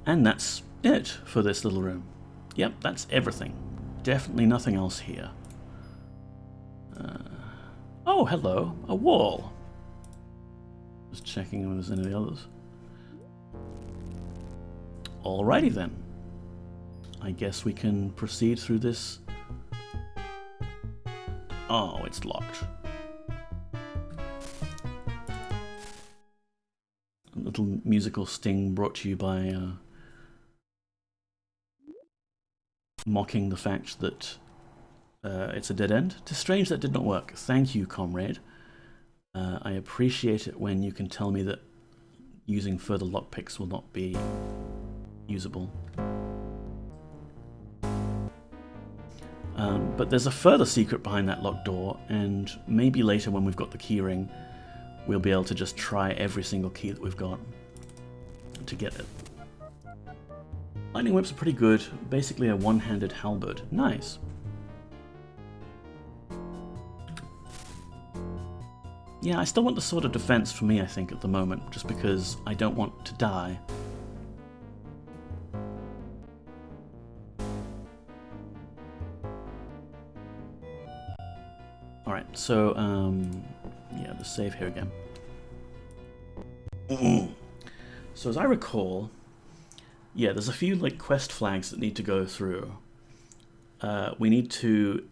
And that's it for this little room. Yep, that's everything. Definitely nothing else here. Oh, hello, a wall. Just checking if there's any of the others. Alrighty then. I guess we can proceed through this. Oh, it's locked. A little musical sting brought to you by mocking the fact that it's a dead end. 'Tis strange that did not work. Thank you, comrade. I appreciate it when you can tell me that using further lockpicks will not be usable. But there's a further secret behind that locked door, and maybe later when we've got the keyring, we'll be able to just try every single key that we've got to get it. Lightning whips are pretty good. Basically a one-handed halberd. Nice. Yeah, I still want the sword of defense for me, I think, at the moment, just because I don't want to die. Alright, so, yeah, let's save here again. So as I recall, yeah, there's a few like quest flags that need to go through. We need to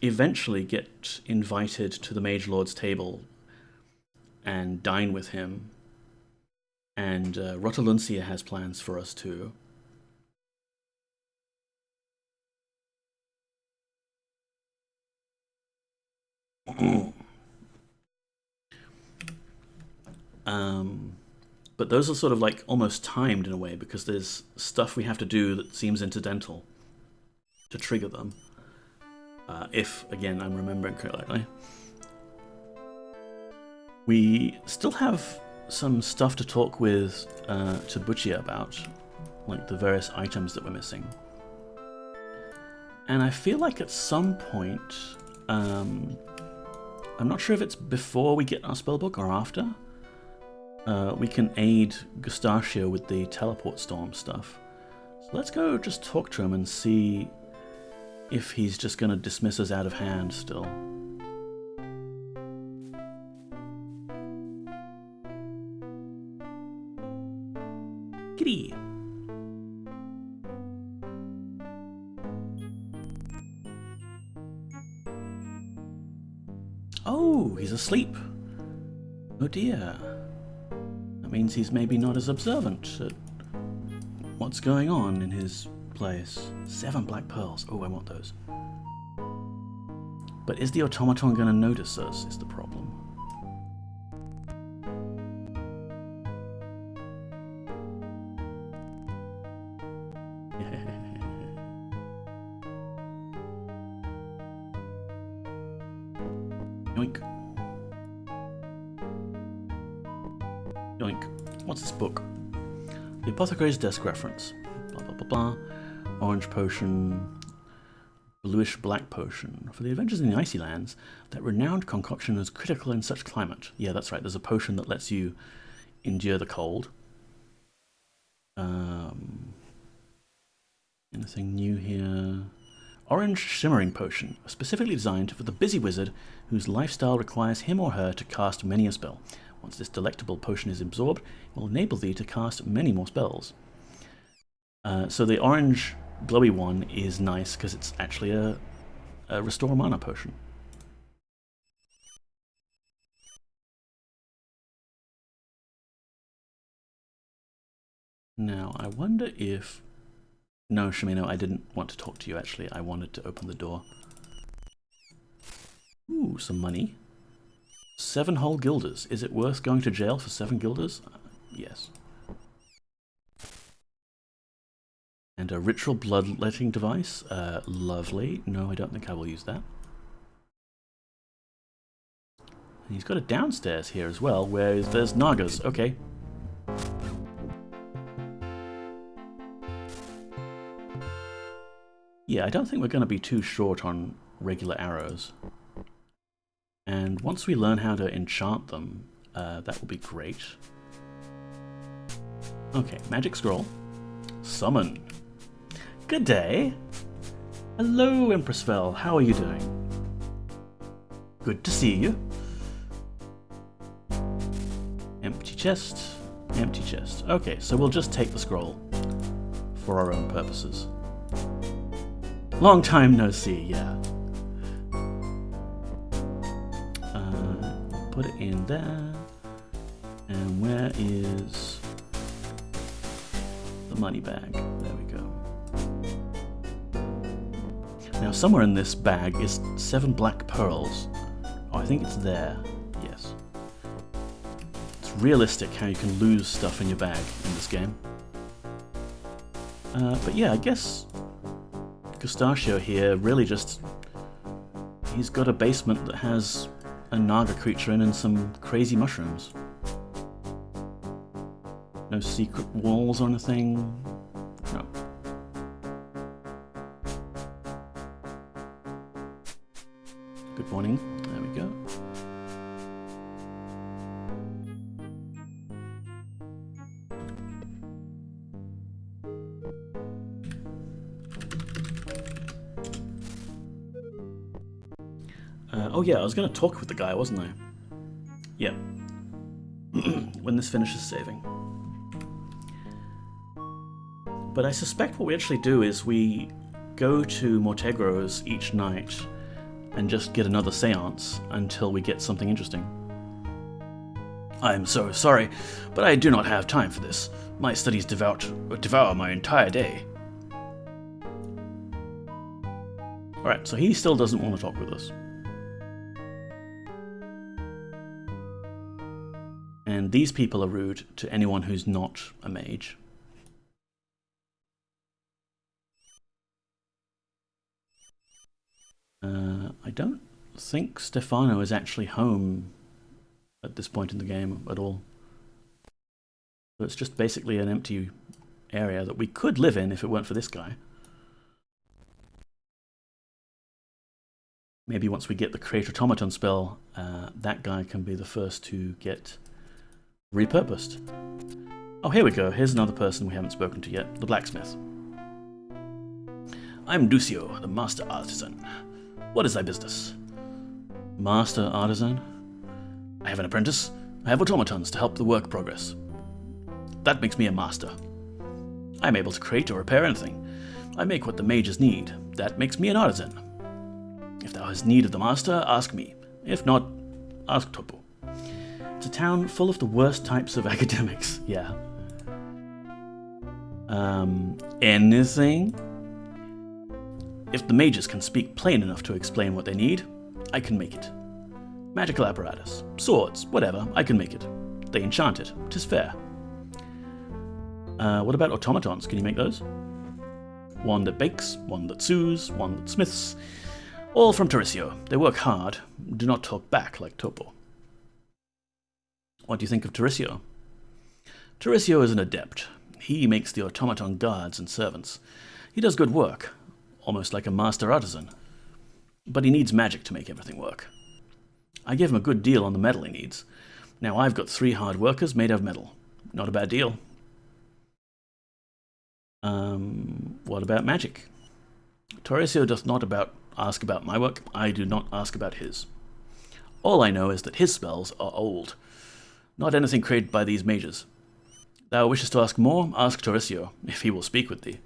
eventually get invited to the Mage Lord's table and dine with him. And Rotaluncia has plans for us too. But those are sort of like almost timed in a way because there's stuff we have to do that seems incidental to trigger them. If, again, I'm remembering correctly. We still have some stuff to talk with Tabuchia about, like the various items that we're missing. And I feel like at some point, I'm not sure if it's before we get our spellbook or after, we can aid Gustachio with the teleport storm stuff. So let's go just talk to him and see if he's just going to dismiss us out of hand still. Kitty! Oh, he's asleep. Oh dear. That means he's maybe not as observant at what's going on in his place. 7 black pearls. Oh, I want those. But is the automaton going to notice us, is the problem. Yoink. Yoink. What's this book? The Apothecary's Desk reference. Blah blah blah blah. Orange potion. Bluish black potion. For the adventures in the icy lands, that renowned concoction is critical in such climate. Yeah, that's right. There's a potion that lets you endure the cold. Anything new here? Orange Shimmering Potion, specifically designed for the busy wizard whose lifestyle requires him or her to cast many a spell. Once this delectable potion is absorbed, it will enable thee to cast many more spells. So the orange glowy one is nice because it's actually a restore mana potion. Now, I wonder if... No, Shimino, I didn't want to talk to you, actually. I wanted to open the door. Ooh, some money. 7 whole guilders. Is it worth going to jail for 7 guilders? Yes. And a ritual bloodletting device. Lovely. No, I don't think I will use that. And he's got a downstairs here as well, where there's Nagas. Okay. Yeah, I don't think we're going to be too short on regular arrows. And once we learn how to enchant them, that will be great. Okay, magic scroll. Summon. Good day. Hello, Empress Vel. How are you doing? Good to see you. Empty chest. Empty chest. Okay, so we'll just take the scroll for our own purposes. Long time no see, yeah. Put it in there. And where is the money bag? There we go. Now somewhere in this bag is 7 black pearls. Oh, I think it's there. Yes. It's realistic how you can lose stuff in your bag in this game. But yeah, I guess Gustachio here really just... He's got a basement that has a Naga creature in and some crazy mushrooms. No secret walls or anything. No. Good morning. There we go. Oh yeah, I was going to talk with the guy, wasn't I? Yeah. When this finishes saving. But I suspect what we actually do is we go to Mortegro's each night and just get another seance until we get something interesting. I'm so sorry, but I do not have time for this. My studies devour my entire day. Alright, so he still doesn't want to talk with us. And these people are rude to anyone who's not a mage. I don't think Stefano is actually home at this point in the game at all. So it's just basically an empty area that we could live in if it weren't for this guy. Maybe once we get the Create Automaton spell, that guy can be the first to get repurposed. Oh, here we go. Here's another person we haven't spoken to yet. The blacksmith. I'm Ducio, the master artisan. What is thy business? Master artisan? I have an apprentice. I have automatons to help the work progress. That makes me a master. I am able to create or repair anything. I make what the mages need. That makes me an artisan. If thou hast need of the master, ask me. If not, ask Topo. It's a town full of the worst types of academics, yeah. Anything? If the mages can speak plain enough to explain what they need, I can make it. Magical apparatus, swords, whatever, I can make it. They enchant it, 'tis fair. What about automatons? Can you make those? One that bakes, one that sews, one that smiths. All from Tarisio. They work hard, do not talk back like Topo. What do you think of Tarisio? Tarisio is an adept. He makes the automaton guards and servants. He does good work, almost like a master artisan. But he needs magic to make everything work. I give him a good deal on the metal he needs. Now I've got 3 hard workers made of metal. Not a bad deal. What about magic? Tarisio doth not ask about my work. I do not ask about his. All I know is that his spells are old. Not anything created by these mages. Thou wishest to ask more? Ask Tarisio, if he will speak with thee.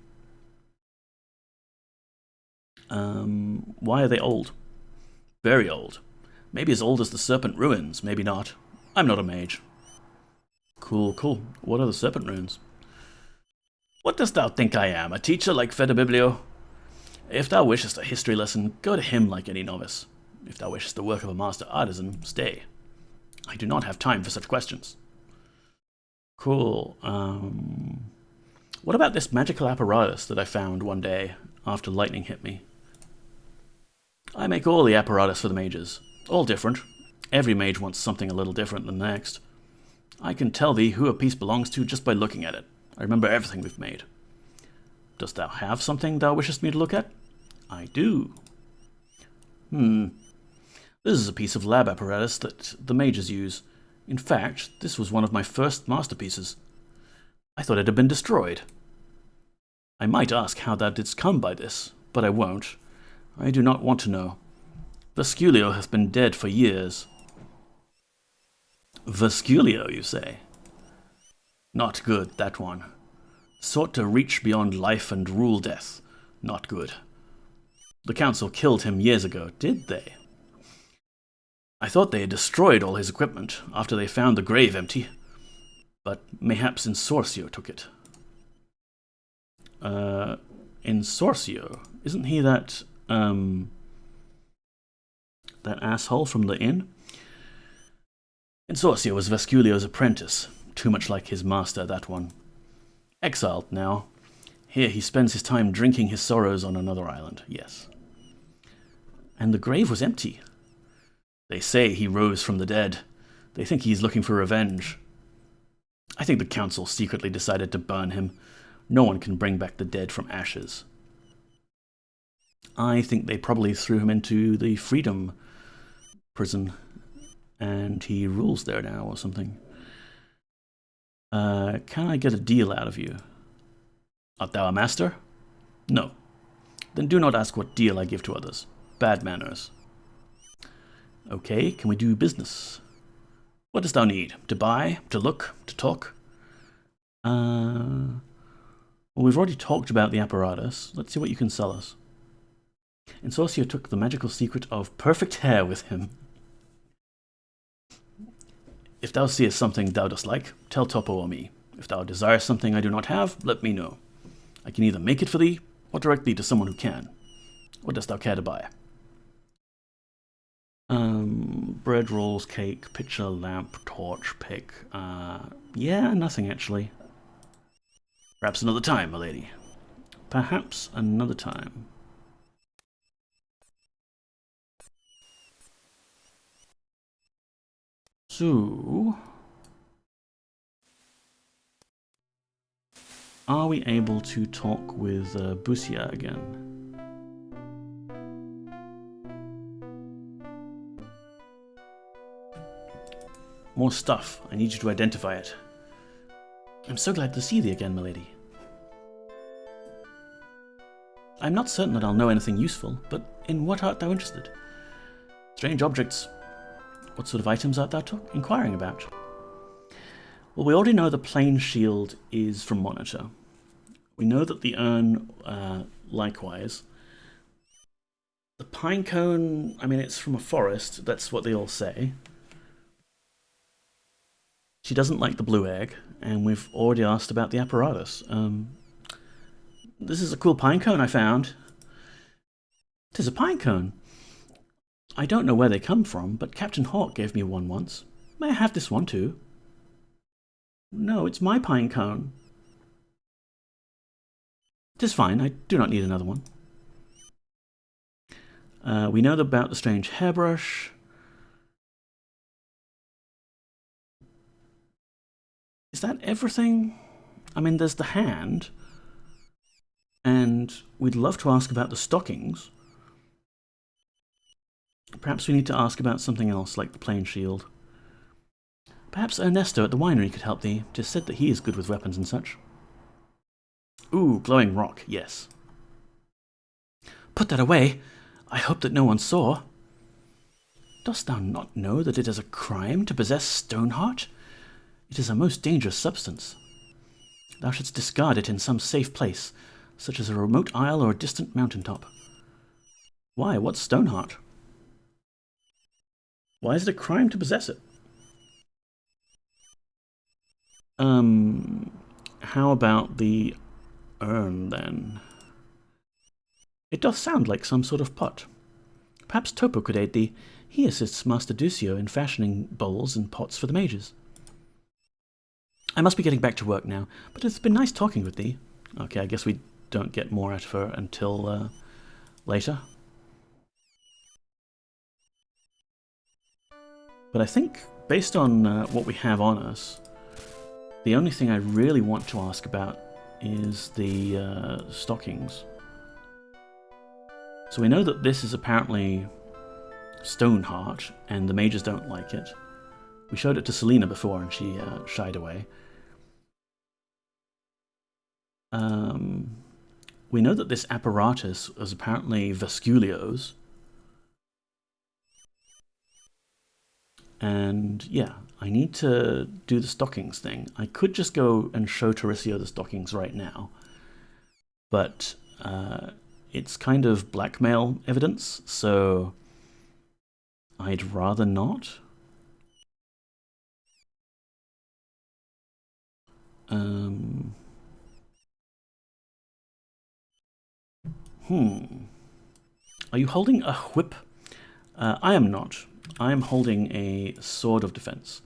Why are they old? Very old. Maybe as old as the Serpent ruins, maybe not. I'm not a mage. Cool. What are the Serpent ruins? What dost thou think I am, a teacher like Fedabiblio? If thou wishest a history lesson, go to him like any novice. If thou wishest the work of a master artisan, stay. I do not have time for such questions. Cool. What about this magical apparatus that I found one day after lightning hit me? I make all the apparatus for the mages. All different. Every mage wants something a little different than the next. I can tell thee who a piece belongs to just by looking at it. I remember everything we've made. Dost thou have something thou wishest me to look at? I do. This is a piece of lab apparatus that the mages use. In fact, this was one of my first masterpieces. I thought it had been destroyed. I might ask how thou didst come by this, but I won't. I do not want to know. Vesculio hath been dead for years. Vesculio, you say? Not good, that one. Sought to reach beyond life and rule death. Not good. The council killed him years ago, did they? I thought they had destroyed all his equipment after they found the grave empty. But mayhaps Insorcio took it. Insorcio? Isn't he that asshole from the inn? Insorcio was Vesculio's apprentice. Too much like his master, that one. Exiled now. Here he spends his time drinking his sorrows on another island, yes. And the grave was empty. They say he rose from the dead. They think he's looking for revenge. I think the council secretly decided to burn him. No one can bring back the dead from ashes. I think they probably threw him into the Freedom prison, and he rules there now or something. Can I get a deal out of you? Art thou a master? No. Then do not ask what deal I give to others. Bad manners. Okay, can we do business? What dost thou need? To buy? To look? To talk? Well, we've already talked about the apparatus. Let's see what you can sell us. Insorcio took the magical secret of perfect hair with him. If thou seest something thou dost like, tell Topo or me. If thou desirest something I do not have, let me know. I can either make it for thee, or direct thee to someone who can. What dost thou care to buy? Bread rolls, cake, pitcher, lamp, torch, pick. Yeah, nothing actually. Perhaps another time, my lady. Perhaps another time. So, are we able to talk with Busia again? More stuff. I need you to identify it. I'm so glad to see thee again, milady. I'm not certain that I'll know anything useful, but in what art thou interested? Strange objects. What sort of items art thou inquiring about? Well, we already know the plane shield is from Monitor. We know that the urn, likewise. The pine cone, I mean, it's from a forest. That's what they all say. She doesn't like the blue egg, and we've already asked about the apparatus. This is a cool pine cone I found. It is a pine cone. I don't know where they come from, but Captain Hawk gave me one once. May I have this one too? No, it's my pine cone. It is fine, I do not need another one. We know about the strange hairbrush. Is that everything? I mean, there's the hand. And we'd love to ask about the stockings. Perhaps we need to ask about something else, like the plane shield. Perhaps Ernesto at the winery could help thee. 'Tis said that he is good with weapons and such. Ooh, glowing rock, yes. Put that away. I hope that no one saw. Dost thou not know that it is a crime to possess stoneheart? It is a most dangerous substance. Thou shouldst discard it in some safe place, such as a remote isle or a distant mountaintop. Why, what's stoneheart? Why is it a crime to possess it? How about the urn, then? It doth sound like some sort of pot. Perhaps Topo could aid thee. He assists Master Ducio in fashioning bowls and pots for the mages. I must be getting back to work now, but it's been nice talking with thee. Okay, I guess we don't get more out of her until later. But I think, based on what we have on us, the only thing I really want to ask about is the stockings. So we know that this is apparently Stoneheart, and the mages don't like it. We showed it to Selena before, and she shied away. We know that this apparatus is apparently Vesculio's. And yeah, I need to do the stockings thing. I could just go and show Tauricio the stockings right now, but it's kind of blackmail evidence, so I'd rather not. Are you holding a whip? I am not. I am holding a sword of defense.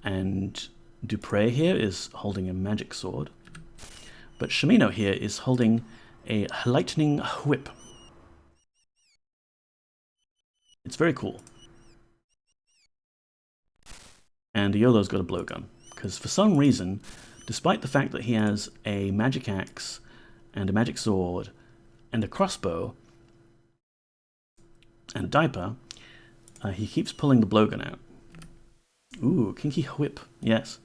And Dupre here is holding a magic sword. But Shimino here is holding a lightning whip. It's very cool. And Iolo's got a blowgun. Because for some reason, despite the fact that he has a magic axe and a magic sword and a crossbow and a diaper, he keeps pulling the blowgun out. Ooh, kinky whip, yes.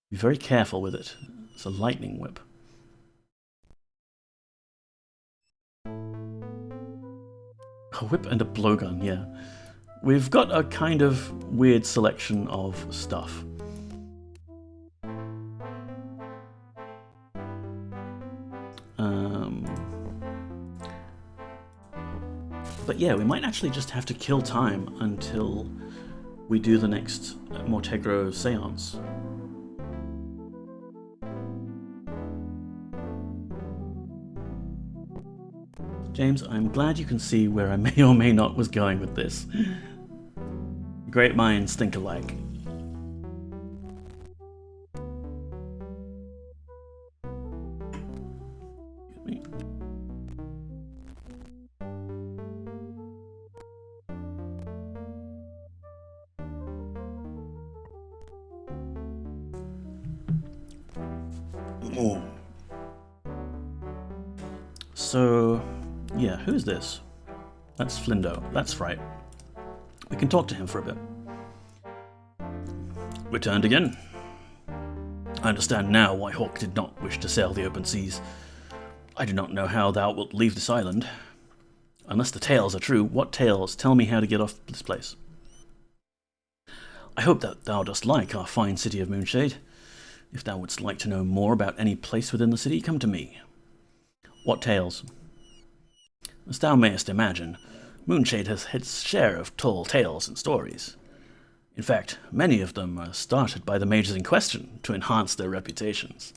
Be very careful with it. It's a lightning whip. A whip and a blowgun, yeah. We've got a kind of weird selection of stuff. But yeah, we might actually just have to kill time until we do the next Mortegro Seance. James, I'm glad you can see where I may or may not was going with this. Great minds think alike. So, yeah, who's this? That's Flindo. That's right. We can talk to him for a bit. Returned again. I understand now why Hawk did not wish to sail the open seas. I do not know how thou wilt leave this island. Unless the tales are true, what tales? Tell me how to get off this place. I hope that thou dost like our fine city of Moonshade. If thou wouldst like to know more about any place within the city, come to me. What tales? As thou mayest imagine, Moonshade has its share of tall tales and stories. In fact, many of them are started by the mages in question to enhance their reputations.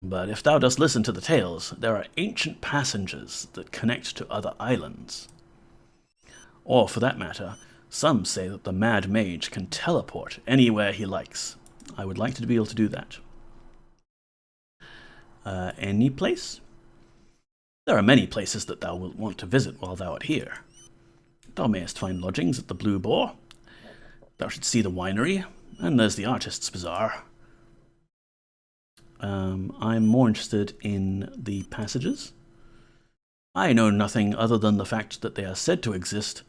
But if thou dost listen to the tales, there are ancient passages that connect to other islands. Or, for that matter, some say that the Mad Mage can teleport anywhere he likes. I would like to be able to do that. Any place? There are many places that thou wilt want to visit while thou art here. Thou mayest find lodgings at the Blue Boar. Thou should see the winery, and there's the Artist's Bazaar. I'm more interested in the passages. I know nothing other than the fact that they are said to exist,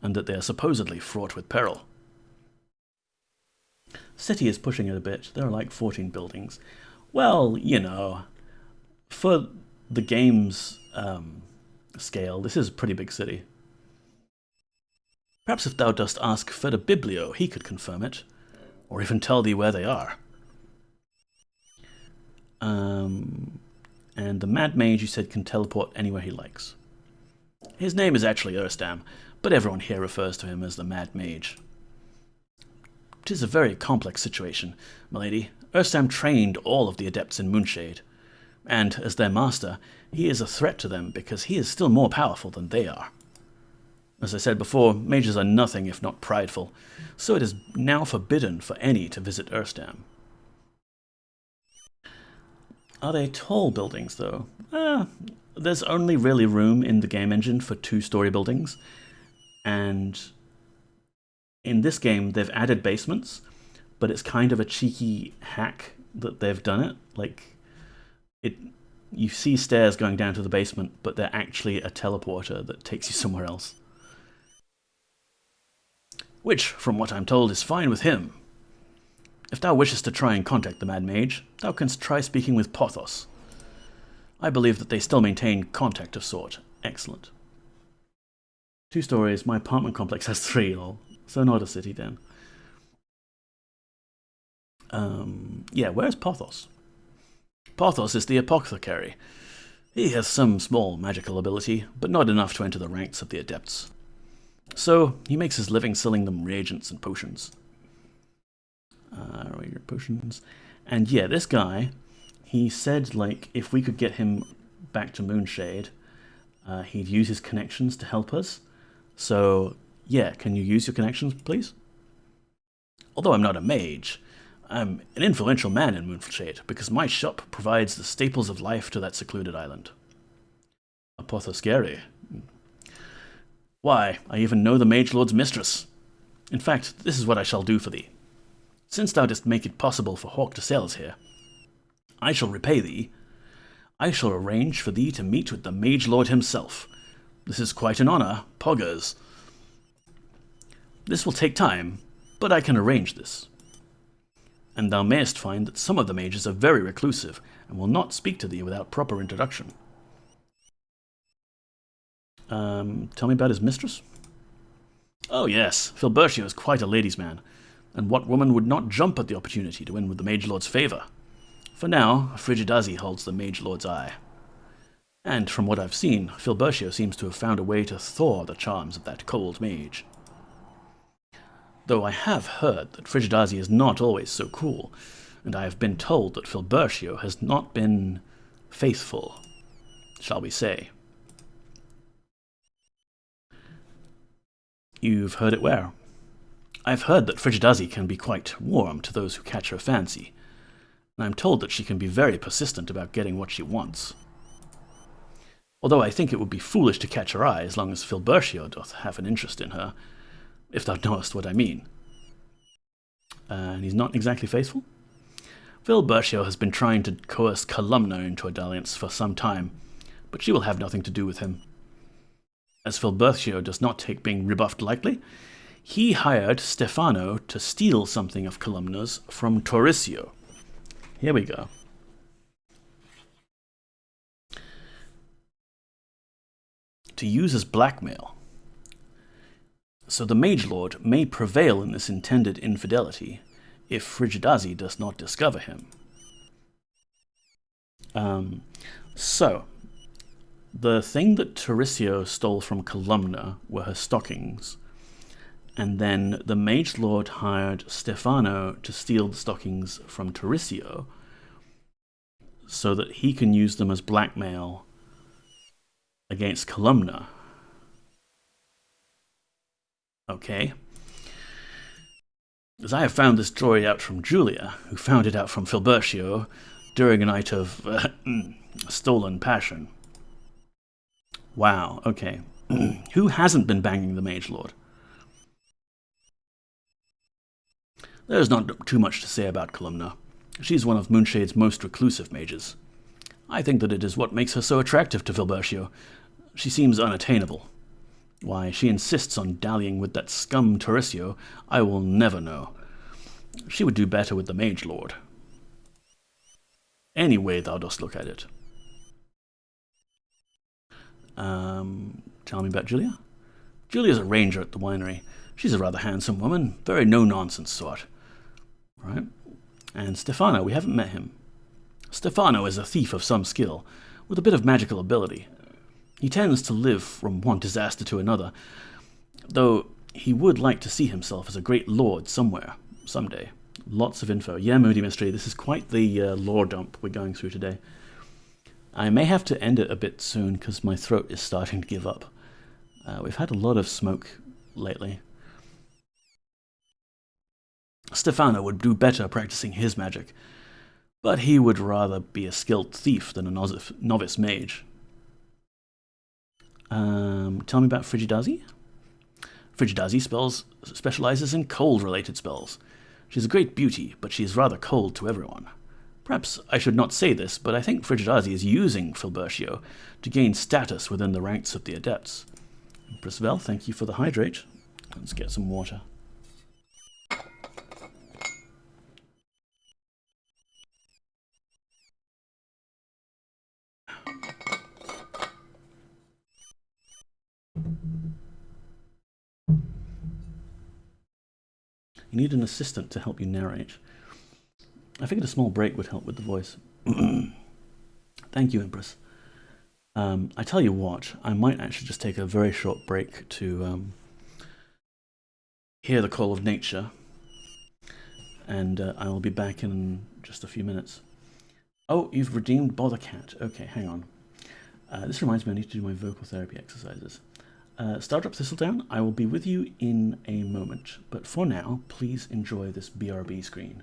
and that they are supposedly fraught with peril. City is pushing it a bit. There are like 14 buildings. Well, you know, for the game's scale, this is a pretty big city. Perhaps if thou dost ask Feda Biblio, he could confirm it, or even tell thee where they are. And the Mad Mage, you said, can teleport anywhere he likes. His name is actually Urstam, but everyone here refers to him as the Mad Mage. 'Tis a very complex situation, milady. Urstam trained all of the adepts in Moonshade, and as their master, he is a threat to them because he is still more powerful than they are. As I said before, mages are nothing if not prideful, so it is now forbidden for any to visit Urstam. Are they tall buildings, though? There's only really room in the game engine for 2-story buildings, and in this game they've added basements, but it's kind of a cheeky hack that they've done it. Like, you see stairs going down to the basement, but they're actually a teleporter that takes you somewhere else. Which, from what I'm told, is fine with him. If thou wishest to try and contact the Mad Mage, thou canst try speaking with Porthos. I believe that they still maintain contact of sort. Excellent. 2 stories, my apartment complex has 3, lol. So not a city then. Yeah, where's Porthos? Porthos is the apothecary. He has some small magical ability, but not enough to enter the ranks of the adepts. So, he makes his living selling them reagents and potions. Potions. And yeah, this guy, he said, like, if we could get him back to Moonshade, he'd use his connections to help us. So, yeah, can you use your connections, please? Although I'm not a mage, I'm an influential man in Moonshade, because my shop provides the staples of life to that secluded island. Apothecary. Why, I even know the Mage Lord's mistress. In fact, this is what I shall do for thee. Since thou didst make it possible for Hawk to sail us here, I shall repay thee. I shall arrange for thee to meet with the Mage Lord himself. This is quite an honor, poggers. This will take time, but I can arrange this. And thou mayest find that some of the mages are very reclusive, and will not speak to thee without proper introduction. Tell me about his mistress? Oh yes, Filbertio is quite a ladies' man, and what woman would not jump at the opportunity to win with the Mage Lord's favour? For now, Frigidazi holds the Mage Lord's eye. And from what I've seen, Filbertio seems to have found a way to thaw the charms of that cold mage. Though I have heard that Frigidazi is not always so cool, and I have been told that Filbertio has not been faithful, shall we say. You've heard it where? I've heard that Frigidazi can be quite warm to those who catch her fancy, and I'm told that she can be very persistent about getting what she wants. Although I think it would be foolish to catch her eye as long as Filbertio doth have an interest in her, if thou knowest what I mean. And he's not exactly faithful? Filbertio has been trying to coerce Columna into a dalliance for some time, but she will have nothing to do with him. As Filbertio does not take being rebuffed lightly, he hired Stefano to steal something of Columna's from Tauricio. Here we go. to use as blackmail. So the Mage Lord may prevail in this intended infidelity if Frigidazi does not discover him. So, the thing that Tauricio stole from Columna were her stockings, and then the Mage Lord hired Stefano to steal the stockings from Tauricio so that he can use them as blackmail against Columna. Okay. As I have found this story out from Julia, who found it out from Filbertio during a night of stolen passion. Wow, okay. Who hasn't been banging the Mage Lord? There's not too much to say about Columna. She's one of Moonshade's most reclusive mages. I think that it is what makes her so attractive to Filbertio. She seems unattainable. Why she insists on dallying with that scum Tauricio, I will never know. She would do better with the Mage Lord. Any way thou dost look at it. Tell me about Julia? Julia's a ranger at the winery. She's a rather handsome woman, very no-nonsense sort. Right? And Stefano, we haven't met him. Stefano is a thief of some skill, with a bit of magical ability. He tends to live from one disaster to another, though he would like to see himself as a great lord somewhere, someday. Lots of info. Yeah, Moody Mystery, this is quite the lore dump we're going through today. I may have to end it a bit soon because my throat is starting to give up. We've had a lot of smoke lately. Stefano would do better practicing his magic, but he would rather be a skilled thief than a novice mage. Tell me about Frigidazi? Frigidazi specializes in cold-related spells. She's a great beauty, but she is rather cold to everyone. Perhaps I should not say this, but I think Frigidazi is using Filbertio to gain status within the ranks of the adepts. Prisvel, thank you for the hydrate. Let's get some water. You need an assistant to help you narrate. I figured a small break would help with the voice. Thank you, Empress. I tell you what, I might actually just take a very short break to hear the call of nature, and I will be back in just a few minutes. Oh, you've redeemed Bother Cat. Okay, hang on. This reminds me I need to do my vocal therapy exercises. Stardrop Thistledown, I will be with you in a moment, but for now, please enjoy this BRB screen.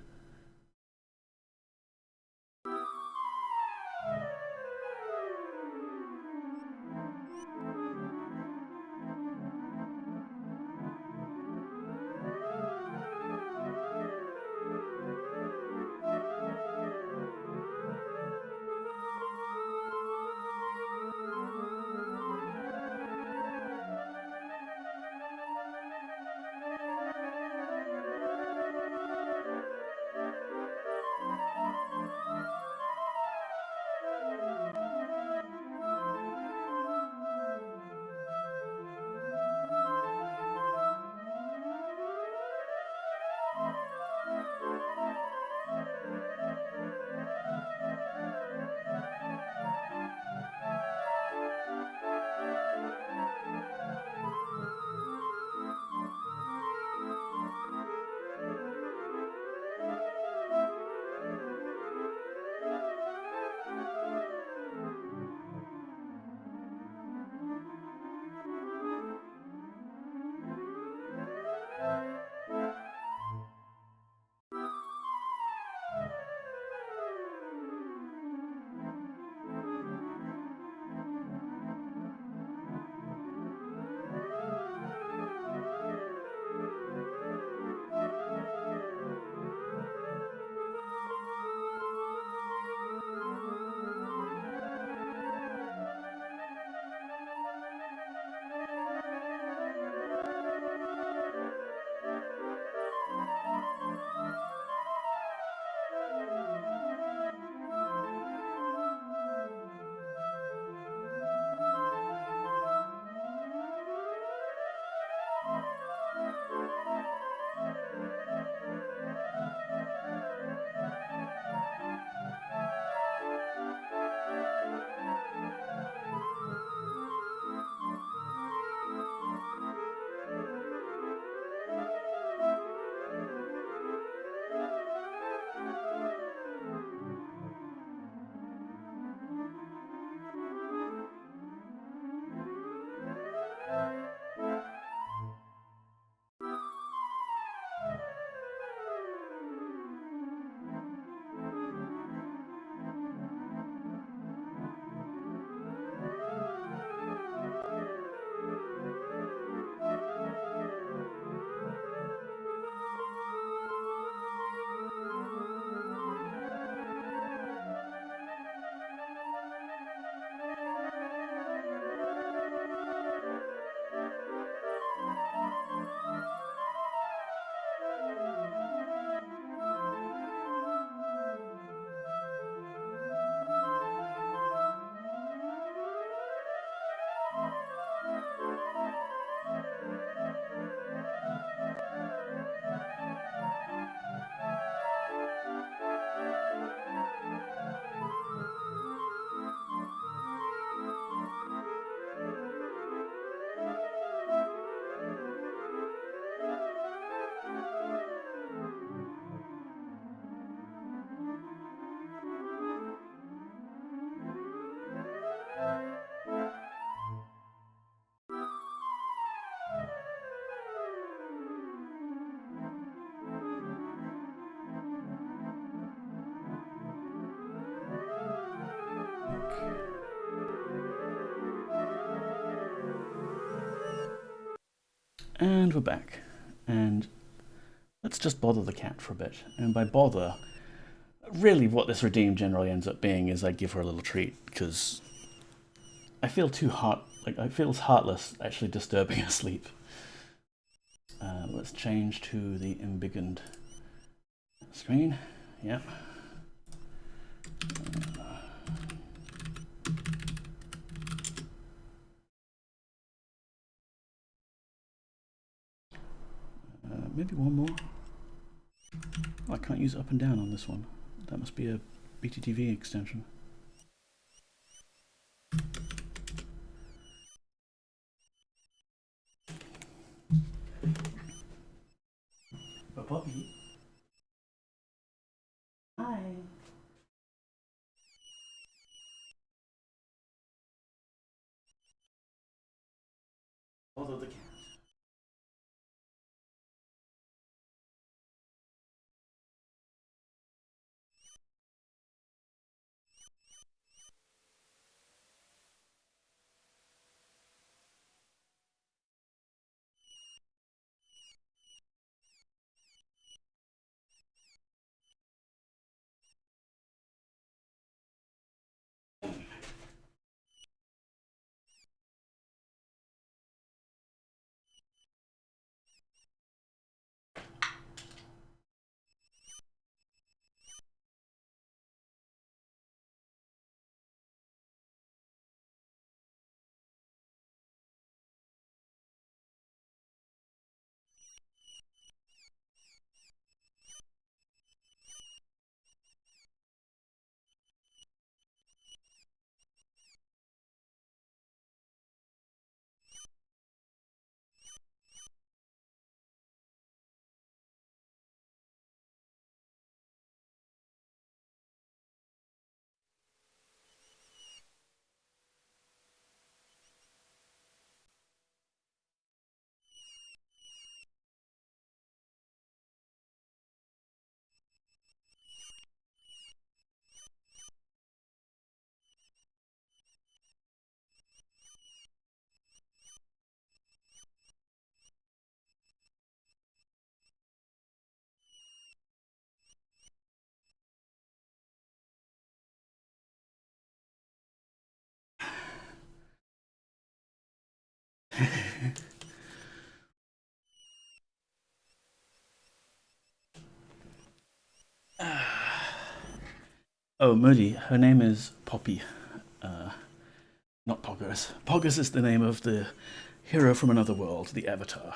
And we're back. And let's just bother the cat for a bit. And by bother, really what this redeem generally ends up being is I give her a little treat, because I feel I feel heartless actually disturbing her sleep. Let's change to the embiggened screen. Yep. Maybe one more. Oh, I can't use up and down on this one. That must be a BTTV extension. But Poppy. Hi. Although the cat. Oh, Moody, her name is Poppy. Not Poggers. Poggers is the name of the hero from another world, the Avatar.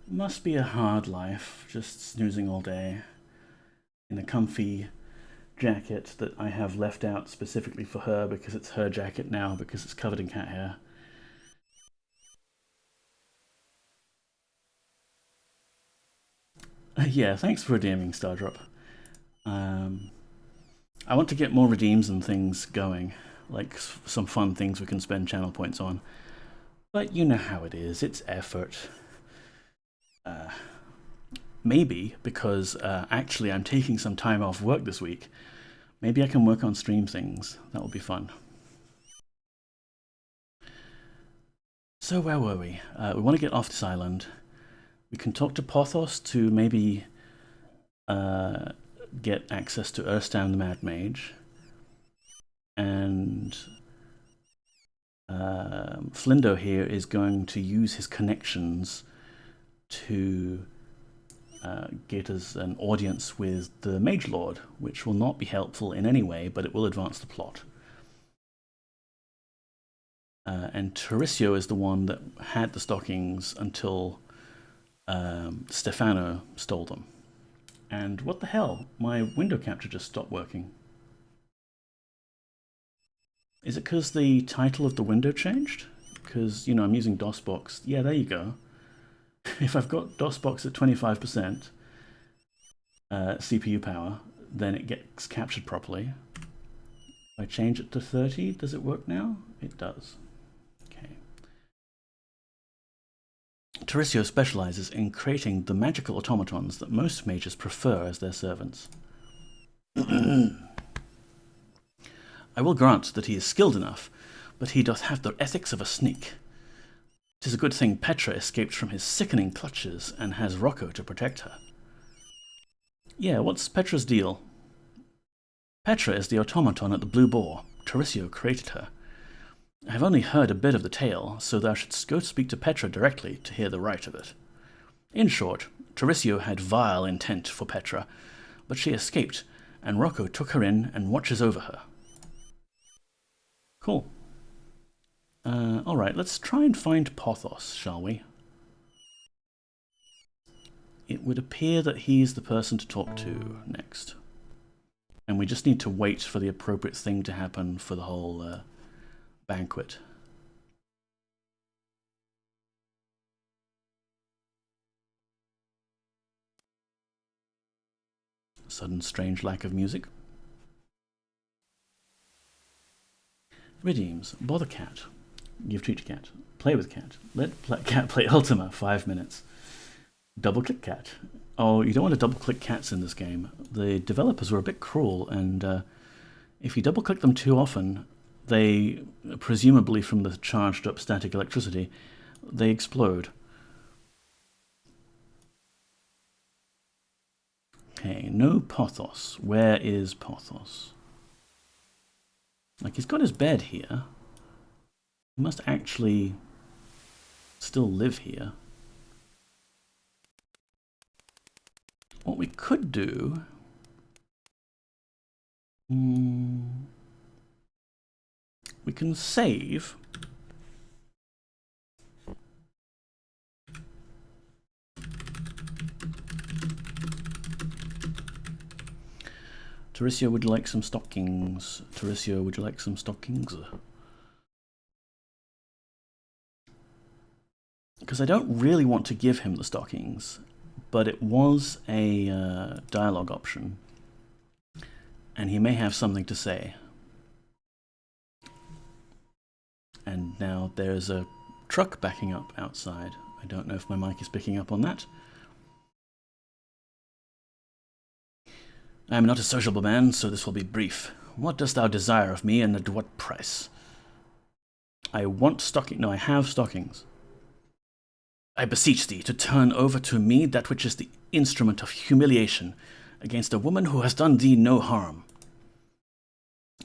Must be a hard life, just snoozing all day in a comfy jacket that I have left out specifically for her because it's her jacket now because it's covered in cat hair. Yeah, thanks for redeeming, Stardrop. I want to get more redeems and things going, like some fun things we can spend channel points on. But you know how it is, it's effort. Maybe, because actually I'm taking some time off work this week, maybe I can work on stream things. That will be fun. So where were we? We want to get off this island. We can talk to Pothos to maybe get access to Erstown the Mad Mage. And Flindo here is going to use his connections to get us an audience with the Mage Lord, which will not be helpful in any way, but it will advance the plot. And Tarisio is the one that had the stockings until Stefano stole them. And what the hell? My window capture just stopped working. Is it because the title of the window changed? Because, you know, I'm using DOSBox. Yeah, there you go. If I've got DOSBox at 25% CPU power, then it gets captured properly. If I change it to 30, does it work now? It does. Okay. Tarisio specializes in creating the magical automatons that most mages prefer as their servants. I will grant that he is skilled enough, but he doth have the ethics of a snake. 'Tis a good thing Petra escaped from his sickening clutches and has Rocco to protect her. Yeah, what's Petra's deal? Petra is the automaton at the Blue Boar. Tarisio created her. I have only heard a bit of the tale, so thou shouldst go speak to Petra directly to hear the right of it. In short, Tarisio had vile intent for Petra, but she escaped, and Rocco took her in and watches over her. Cool. Alright, let's try and find Pothos, shall we? It would appear that he's the person to talk to next. And we just need to wait for the appropriate thing to happen for the whole banquet. Sudden strange lack of music. Redeems. Bother cat. Give treat to cat. Play with cat. Let cat play Ultima. 5 minutes. Double click cat. Oh, you don't want to double click cats in this game. The developers were a bit cruel, and if you double click them too often, they, presumably from the charged up static electricity, they explode. Okay, no Pothos. Where is Pothos? Like, he's got his bed here. He must actually still live here. What we could do... we can save... Tarisio would like some stockings. Tarisio, would you like some stockings? Because I don't really want to give him the stockings, but it was a dialogue option, and he may have something to say. And now there's a truck backing up outside. I don't know if my mic is picking up on that. I am not a sociable man, so this will be brief. What dost thou desire of me, and at what price? I want stockings. No, I have stockings. I beseech thee to turn over to me that which is the instrument of humiliation against a woman who has done thee no harm.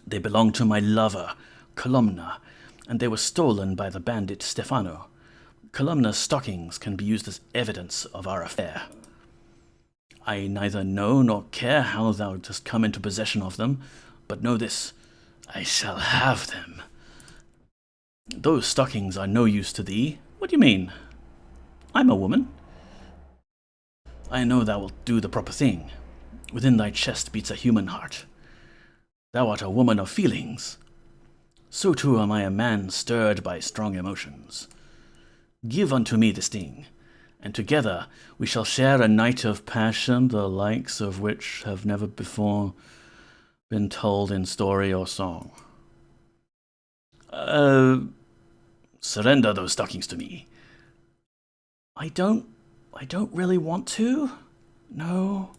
They belong to my lover, Columna, and they were stolen by the bandit Stefano. Columna's stockings can be used as evidence of our affair. I neither know nor care how thou dost come into possession of them, but know this, I shall have them. Those stockings are no use to thee. What do you mean? I'm a woman. I know thou wilt do the proper thing. Within thy chest beats a human heart. Thou art a woman of feelings. So too am I a man stirred by strong emotions. Give unto me this thing, and together we shall share a night of passion, the likes of which have never before been told in story or song. Surrender those stockings to me. I don't really want to. No.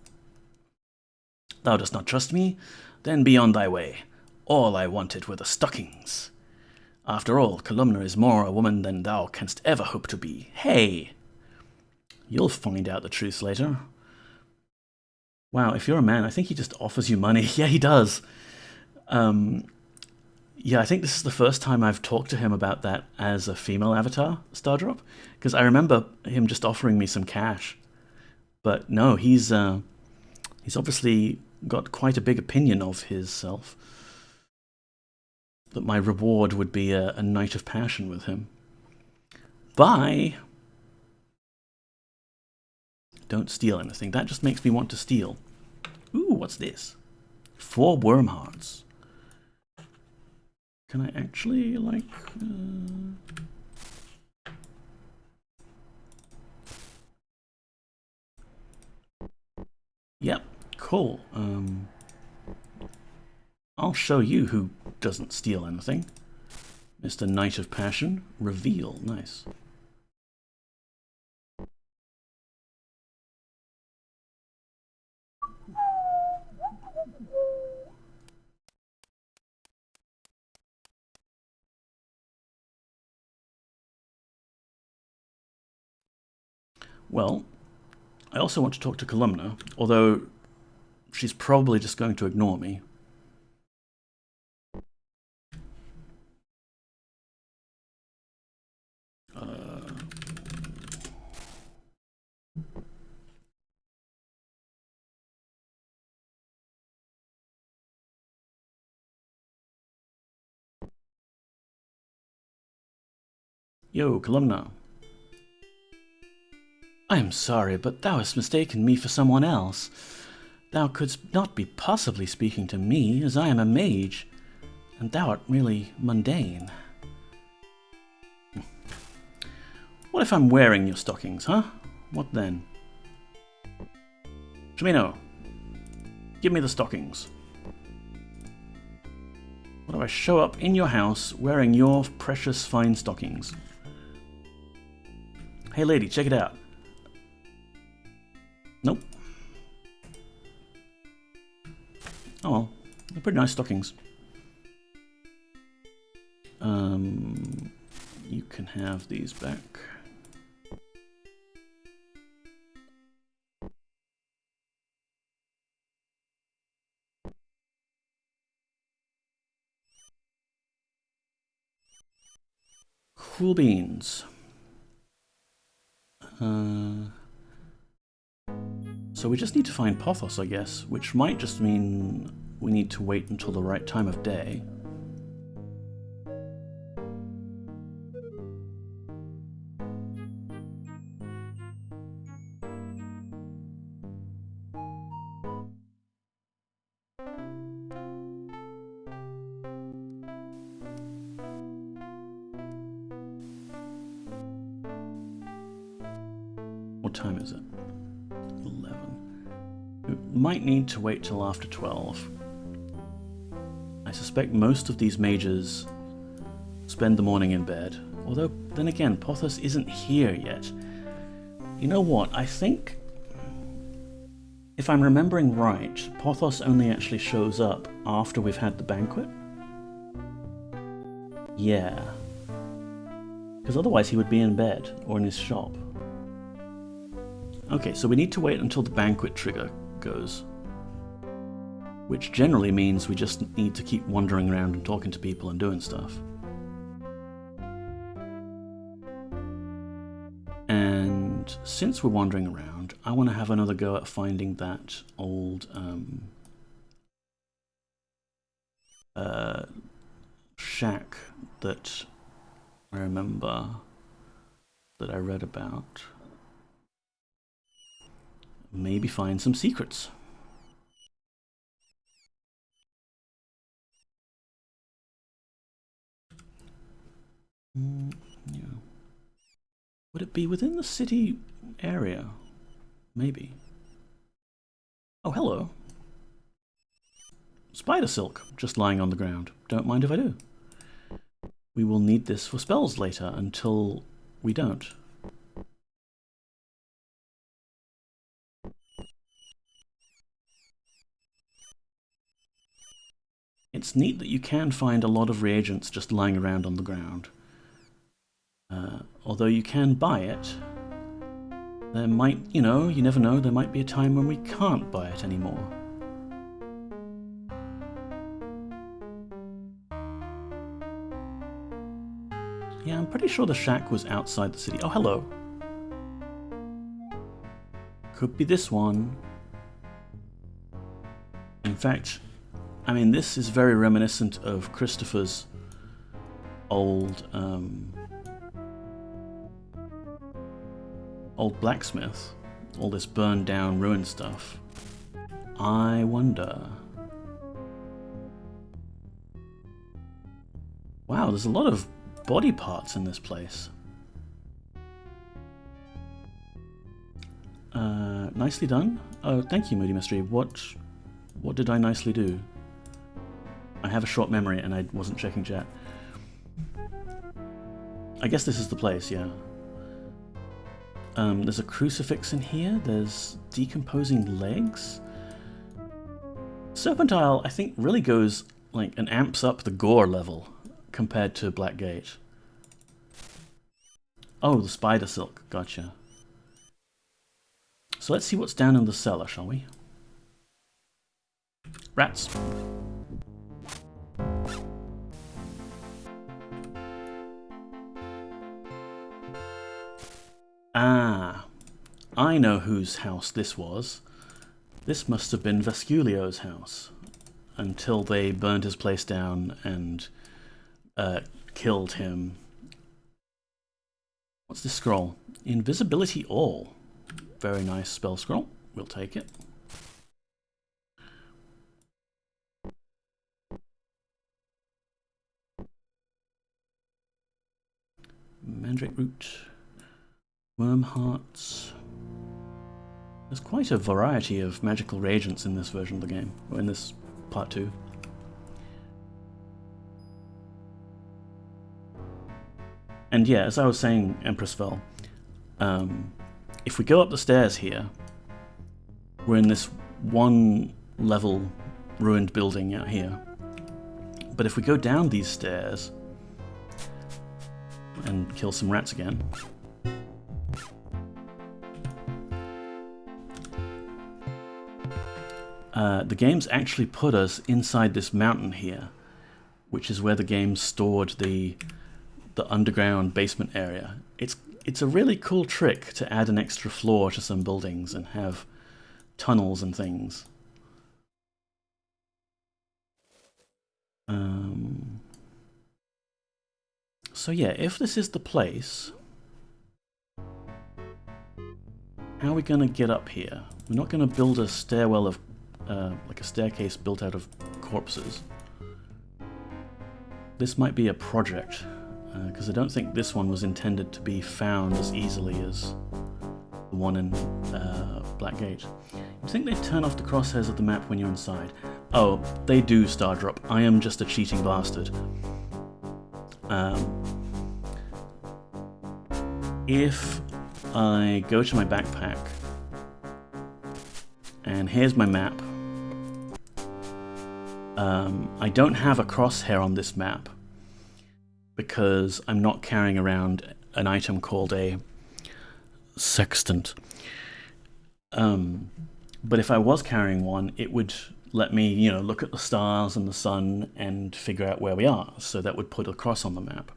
Thou dost not trust me? Then be on thy way. All I wanted were the stockings. After all, Columna is more a woman than thou canst ever hope to be. Hey! You'll find out the truth later. Wow, if you're a man, I think he just offers you money. Yeah, he does. Yeah, I think this is the first time I've talked to him about that as a female avatar, Stardrop, because I remember him just offering me some cash. But no, he's obviously got quite a big opinion of himself. That my reward would be a night of passion with him. Bye! Don't steal anything. That just makes me want to steal. Ooh, what's this? 4 worm hearts. Can I actually, like... Yep, cool. I'll show you who doesn't steal anything. Mr. Knight of Passion. Reveal. Nice. Well, I also want to talk to Columna, although she's probably just going to ignore me. Yo, Columna. I am sorry, but thou hast mistaken me for someone else. Thou couldst not be possibly speaking to me, as I am a mage, and thou art merely mundane. What if I'm wearing your stockings, huh? What then? Jamino, give me the stockings. What if I show up in your house wearing your precious fine stockings? Hey lady, check it out. Nope. Oh, they're pretty nice stockings. You can have these back. Cool beans. So we just need to find Pothos, I guess, which might just mean we need to wait until the right time of day. What time is it? 11. We might need to wait till after 12. I suspect most of these mages spend the morning in bed. Although, then again, Pothos isn't here yet. You know what? I think, if I'm remembering right, Pothos only actually shows up after we've had the banquet. Yeah. Because otherwise he would be in bed or in his shop. Okay, so we need to wait until the banquet trigger goes. Which generally means we just need to keep wandering around and talking to people and doing stuff. And since we're wandering around, I want to have another go at finding that old shack that I remember that I read about. Maybe find some secrets. Yeah. Would it be within the city area? Maybe. Oh, hello. Spider silk, just lying on the ground. Don't mind if I do. We will need this for spells later, until we don't. It's neat that you can find a lot of reagents just lying around on the ground. Although you can buy it, there might, you never know, there might be a time when we can't buy it anymore. Yeah, I'm pretty sure the shack was outside the city. Oh, hello. Could be this one. In fact, I mean, this is very reminiscent of Christopher's old blacksmith. All this burned down, ruined stuff. I wonder. Wow, there's a lot of body parts in this place. Nicely done. Oh, thank you, Moody Mystery. What did I nicely do? I have a short memory and I wasn't checking chat. I guess this is the place, yeah. There's a crucifix in here. There's decomposing legs. Serpent Isle, I think, really goes, like, and amps up the gore level compared to Blackgate. Oh, the spider silk. Gotcha. So let's see what's down in the cellar, shall we? Rats. Ah, I know whose house this was. This must have been Vesculio's house, until they burned his place down and killed him. What's this scroll? Invisibility All. Very nice spell scroll. We'll take it. Mandrake Root. Worm Hearts. There's quite a variety of magical reagents in this version of the game, or in this part 2. And yeah, as I was saying, Empress Vel, if we go up the stairs here, we're in this one level ruined building out here. But if we go down these stairs and kill some rats again, the game's actually put us inside this mountain here, which is where the game stored the underground basement area. It's a really cool trick to add an extra floor to some buildings and have tunnels and things. So yeah, if this is the place, how are we going to get up here? We're not going to build a stairwell of like a staircase built out of corpses. This might be a project, because I don't think this one was intended to be found as easily as the one in Blackgate. You think they'd turn off the crosshairs of the map when you're inside? Oh, they do star drop. I am just a cheating bastard. If I go to my backpack, and here's my map, I don't have a crosshair on this map because I'm not carrying around an item called a sextant. But if I was carrying one, it would let me, you know, look at the stars and the sun and figure out where we are. So that would put a cross on the map.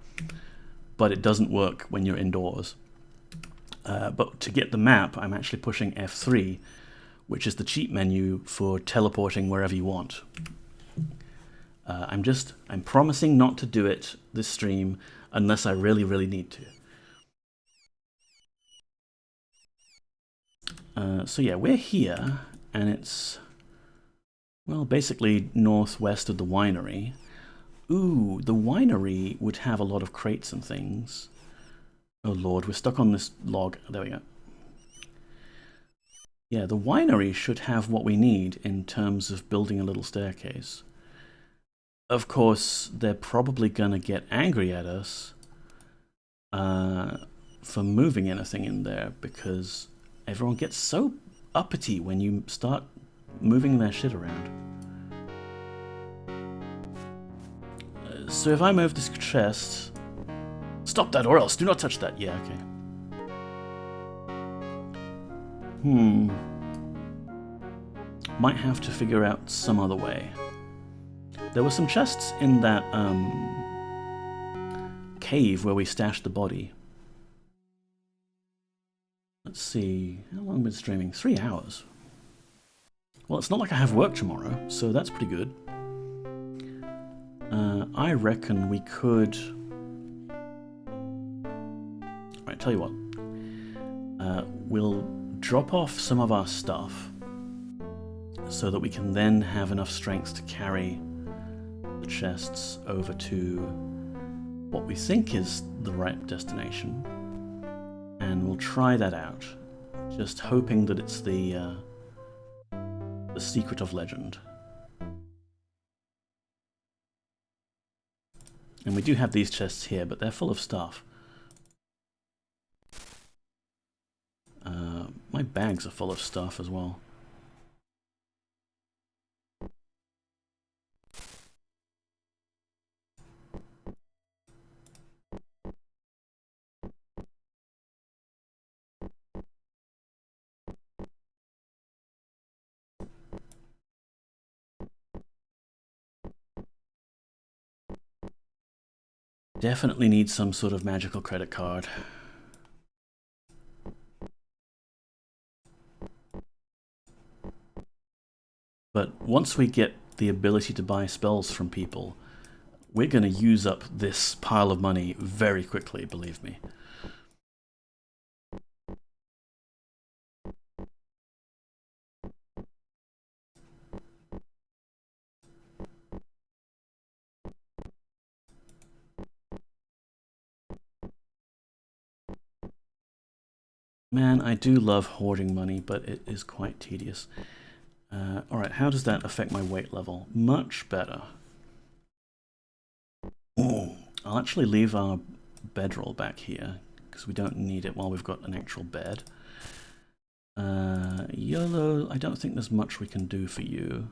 But it doesn't work when you're indoors. But to get the map, I'm actually pushing F3, which is the cheat menu for teleporting wherever you want. I'm promising not to do it this stream unless I really, really need to. So yeah, we're here, and it's, well, basically northwest of the winery. Ooh, the winery would have a lot of crates and things. Oh lord, we're stuck on this log. There we go. Yeah, the winery should have what we need in terms of building a little staircase. Of course, they're probably going to get angry at us for moving anything in there, because everyone gets so uppity when you start moving their shit around. So if I move this chest... Stop that, or else do not touch that. Yeah, okay. Might have to figure out some other way. There were some chests in that cave where we stashed the body. Let's see, how long have I been streaming? 3 hours. Well, it's not like I have work tomorrow, so that's pretty good. I reckon we could... Alright, tell you what. We'll drop off some of our stuff so that we can then have enough strength to carry the chests over to what we think is the right destination, and we'll try that out, just hoping that it's the secret of legend. And we do have these chests here, but they're full of stuff. My bags are full of stuff as well. Definitely need some sort of magical credit card. But once we get the ability to buy spells from people, we're going to use up this pile of money very quickly, believe me. Man, I do love hoarding money, but it is quite tedious. Alright, how does that affect my weight level? Much better. I'll actually leave our bedroll back here, because we don't need it while we've got an actual bed. YOLO, I don't think there's much we can do for you.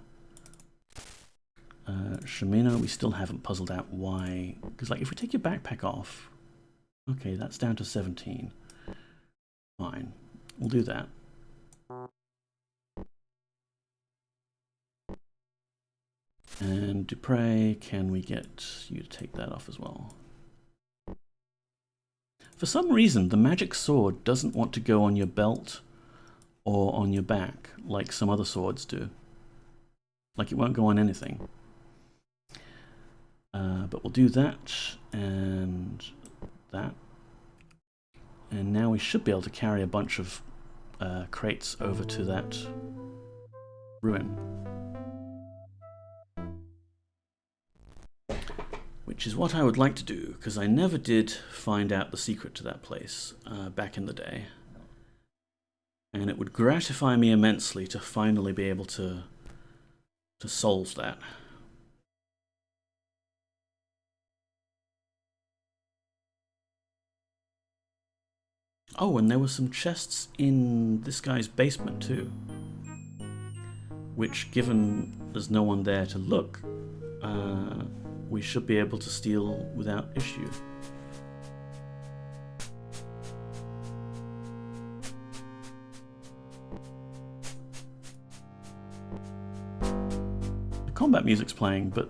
Shamina, we still haven't puzzled out why. Because like, if we take your backpack off... Okay, that's down to 17. Fine, we'll do that. And Dupre, can we get you to take that off as well? For some reason, the magic sword doesn't want to go on your belt or on your back like some other swords do. Like it won't go on anything. But we'll do that and that. And now we should be able to carry a bunch of crates over to that ruin. Which is what I would like to do, because I never did find out the secret to that place back in the day. And it would gratify me immensely to finally be able to solve that. Oh, and there were some chests in this guy's basement too. Which, given there's no one there to look, we should be able to steal without issue. The combat music's playing, but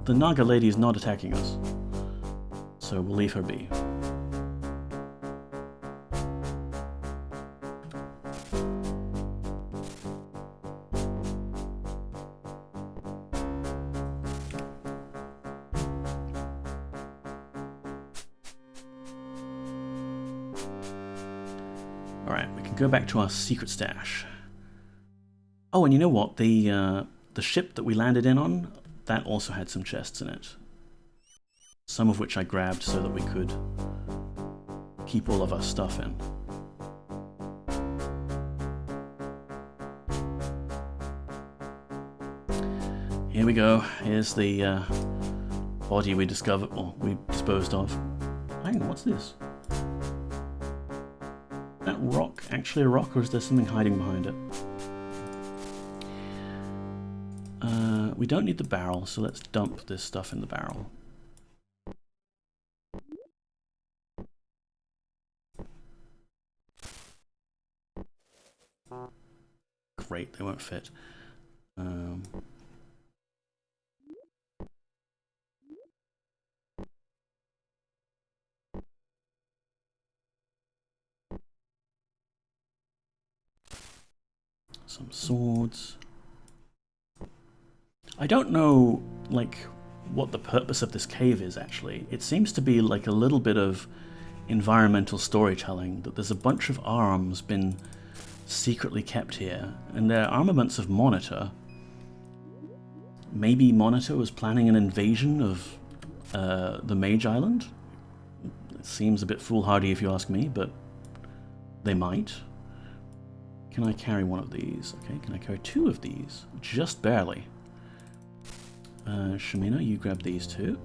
the Naga lady is not attacking us, so we'll leave her be. Go back to our secret stash. Oh, and you know what? The ship that we landed in on, that also had some chests in it. Some of which I grabbed so that we could keep all of our stuff in. Here we go. Here's the body we discovered, or we disposed of. Hang on, what's this? Rock actually a rock, or is there something hiding behind it? We don't need the barrel, so let's dump this stuff in the barrel. Great, they won't fit. Some swords. I don't know, like, what the purpose of this cave is, actually. It seems to be like a little bit of environmental storytelling, that there's a bunch of arms been secretly kept here, and they're armaments of Monitor. Maybe Monitor was planning an invasion of the Mage Island? It seems a bit foolhardy if you ask me, but they might. Can I carry one of these? Okay, can I carry two of these? Just barely. Shamina, you grab these two.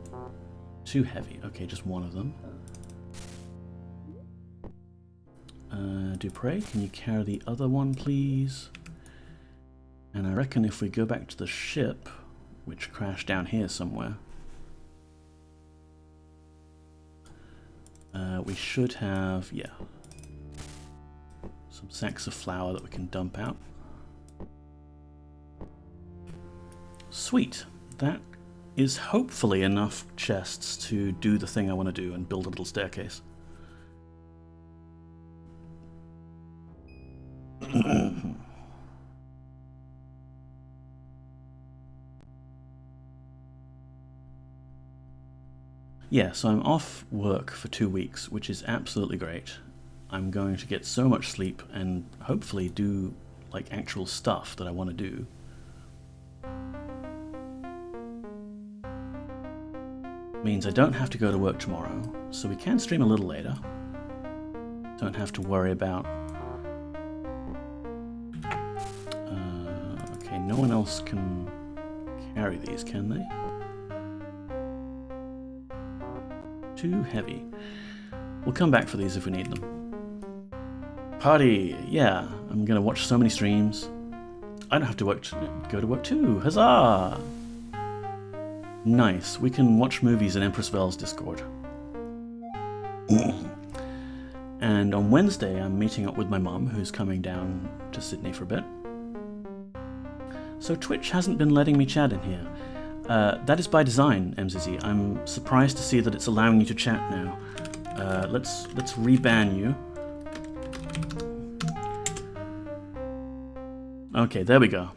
Too heavy. Okay, just one of them. Dupre, can you carry the other one, please? And I reckon if we go back to the ship, which crashed down here somewhere, we should have, yeah, some sacks of flour that we can dump out. Sweet. That is hopefully enough chests to do the thing I want to do and build a little staircase. Yeah, so I'm off work for 2 weeks, which is absolutely great. I'm going to get so much sleep and hopefully do like actual stuff that I want to do. Means I don't have to go to work tomorrow, so we can stream a little later. Don't have to worry about... okay, no one else can carry these, can they? Too heavy. We'll come back for these if we need them. Party! Yeah, I'm gonna watch so many streams. I don't have to go to work too. Huzzah! Nice. We can watch movies in Empress Vel's Discord. And on Wednesday, I'm meeting up with my mum, who's coming down to Sydney for a bit. So Twitch hasn't been letting me chat in here. That is by design, MZZ. I'm surprised to see that it's allowing you to chat now. Let's reban you. Okay, there we go.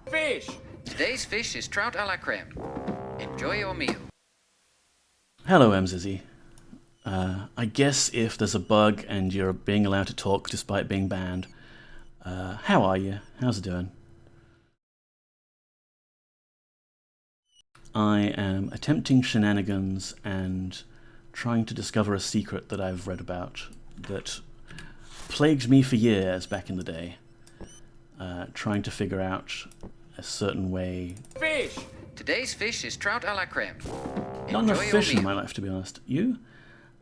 Fish! Today's fish is trout a la creme. Enjoy your meal. Hello, MZZ. I guess if there's a bug and you're being allowed to talk despite being banned, how are you? How's it doing? I am attempting shenanigans and trying to discover a secret that I've read about that plagued me for years back in the day. Trying to figure out a certain way... Fish! Today's fish is trout a la creme. Not enough fish in my life, to be honest. You?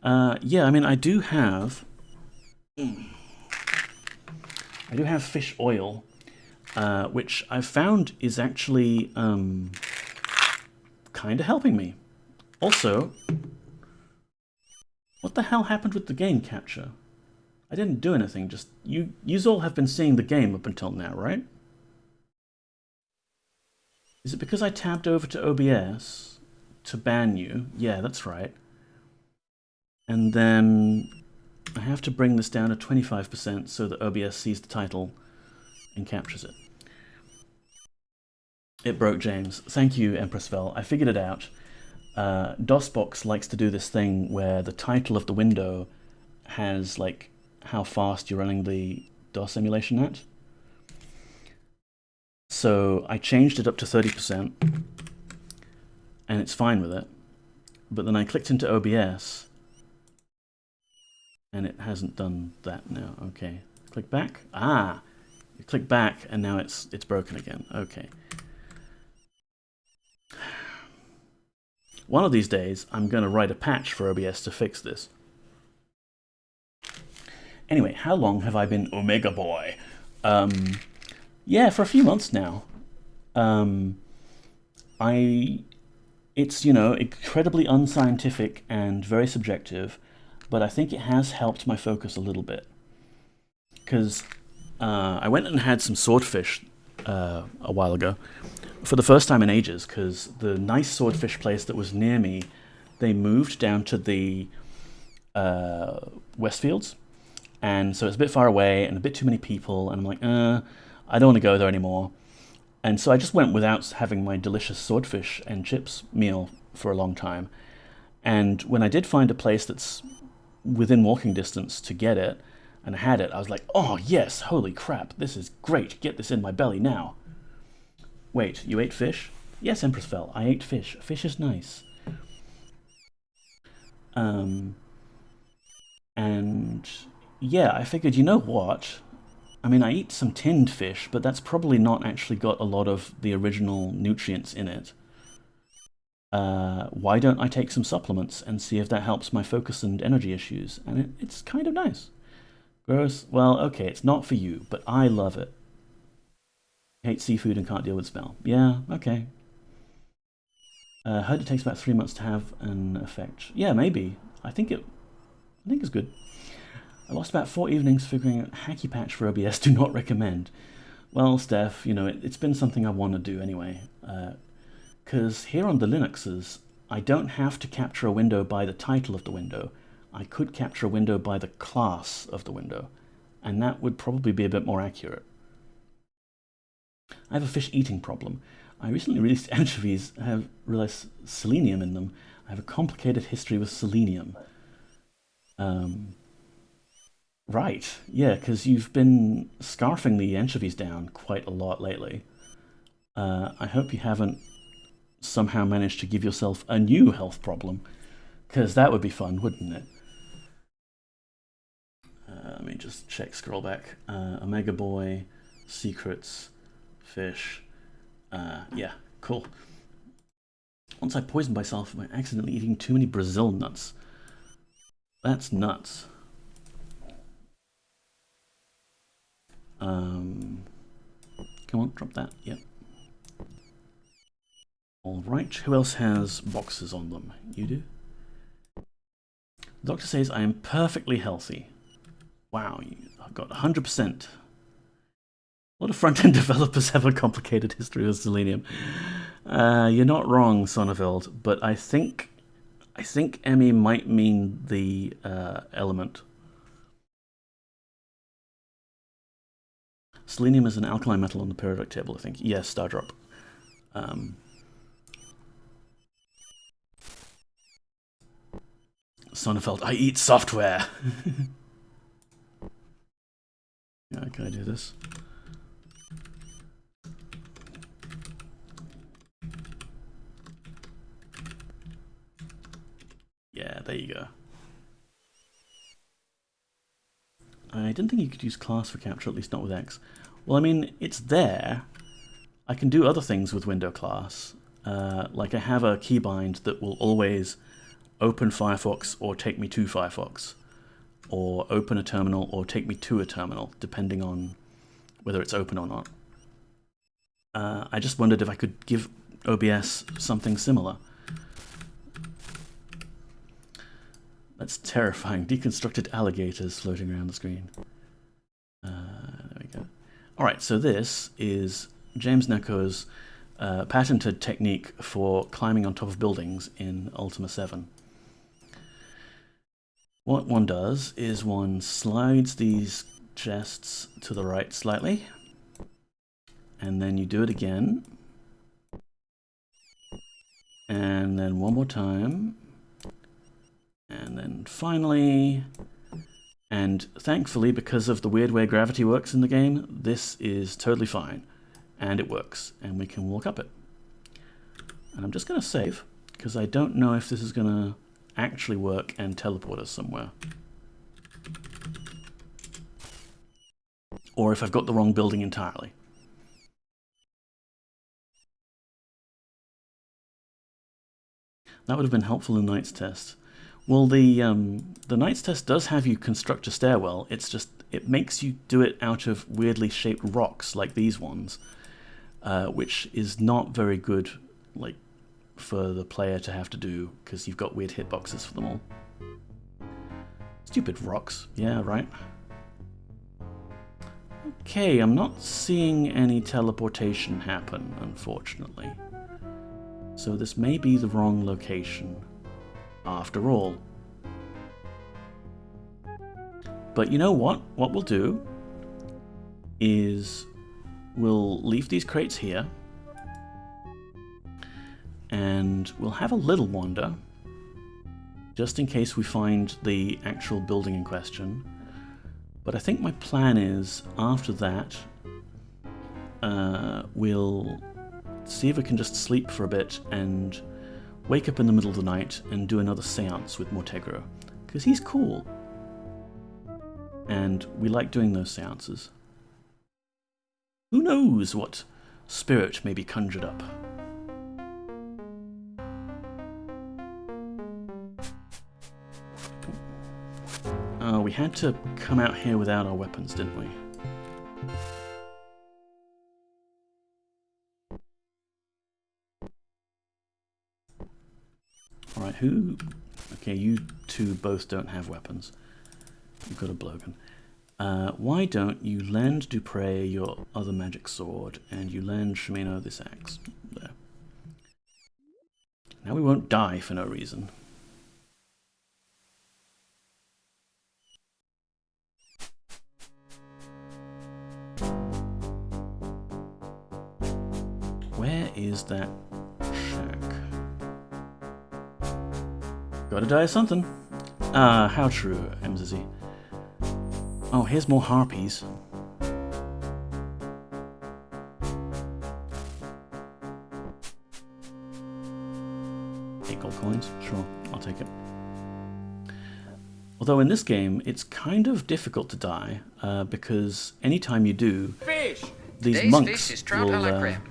Yeah, I mean, I do have fish oil, which I've found is actually kind of helping me. Also, what the hell happened with the game capture? I didn't do anything, just you all have been seeing the game up until now, right? Is it because I tabbed over to OBS to ban you? Yeah, that's right. And then I have to bring this down to 25% so that OBS sees the title and captures it. It broke, James. Thank you, Empress Vel. I figured it out. DOSBox likes to do this thing where the title of the window has like how fast you're running the DOS emulation at. So I changed it up to 30%, and it's fine with it. But then I clicked into OBS, and it hasn't done that now. Okay, click back. Ah, you click back, and now it's broken again. Okay. One of these days, I'm going to write a patch for OBS to fix this. Anyway, how long have I been Omega Boy? Yeah, for a few months now. It's, you know, incredibly unscientific and very subjective, but I think it has helped my focus a little bit. Because I went and had some swordfish a while ago, for the first time in ages, because the nice swordfish place that was near me, they moved down to the Westfields, and so it's a bit far away and a bit too many people, and I'm like, I don't want to go there anymore. And so I just went without having my delicious swordfish and chips meal for a long time. And when I did find a place that's within walking distance to get it, and I had it, I was like, oh yes, holy crap, this is great, get this in my belly now. Wait, you ate fish? Yes, Empress Fell, I ate fish. Fish is nice. And yeah, I figured, you know what? I mean, I eat some tinned fish, but that's probably not actually got a lot of the original nutrients in it. Why don't I take some supplements and see if that helps my focus and energy issues? And it's kind of nice. Gross. Well, okay, it's not for you, but I love it. Hate seafood and can't deal with smell. Yeah, okay. Heard it takes about 3 months to have an effect. Yeah, maybe. I think it's good. I lost about 4 evenings figuring out hacky patch for OBS. Do not recommend. Well, Steph, you know, it's been something I want to do anyway. Because here on the Linuxes, I don't have to capture a window by the title of the window. I could capture a window by the class of the window. And that would probably be a bit more accurate. I have a fish eating problem. I recently released anchovies. I have realized selenium in them. I have a complicated history with selenium. Right, yeah, because you've been scarfing the anchovies down quite a lot lately. I hope you haven't somehow managed to give yourself a new health problem, because that would be fun, wouldn't it? Let me just check, scroll back. Omega Boy, Secrets, Fish. Yeah, cool. Once I poisoned myself by accidentally eating too many Brazil nuts. That's nuts. Come on, drop that. Yep. Alright, who else has boxes on them? You do? The doctor says I am perfectly healthy. Wow, I've got 100%. A lot of front-end developers have a complicated history with selenium. You're not wrong, Sonneveld, but I think Emmy might mean the element. Selenium is an alkali metal on the periodic table, I think. Yes, Stardrop. Sonnefeld, I eat software! Yeah, can I do this? Yeah, there you go. I didn't think you could use class for capture, at least not with X. Well, I mean, it's there. I can do other things with window class. Like I have a keybind that will always open Firefox or take me to Firefox. Or open a terminal or take me to a terminal, depending on whether it's open or not. I just wondered if I could give OBS something similar. That's terrifying. Deconstructed alligators floating around the screen. There we go. Alright, so this is James Neko's patented technique for climbing on top of buildings in Ultima VII. What one does is one slides these chests to the right slightly, and then you do it again, and then one more time, and then finally, and thankfully, because of the weird way gravity works in the game, this is totally fine, and it works, and we can walk up it. And I'm just going to save, because I don't know if this is going to actually work and teleport us somewhere. Or if I've got the wrong building entirely. That would have been helpful in Knight's Test. Well, the Knight's Test does have you construct a stairwell. It's just, it makes you do it out of weirdly shaped rocks like these ones, which is not very good, like, for the player to have to do, because you've got weird hitboxes for them all. Stupid rocks. Yeah, right. Okay, I'm not seeing any teleportation happen, unfortunately. So this may be the wrong location, after all. But you know what? What we'll do is we'll leave these crates here, and we'll have a little wander, just in case we find the actual building in question. But I think my plan is, after that, we'll see if we can just sleep for a bit and wake up in the middle of the night and do another seance with Mortegro, because he's cool. And we like doing those seances. Who knows what spirit may be conjured up? We had to come out here without our weapons, didn't we? Alright, who... Okay, you two both don't have weapons. You've got a blowgun. Why don't you lend Dupre your other magic sword, and you lend Shimeno this axe? There. Now we won't die for no reason. Where is that shack? Gotta die of something. Ah, how true, MZZ. Oh, here's more harpies. 8 gold coins? Sure, I'll take it. Although in this game, it's kind of difficult to die, because anytime you do, these Today's monks fish is trout a la creme.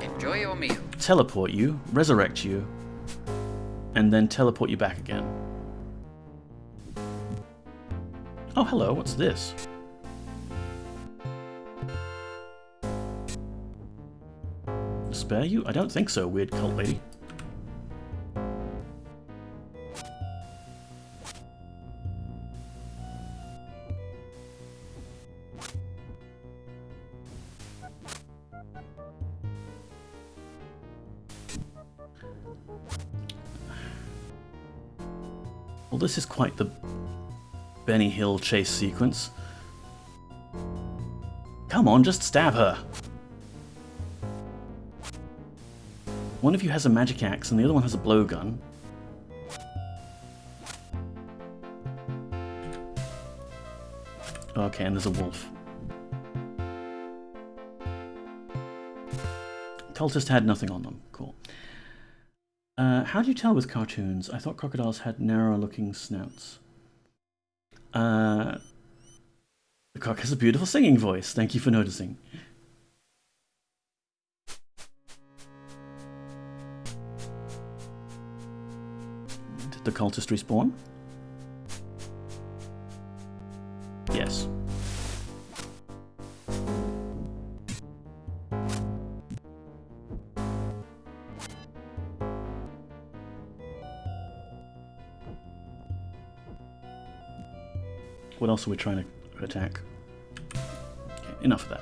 Enjoy your meal. teleport you, resurrect you, and then teleport you back again. Oh, hello, what's this? Spare you? I don't think so, weird cult lady. Well, this is quite the Benny Hill chase sequence. Come on, just stab her. One of you has a magic axe and the other one has a blowgun. Okay, and there's a wolf. Cultist had nothing on them. Cool. How do you tell with cartoons? I thought crocodiles had narrow-looking snouts. The cock has a beautiful singing voice. Thank you for noticing. Did the cultist respawn? Yes. What else are we trying to attack? Okay, enough of that.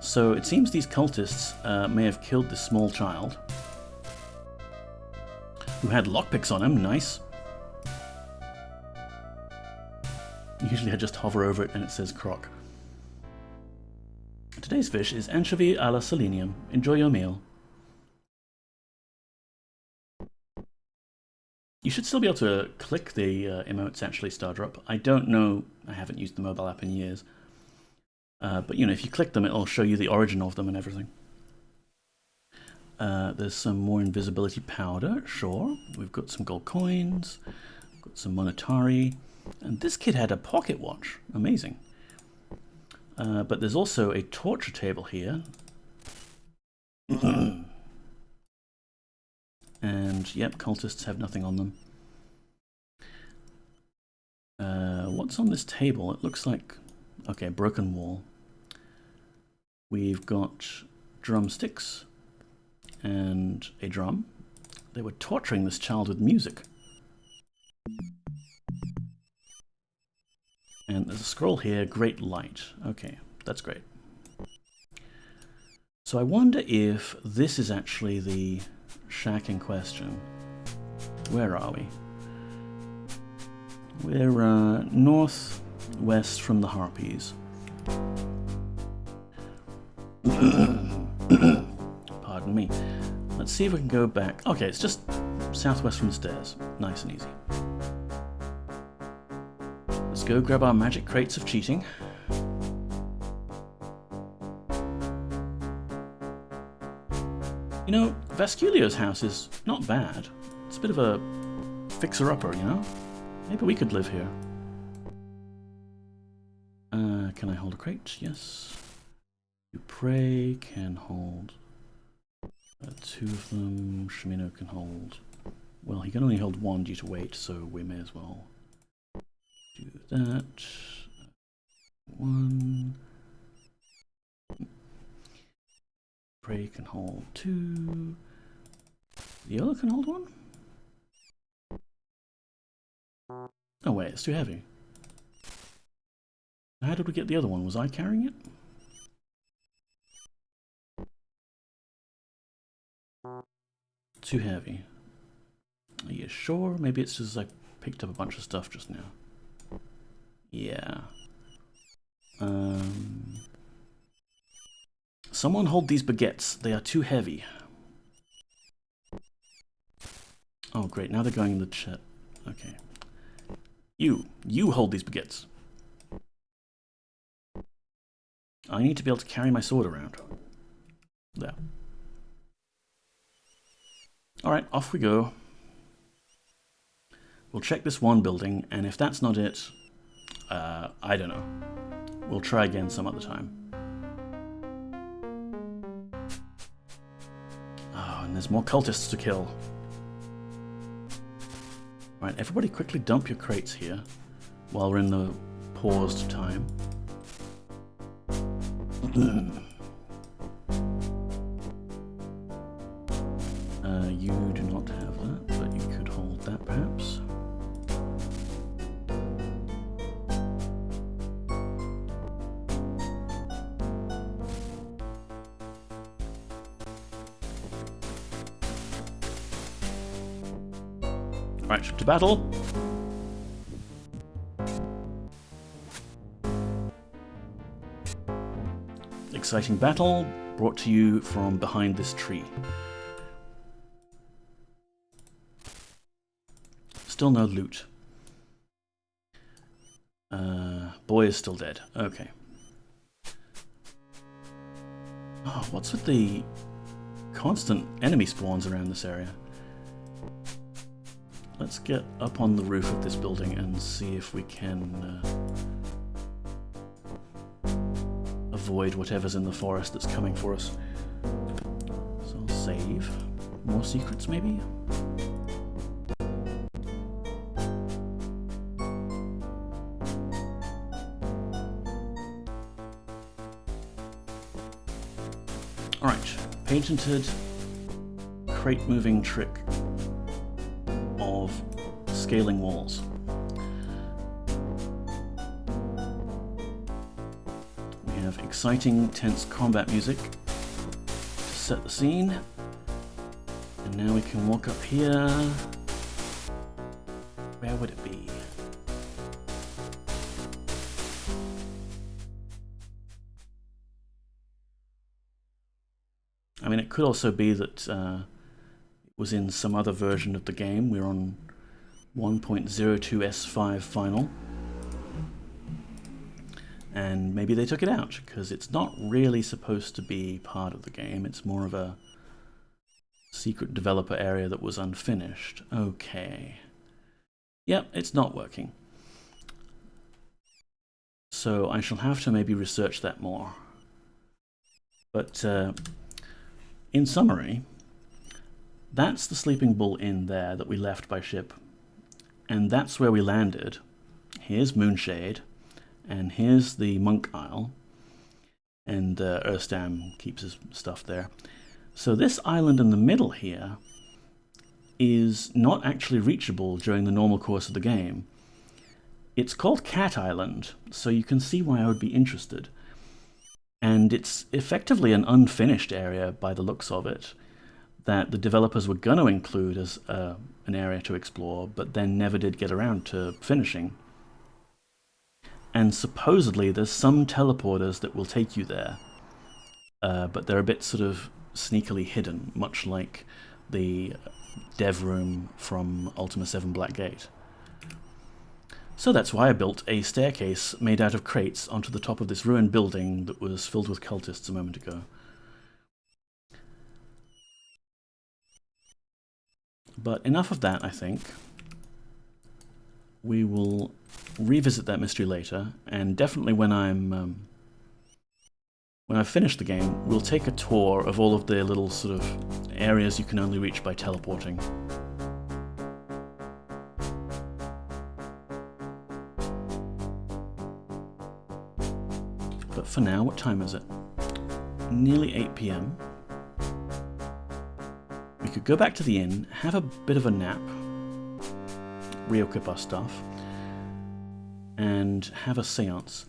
So it seems these cultists may have killed this small child who had lockpicks on him. Nice. Usually I just hover over it and it says croc. Today's fish is anchovy a la selenium. Enjoy your meal. You should still be able to click the emotes actually, Stardrop. I don't know, I haven't used the mobile app in years. But you know, if you click them, it'll show you the origin of them and everything. There's some more invisibility powder, sure. We've got some gold coins, got some monetary, and this kid had a pocket watch. Amazing. But there's also a torture table here. And, yep, cultists have nothing on them. What's on this table? It looks like... Okay, broken wall. We've got drumsticks and a drum. They were torturing this child with music. And there's a scroll here, great light. Okay, that's great. So I wonder if this is actually the shack in question. Where are we? We're northwest from the Harpies. Pardon me. Let's see if we can go back. Okay, it's just southwest from the stairs. Nice and easy. Let's go grab our magic crates of cheating. You know, Vasculio's house is not bad. It's a bit of a fixer-upper, you know? Maybe we could live here. Can I hold a crate? Yes. You pray can hold 2 of them. Shimino can hold... Well, he can only hold 1 due to weight, so we may as well do that. 1. Pray can hold 2. The other can hold 1? it's too heavy. How did we get the other one? Was I carrying it? Too heavy. Are you sure? Maybe it's just I picked up a bunch of stuff just now. Yeah. Someone hold these baguettes. They are too heavy. Oh great, now they're going in the chat. Okay. You hold these baguettes. I need to be able to carry my sword around. There. Alright, off we go. We'll check this one building, and if that's not it, I don't know. We'll try again some other time. Oh, and there's more cultists to kill. Right, everybody quickly dump your crates here while we're in the paused time. You do not have that, but you could hold that perhaps. Right, to battle. Exciting battle brought to you from behind this tree. Still no loot. Boy is still dead. Okay. Oh, what's with the constant enemy spawns around this area? Let's get up on the roof of this building and see if we can avoid whatever's in the forest that's coming for us. So I'll save. More secrets, maybe? Alright, patented crate moving trick of scaling walls. We have exciting, tense combat music to set the scene. And now we can walk up here. Where would it be? I mean, it could also be that it was in some other version of the game. We're on 1.02S5 final. And maybe they took it out, because it's not really supposed to be part of the game. It's more of a secret developer area that was unfinished. Okay. Yep, it's not working. So I shall have to maybe research that more. But in summary, that's the Sleeping Bull Inn there that we left by ship. And that's where we landed. Here's Moonshade. And here's the Monk Isle. And Erstam keeps his stuff there. So this island in the middle here is not actually reachable during the normal course of the game. It's called Cat Island, so you can see why I would be interested. And it's effectively an unfinished area by the looks of it, that the developers were going to include as an area to explore, but then never did get around to finishing. And supposedly there's some teleporters that will take you there, but they're a bit sort of sneakily hidden, much like the dev room from Ultima VII Black Gate. So that's why I built a staircase made out of crates onto the top of this ruined building that was filled with cultists a moment ago. But enough of that, I think. We will revisit that mystery later, and definitely when I've finished the game, we'll take a tour of all of the little sort of areas you can only reach by teleporting. But for now, what time is it? Nearly 8 PM. We could go back to the inn, have a bit of a nap, re-equip our stuff, and have a seance.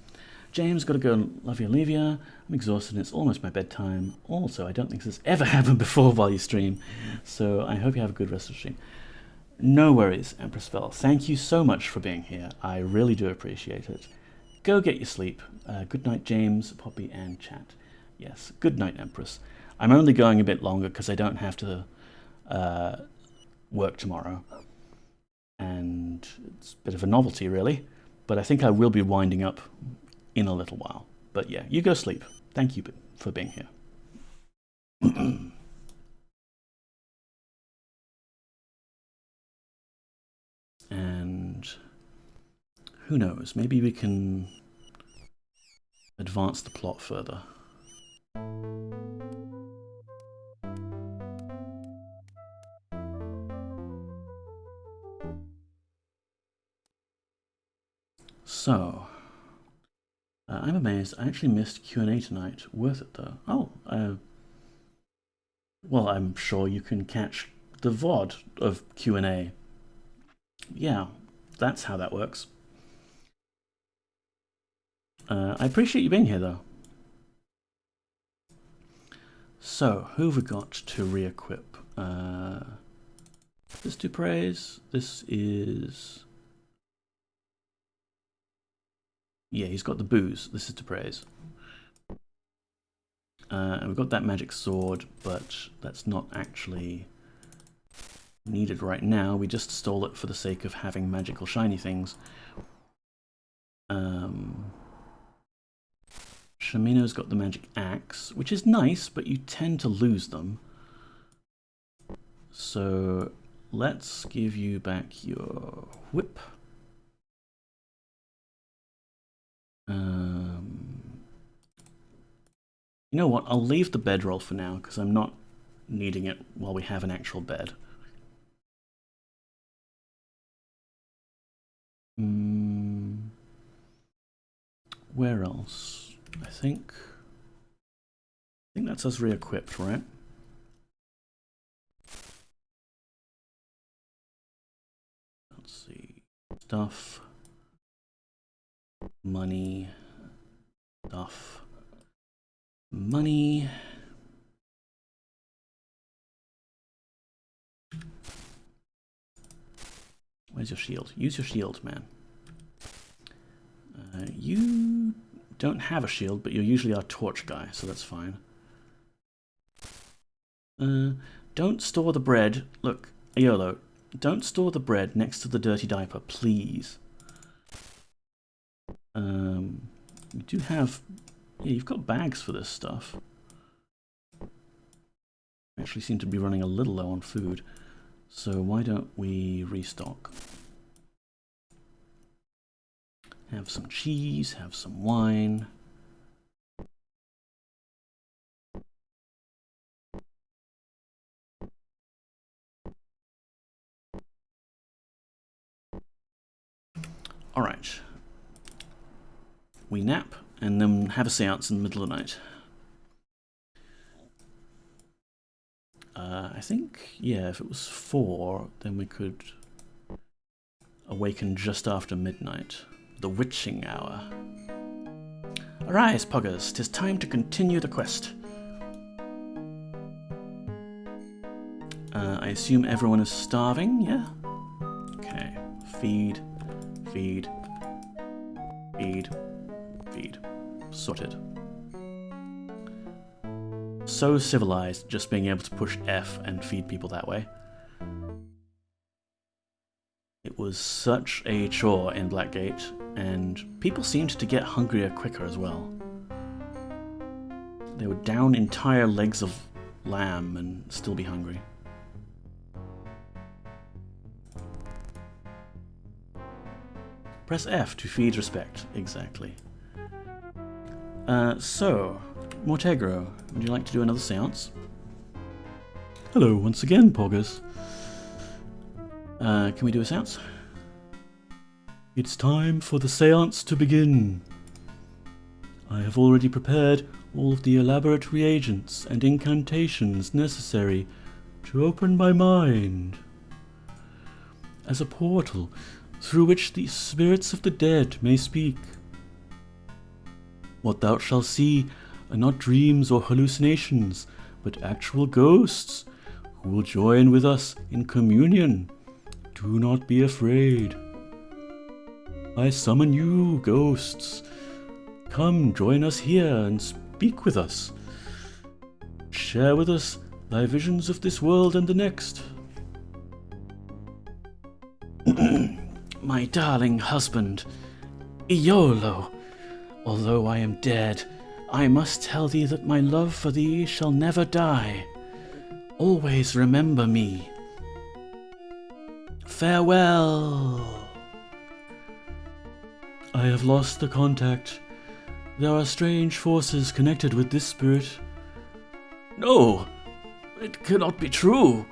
James, got to go and love you, leave you. I'm exhausted and it's almost my bedtime. Also, I don't think this has ever happened before while you stream, so I hope you have a good rest of the stream. No worries, Empress Bell. Thank you so much for being here. I really do appreciate it. Go get your sleep. Good night, James, Poppy, and chat. Yes, good night, Empress. I'm only going a bit longer because I don't have to work tomorrow. And it's a bit of a novelty, really. But I think I will be winding up in a little while. But yeah, you go sleep. Thank you for being here. And who knows, maybe we can advance the plot further. So, I'm amazed. I actually missed Q&A tonight. Worth it, though. Oh, well, I'm sure you can catch the VOD of Q&A. Yeah, that's how that works. I appreciate you being here, though. So, who have we got to re-equip? This Dupre's. This is... Yeah, he's got the booze. This is Dupre's. And we've got that magic sword, but that's not actually needed right now. We just stole it for the sake of having magical shiny things. Shamino's got the magic axe, which is nice, but you tend to lose them. So let's give you back your whip. You know what, I'll leave the bedroll for now, because I'm not needing it while we have an actual bed. Where else? I think that's us re-equipped, right? Let's see. Stuff. Money. Stuff. Money. Where's your shield? Use your shield, man. You don't have a shield, but you're usually our torch guy, so that's fine. Don't store the bread. Look, Ayolo, don't store the bread next to the dirty diaper, please. You do have... Yeah, you've got bags for this stuff. Actually seem to be running a little low on food, so why don't we restock? Have some cheese, have some wine. All right. We nap and then have a seance in the middle of the night. I think, yeah, if it was 4, then we could awaken just after midnight. The witching hour. Arise, Poggers, 'tis time to continue the quest. I assume everyone is starving, yeah? Okay. Feed, feed, feed, feed. Sorted. So civilized, just being able to push F and feed people that way. It was such a chore in Blackgate, and people seemed to get hungrier quicker as well. They would down entire legs of lamb and still be hungry. Press F to feed respect, exactly. So, Mortegro, would you like to do another seance? Hello once again, Poggers. Can we do a seance? It's time for the seance to begin. I have already prepared all of the elaborate reagents and incantations necessary to open my mind. As a portal, through which the spirits of the dead may speak. What thou shalt see are not dreams or hallucinations, but actual ghosts who will join with us in communion. Do not be afraid. I summon you, ghosts. Come, join us here and speak with us. Share with us thy visions of this world and the next. My darling husband, Iolo, although I am dead, I must tell thee that my love for thee shall never die. Always remember me. Farewell. I have lost the contact. There are strange forces connected with this spirit. No, it cannot be true.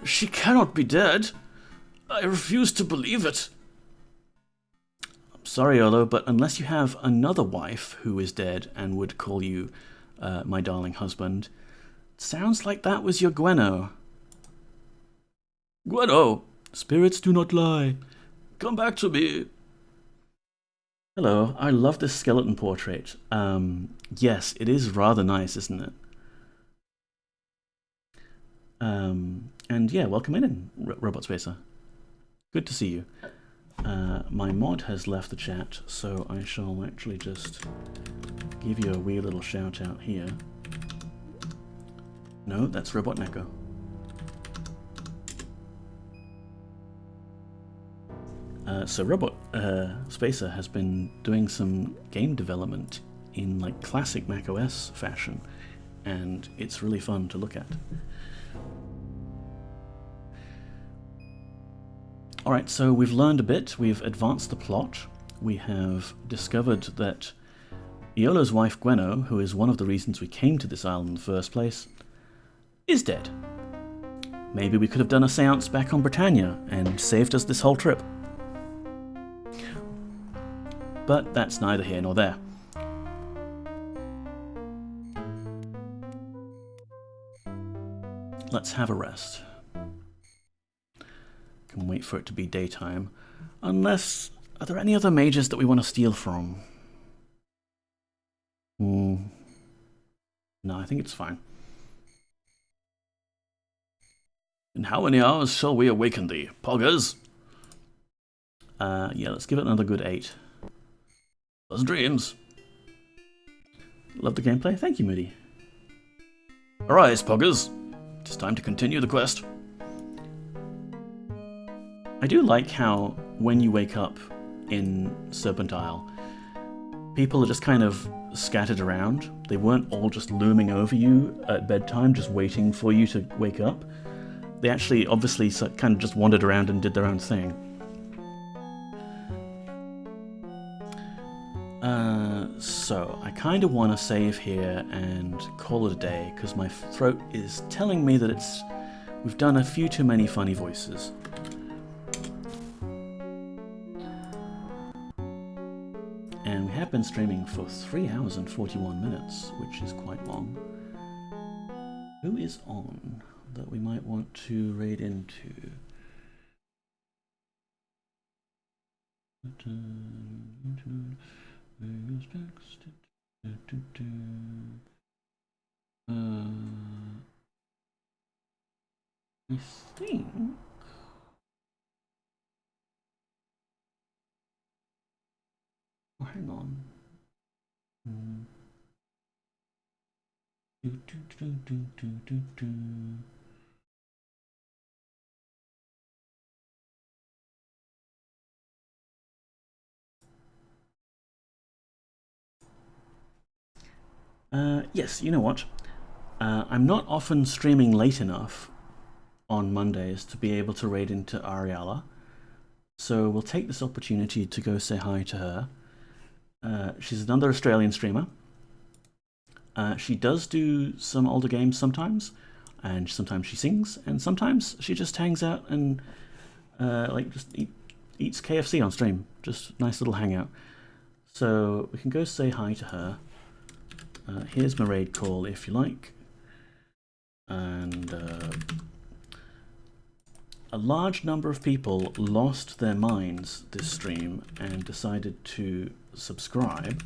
She cannot be dead. I refuse to believe it. I'm sorry, Iolo, but unless you have another wife who is dead and would call you my darling husband, it sounds like that was your Gweno. Gweno, Spirits do not lie. come back to me. Hello, I love this skeleton portrait. Yes, it is rather nice, isn't it? And yeah, welcome in, Robot Spacer. Good to see you. My mod has left the chat, so I shall actually just give you a wee little shout out here. No, that's Robot Neko. So Robot Spacer has been doing some game development in like classic macOS fashion, and it's really fun to look at. Alright, so we've learned a bit, we've advanced the plot, we have discovered that Iolo's wife Gweno, who is one of the reasons we came to this island in the first place, is dead. Maybe we could have done a seance back on Britannia and saved us this whole trip. But that's neither here nor there. Let's have a rest. Can wait for it to be daytime. Unless, are there any other mages that we want to steal from? No, I think it's fine. In how many hours shall we awaken thee, Poggers? Yeah, let's give it another good 8. Those dreams. Love the gameplay. Thank you, Moody. Arise, Poggers. It is time to continue the quest. I do like how when you wake up in Serpent Isle, people are just kind of scattered around. They weren't all just looming over you at bedtime, just waiting for you to wake up. They actually obviously kind of just wandered around and did their own thing. So I kind of want to save here and call it a day, because my throat is telling me that we've done a few too many funny voices. And we have been streaming for 3 hours and 41 minutes, which is quite long. Who is on that we might want to raid into? I think... Oh, hang on. Yes, you know what? I'm not often streaming late enough on Mondays to be able to raid into Ariala, so we'll take this opportunity to go say hi to her. She's another Australian streamer. She does do some older games sometimes, and sometimes she sings, and sometimes she just hangs out and just eats KFC on stream. Just nice little hangout. So we can go say hi to her. Here's my raid call if you like. And a large number of people lost their minds this stream and decided to subscribe,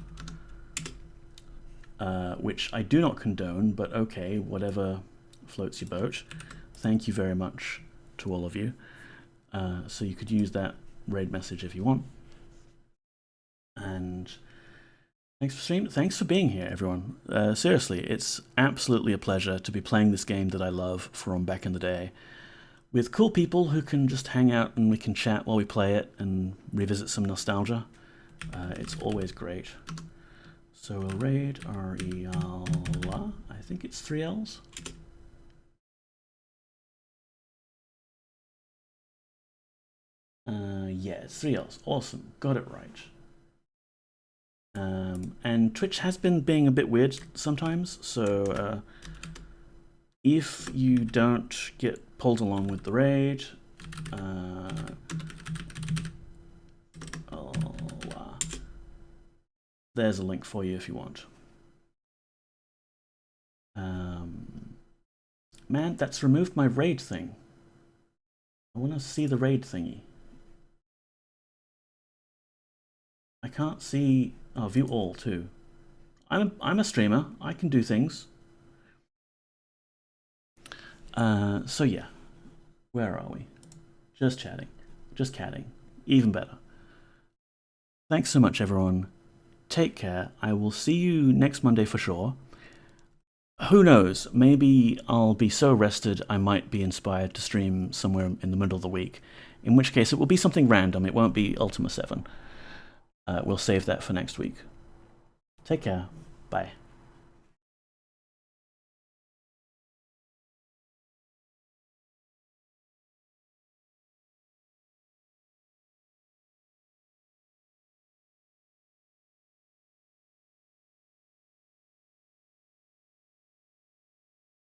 which I do not condone, but okay, whatever floats your boat. Thank you very much to all of you. So you could use that raid message if you want. And thanks for streaming. Thanks for being here, everyone. Seriously, it's absolutely a pleasure to be playing this game that I love from back in the day, with cool people who can just hang out and we can chat while we play it and revisit some nostalgia. It's always great. So we'll raid R-E-L-A. I think it's 3 L's. Yeah, it's 3 L's. Awesome. Got it right. And Twitch has been being a bit weird sometimes, so if you don't get pulled along with the raid, there's a link for you if you want. Man, that's removed my raid thing. I want to see the raid thingy. I can't see. Oh, view all too. I'm a streamer. I can do things. So yeah, where are we? Just chatting, just catting. Even better. Thanks so much, everyone. Take care. I will see you next Monday for sure. Who knows? Maybe I'll be so rested I might be inspired to stream somewhere in the middle of the week. In which case, it will be something random. It won't be Ultima VII. We'll save that for next week. Take care. Bye.